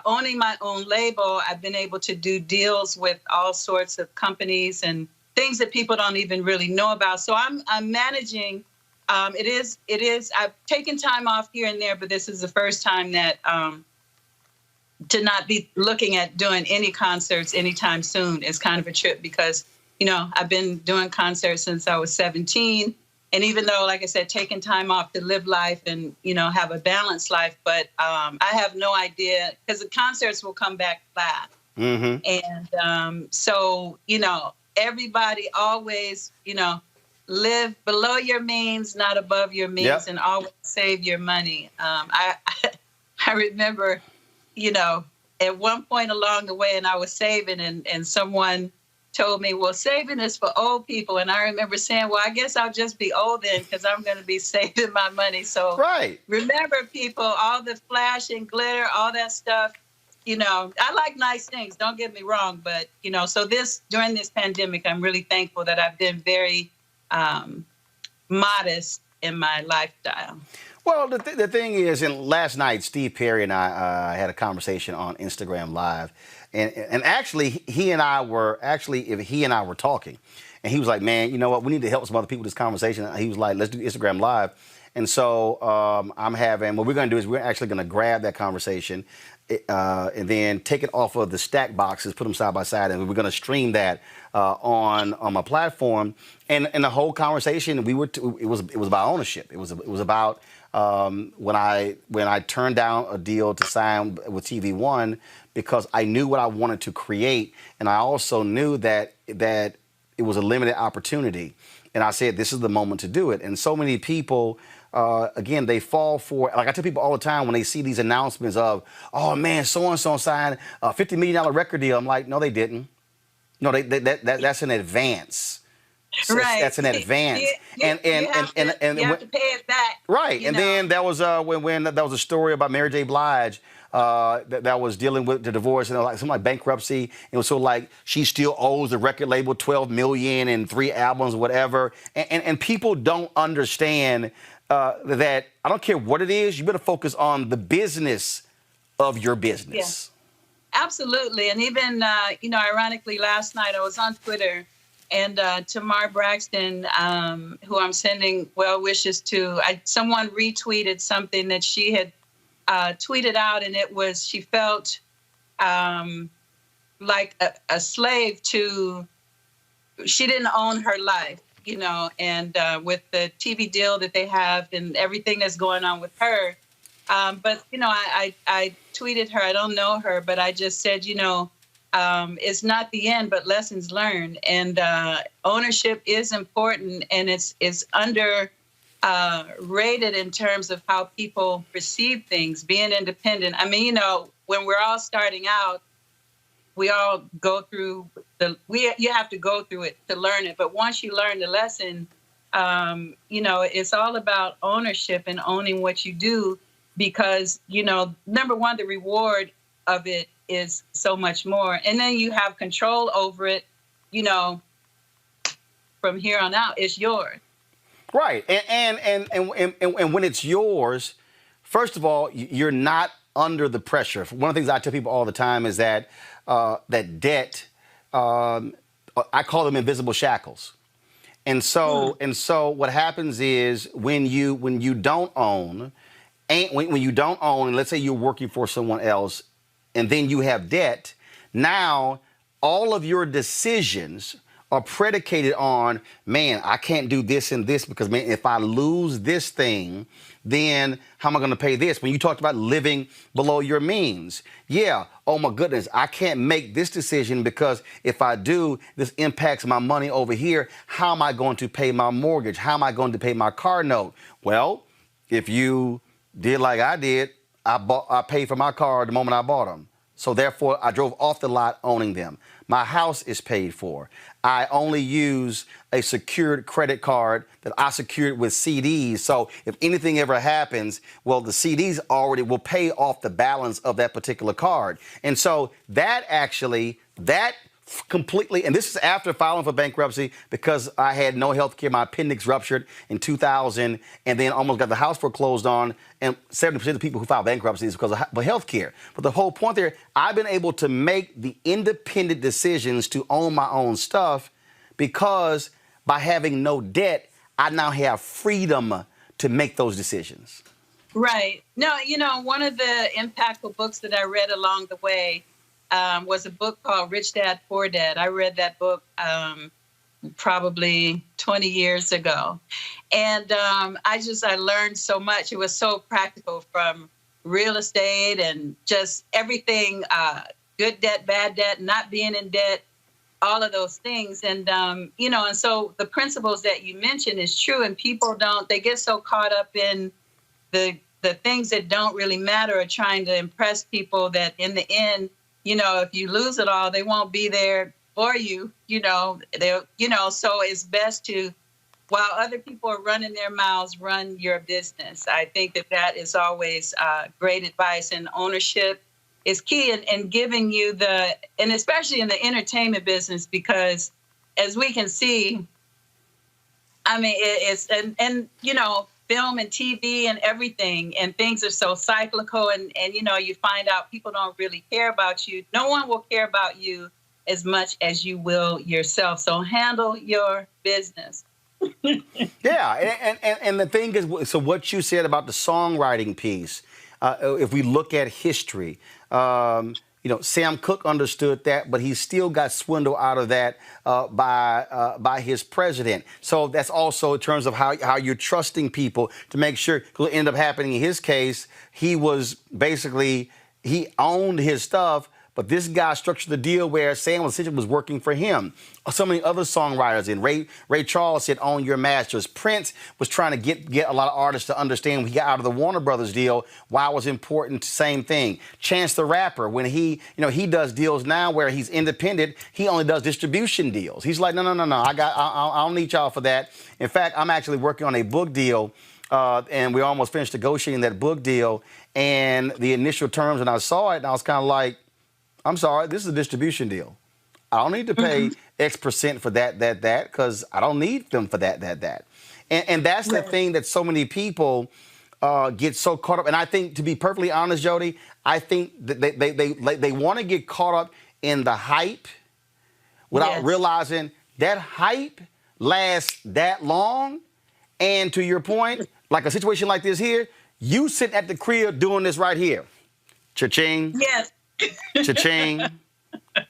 owning my own label, I've been able to do deals with all sorts of companies and things that people don't even really know about. So I'm managing. It is. I've taken time off here and there, but this is the first time that to not be looking at doing any concerts anytime soon is kind of a trip because, I've been doing concerts since I was 17. And even though, like I said, taking time off to live life and, have a balanced life, but I have no idea because the concerts will come back flat. Mm-hmm. And so, everybody always, live below your means, not above your means, and always save your money. I remember, at one point along the way, and I was saving, and someone told me, well, saving is for old people. And I remember saying, well, I guess I'll just be old then because I'm going to be saving my money. So remember, people, all the flash and glitter, all that stuff, I like nice things, don't get me wrong. But, so during this pandemic, I'm really thankful that I've been very modest in my lifestyle. Well, the thing is, last night, Steve Perry and I had a conversation on Instagram Live. And actually, he and I were talking. And he was like, man, you know what? We need to help some other people with this conversation. And he was like, let's do Instagram Live. And so I'm having, what we're going to do is we're actually going to grab that conversation and then take it off of the stack boxes, put them side by side, and we're going to stream that on my platform. And the whole conversation, it was about ownership. It was about when I turned down a deal to sign with TV One because I knew what I wanted to create, and I also knew that it was a limited opportunity. And I said, this is the moment to do it. And so many people, again, they fall for, like I tell people all the time when they see these announcements of, oh man, so-and-so signed a $50 million record deal. I'm like, no, they didn't. No, that's an advance. Right. That's an advance. You have to pay it back. Right. And then that was when that was a story about Mary J. Blige that was dealing with the divorce and something like bankruptcy. It was sort of like she still owes the record label $12 million and 3 albums or whatever. And people don't understand that I don't care what it is, you better focus on the business of your business. Yeah. Absolutely. And even, ironically, last night I was on Twitter and Tamar Braxton, who I'm sending well wishes to, someone retweeted something that she had tweeted out, and it was she felt like a slave to, she didn't own her life, and with the TV deal that they have and everything that's going on with her. But, I tweeted her, I don't know her, but I just said, it's not the end, but lessons learned. And ownership is important, and it's under rated in terms of how people perceive things, being independent. I mean, when we're all starting out, we all go through you have to go through it to learn it. But once you learn the lesson, it's all about ownership and owning what you do, because, number one, the reward of it is so much more. And then you have control over it, from here on out, it's yours. Right. And when it's yours, first of all, you're not under the pressure. One of the things I tell people all the time is that that debt, I call them invisible shackles. And so what happens is when you don't own, when you don't own, and let's say you're working for someone else, and then you have debt, now all of your decisions are predicated on, man, I can't do this and this because, man, if I lose this thing, then how am I going to pay this? When you talked about living below your means, yeah, oh my goodness, I can't make this decision because if I do, this impacts my money over here. How am I going to pay my mortgage? How am I going to pay my car note? Well, if you did like I did, I paid for my car the moment I bought them. So therefore, I drove off the lot owning them. My house is paid for. I only use a secured credit card that I secured with CDs. So if anything ever happens, well, the CDs already will pay off the balance of that particular card. And so that completely, and this is after filing for bankruptcy because I had no health care. My appendix ruptured in 2000 and then almost got the house foreclosed on. And 70% of the people who file bankruptcy is because of health care. But the whole point there, I've been able to make the independent decisions to own my own stuff because by having no debt, I now have freedom to make those decisions. Right. No, one of the impactful books that I read along the way was a book called Rich Dad, Poor Dad. I read that book probably 20 years ago. And I learned so much. It was so practical, from real estate and just everything, good debt, bad debt, not being in debt, all of those things. And, and so the principles that you mentioned is true. And people they get so caught up in the things that don't really matter or trying to impress people that in the end, if you lose it all, they won't be there for you, so it's best to, while other people are running their mouths, run your business. I think that is always great advice, and ownership is key in giving you and especially in the entertainment business, because as we can see, I mean, film and TV and everything, and things are so cyclical, and you find out people don't really care about you. No one will care about you as much as you will yourself. So handle your business. Yeah, and the thing is, so what you said about the songwriting piece, if we look at history, Sam Cooke understood that, but he still got swindled out of that by his president. So that's also in terms of how you're trusting people to make sure. What ended up happening in his case, he owned his stuff. But this guy structured the deal where Sam essentially was working for him. So many other songwriters, and Ray Charles said, "Own your masters." Prince was trying to get a lot of artists to understand when he got out of the Warner Brothers deal why it was important. Same thing. Chance the Rapper, when he does deals now where he's independent, he only does distribution deals. He's like, no, I don't need y'all for that. In fact, I'm actually working on a book deal. And we almost finished negotiating that book deal. And the initial terms, when I saw it, and I was kind of like, I'm sorry, this is a distribution deal. I don't need to pay X percent for that, because I don't need them for that. And that's the thing that so many people get so caught up. And I think, to be perfectly honest, Jody, I think that they want to get caught up in the hype without realizing that hype lasts that long. And to your point, like a situation like this here, you sit at the crib doing this right here. Cha-ching. Yes. Cha-ching.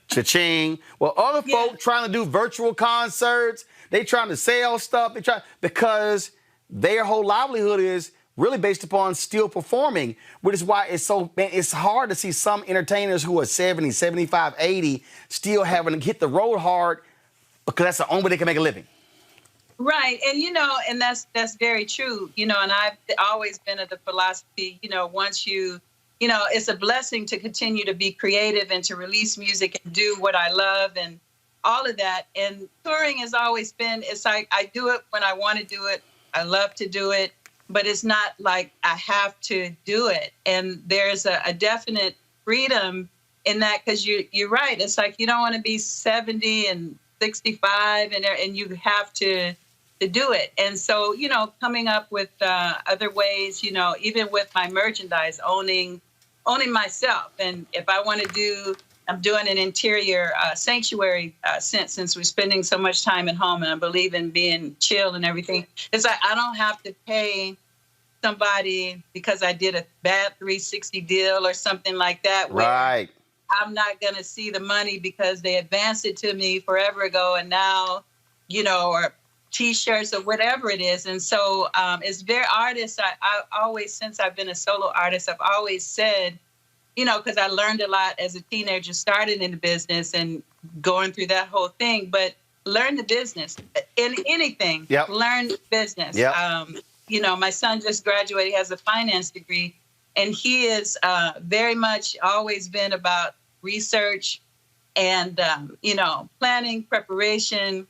Cha-ching. Well, other folk trying to do virtual concerts, they trying to sell stuff, because their whole livelihood is really based upon still performing, which is why it's hard to see some entertainers who are 70, 75, 80 still having to hit the road hard, because that's the only way they can make a living. Right. And, and that's very true, and I've always been of the philosophy, once it's a blessing to continue to be creative and to release music and do what I love and all of that. And touring has always been, it's like I do it when I want to do it. I love to do it, but it's not like I have to do it. And there's a definite freedom in that, because you're right. It's like you don't want to be 70 and 65 and you have to do it. And so, coming up with other ways, even with my merchandise, owning myself. And if I want to I'm doing an interior sanctuary since we're spending so much time at home, and I believe in being chill and everything. It's like I don't have to pay somebody because I did a bad 360 deal or something like that. Right. I'm not going to see the money because they advanced it to me forever ago, and now, or T-shirts or whatever it is. And so it's very artists. I always, since I've been a solo artist, I've always said, because I learned a lot as a teenager, started in the business and going through that whole thing, but learn the business in anything. Yep. Learn business. Yep. My son just graduated, he has a finance degree, and he is very much always been about research and, planning, preparation,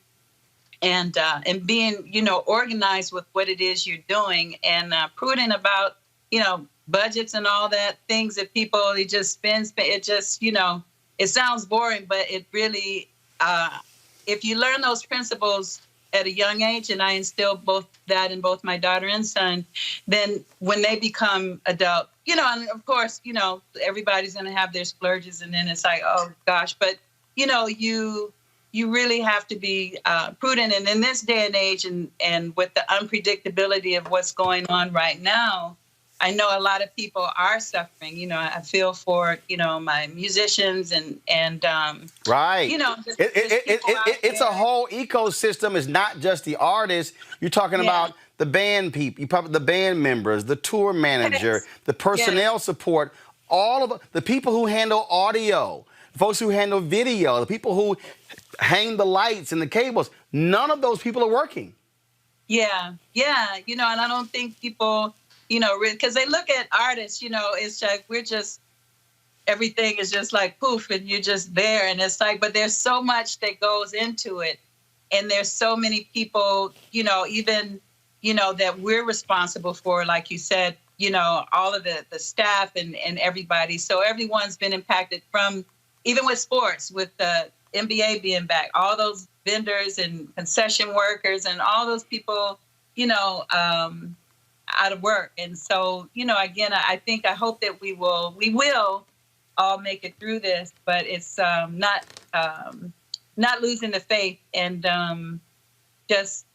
and being, organized with what it is you're doing, and prudent about, budgets and all that, things that people, it just spends, it just, it sounds boring, but it really, if you learn those principles at a young age, and I instill both that in both my daughter and son, then when they become adult, and of course, everybody's going to have their splurges, and then it's like, oh gosh, but, you really have to be prudent. And in this day and age, and with the unpredictability of what's going on right now, I know a lot of people are suffering. I feel for, my musicians and right. Just it's a whole ecosystem. It's not just the artists. You're talking about the band people, the band members, the tour manager, the personnel support, all of the people who handle audio, folks who handle video, the people who hang the lights and the cables. None of those people are working. Yeah. And I don't think people, because they look at artists, it's like everything is just like poof, and you're just there. And it's like, but there's so much that goes into it. And there's so many people, even, that we're responsible for, like you said, all of the staff and everybody. So everyone's been impacted from, even with sports, with the NBA being back, all those vendors and concession workers and all those people, out of work. And so, again, I hope that we will all make it through this, but it's not losing the faith, and just,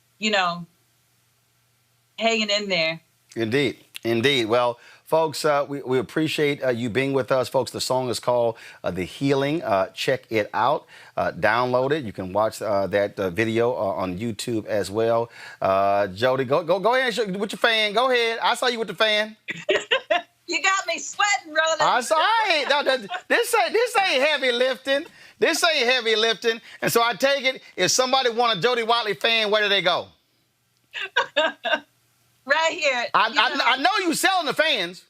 hanging in there. Indeed. Indeed. Well, folks, we appreciate you being with us. Folks, the song is called The Healing. Check it out. Download it. You can watch that video on YouTube as well. Jody, go ahead with your fan. Go ahead. I saw you with the fan. You got me sweating, Roland. This ain't heavy lifting. This ain't heavy lifting. And so I take it, if somebody want a Jody Watley fan, where do they go? Right here. I know you selling the fans.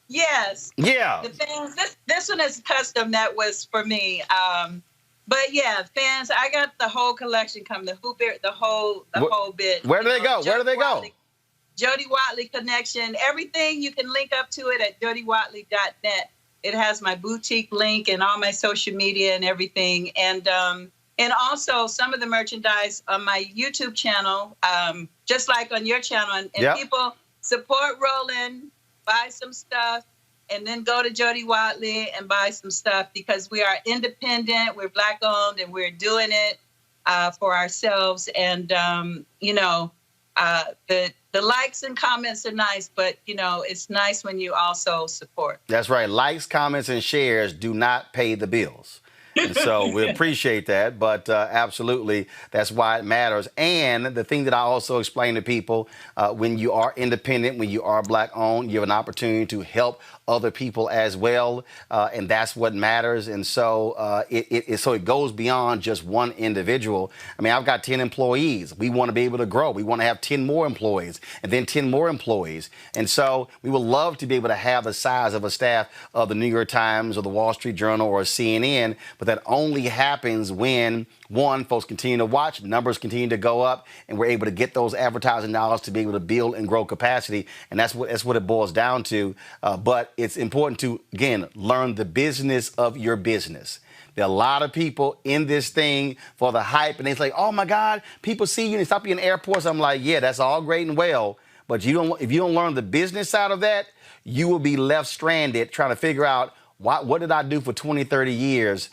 Yes. Yeah. The fans. This one is custom. That was for me. But yeah, fans. I got the whole collection coming. The whole bit. Where do they go? Where do they go? Jody Watley Connection. Everything, you can link up to it at jodywatley.net. It has my boutique link and all my social media and everything. And also some of the merchandise on my YouTube channel, just like on your channel. And yep. People support Roland, buy some stuff, and then go to Jody Watley and buy some stuff, because we are independent, we're Black owned, and we're doing it for ourselves. And, the likes and comments are nice, but, it's nice when you also support. That's right. Likes, comments, and shares do not pay the bills. And so we appreciate that, but absolutely, that's why it matters. And the thing that I also explain to people, when you are independent, when you are Black owned, you have an opportunity to help other people as well, and that's what matters. And so it goes beyond just one individual. I mean, I've got 10 employees. We want to be able to grow. We want to have 10 more employees, and then 10 more employees. And so we would love to be able to have the size of a staff of the New York Times or the Wall Street Journal or CNN, but that only happens when, one, folks continue to watch, numbers continue to go up, and we're able to get those advertising dollars to be able to build and grow capacity. And that's what it boils down to. But it's important to, again, learn the business of your business. There are a lot of people in this thing for the hype, and they say, oh, my God, people see you and they stop you in airports. I'm like, yeah, that's all great and well. But if you don't learn the business side of that, you will be left stranded trying to figure out, what did I do for 20, 30 years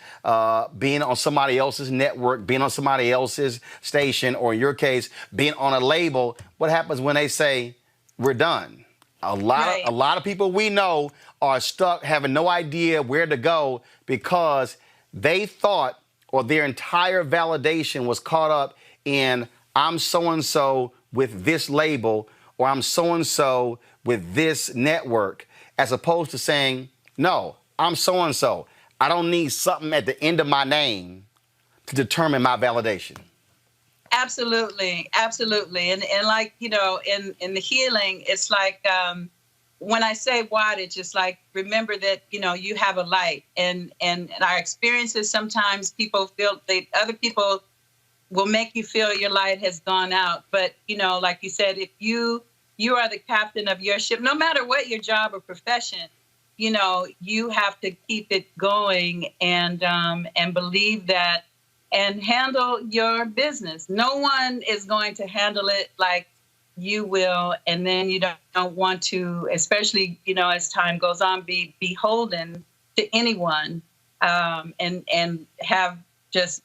being on somebody else's network, being on somebody else's station, or in your case, being on a label? What happens when they say, we're done? A lot of people we know are stuck having no idea where to go because they thought, or their entire validation was caught up in, I'm so-and-so with this label, or I'm so-and-so with this network, as opposed to saying, no, I'm so-and-so. I don't need something at the end of my name to determine my validation. Absolutely. Absolutely. And like, in the healing, it's like, when I say wattage, it's like, remember that, you have a light, and our experiences, sometimes people feel other people will make you feel your light has gone out. But, like you said, if you are the captain of your ship, no matter what your job or profession, you have to keep it going and believe that, and handle your business. No one is going to handle it like you will. And then you don't want to, especially, as time goes on, be beholden to anyone, and have just,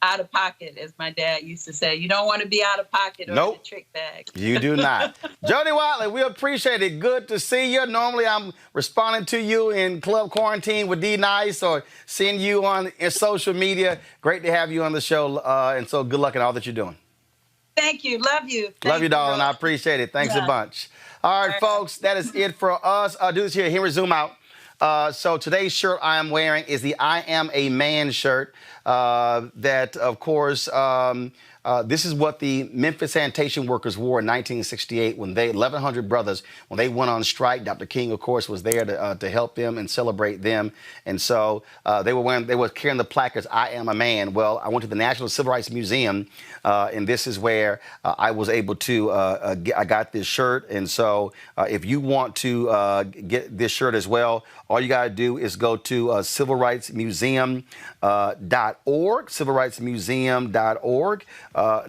out of pocket, as my dad used to say. You don't want to be out of pocket or in a trick bag. You do not. Jody Watley, we appreciate it. Good to see you. Normally I'm responding to you in Club Quarantine with D Nice, or seeing you on social media. Great to have you on the show, and so good luck in all that you're doing. Thank you. Love you. Love you, darling. I appreciate it. Thanks a bunch. All right, folks, that is it for us. Do this here. Here we zoom out. So today's shirt I am wearing is the I Am a Man shirt. That, of course, this is what the Memphis sanitation workers wore in 1968 when 1,100 brothers, when they went on strike. Dr. King, of course, was there to help them and celebrate them. And so they were carrying the placards, I am a man. Well, I went to the National Civil Rights Museum, and this is where I was able to, I got this shirt. And so if you want to get this shirt as well, all you got to do is go to civilrightsmuseum.org, civilrightsmuseum.org.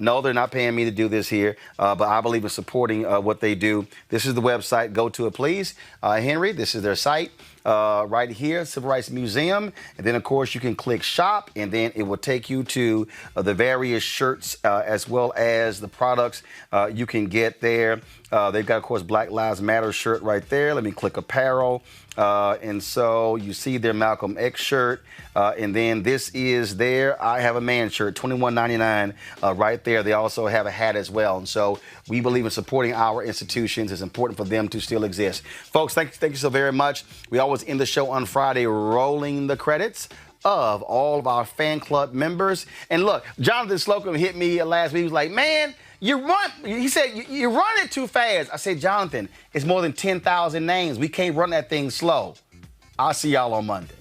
No, they're not paying me to do this here, but I believe in supporting what they do. This is the website. Go to it, please. Henry, this is their site. right here, Civil Rights Museum. And then, of course, you can click shop, and then it will take you to the various shirts as well as the products you can get there. They've got, of course, Black Lives Matter shirt right there. Let me click apparel. And so you see their Malcolm X shirt. And then this is their I Have a Man shirt, $21.99 right there. They also have a hat as well. And so we believe in supporting our institutions. It's important for them to still exist. Folks, thank you so very much. We always end the show on Friday rolling the credits of all of our fan club members. And look, Jonathan Slocum hit me last week. He was like, man, he said, you run it too fast. I said, Jonathan, it's more than 10,000 names. We can't run that thing slow. I'll see y'all on Monday.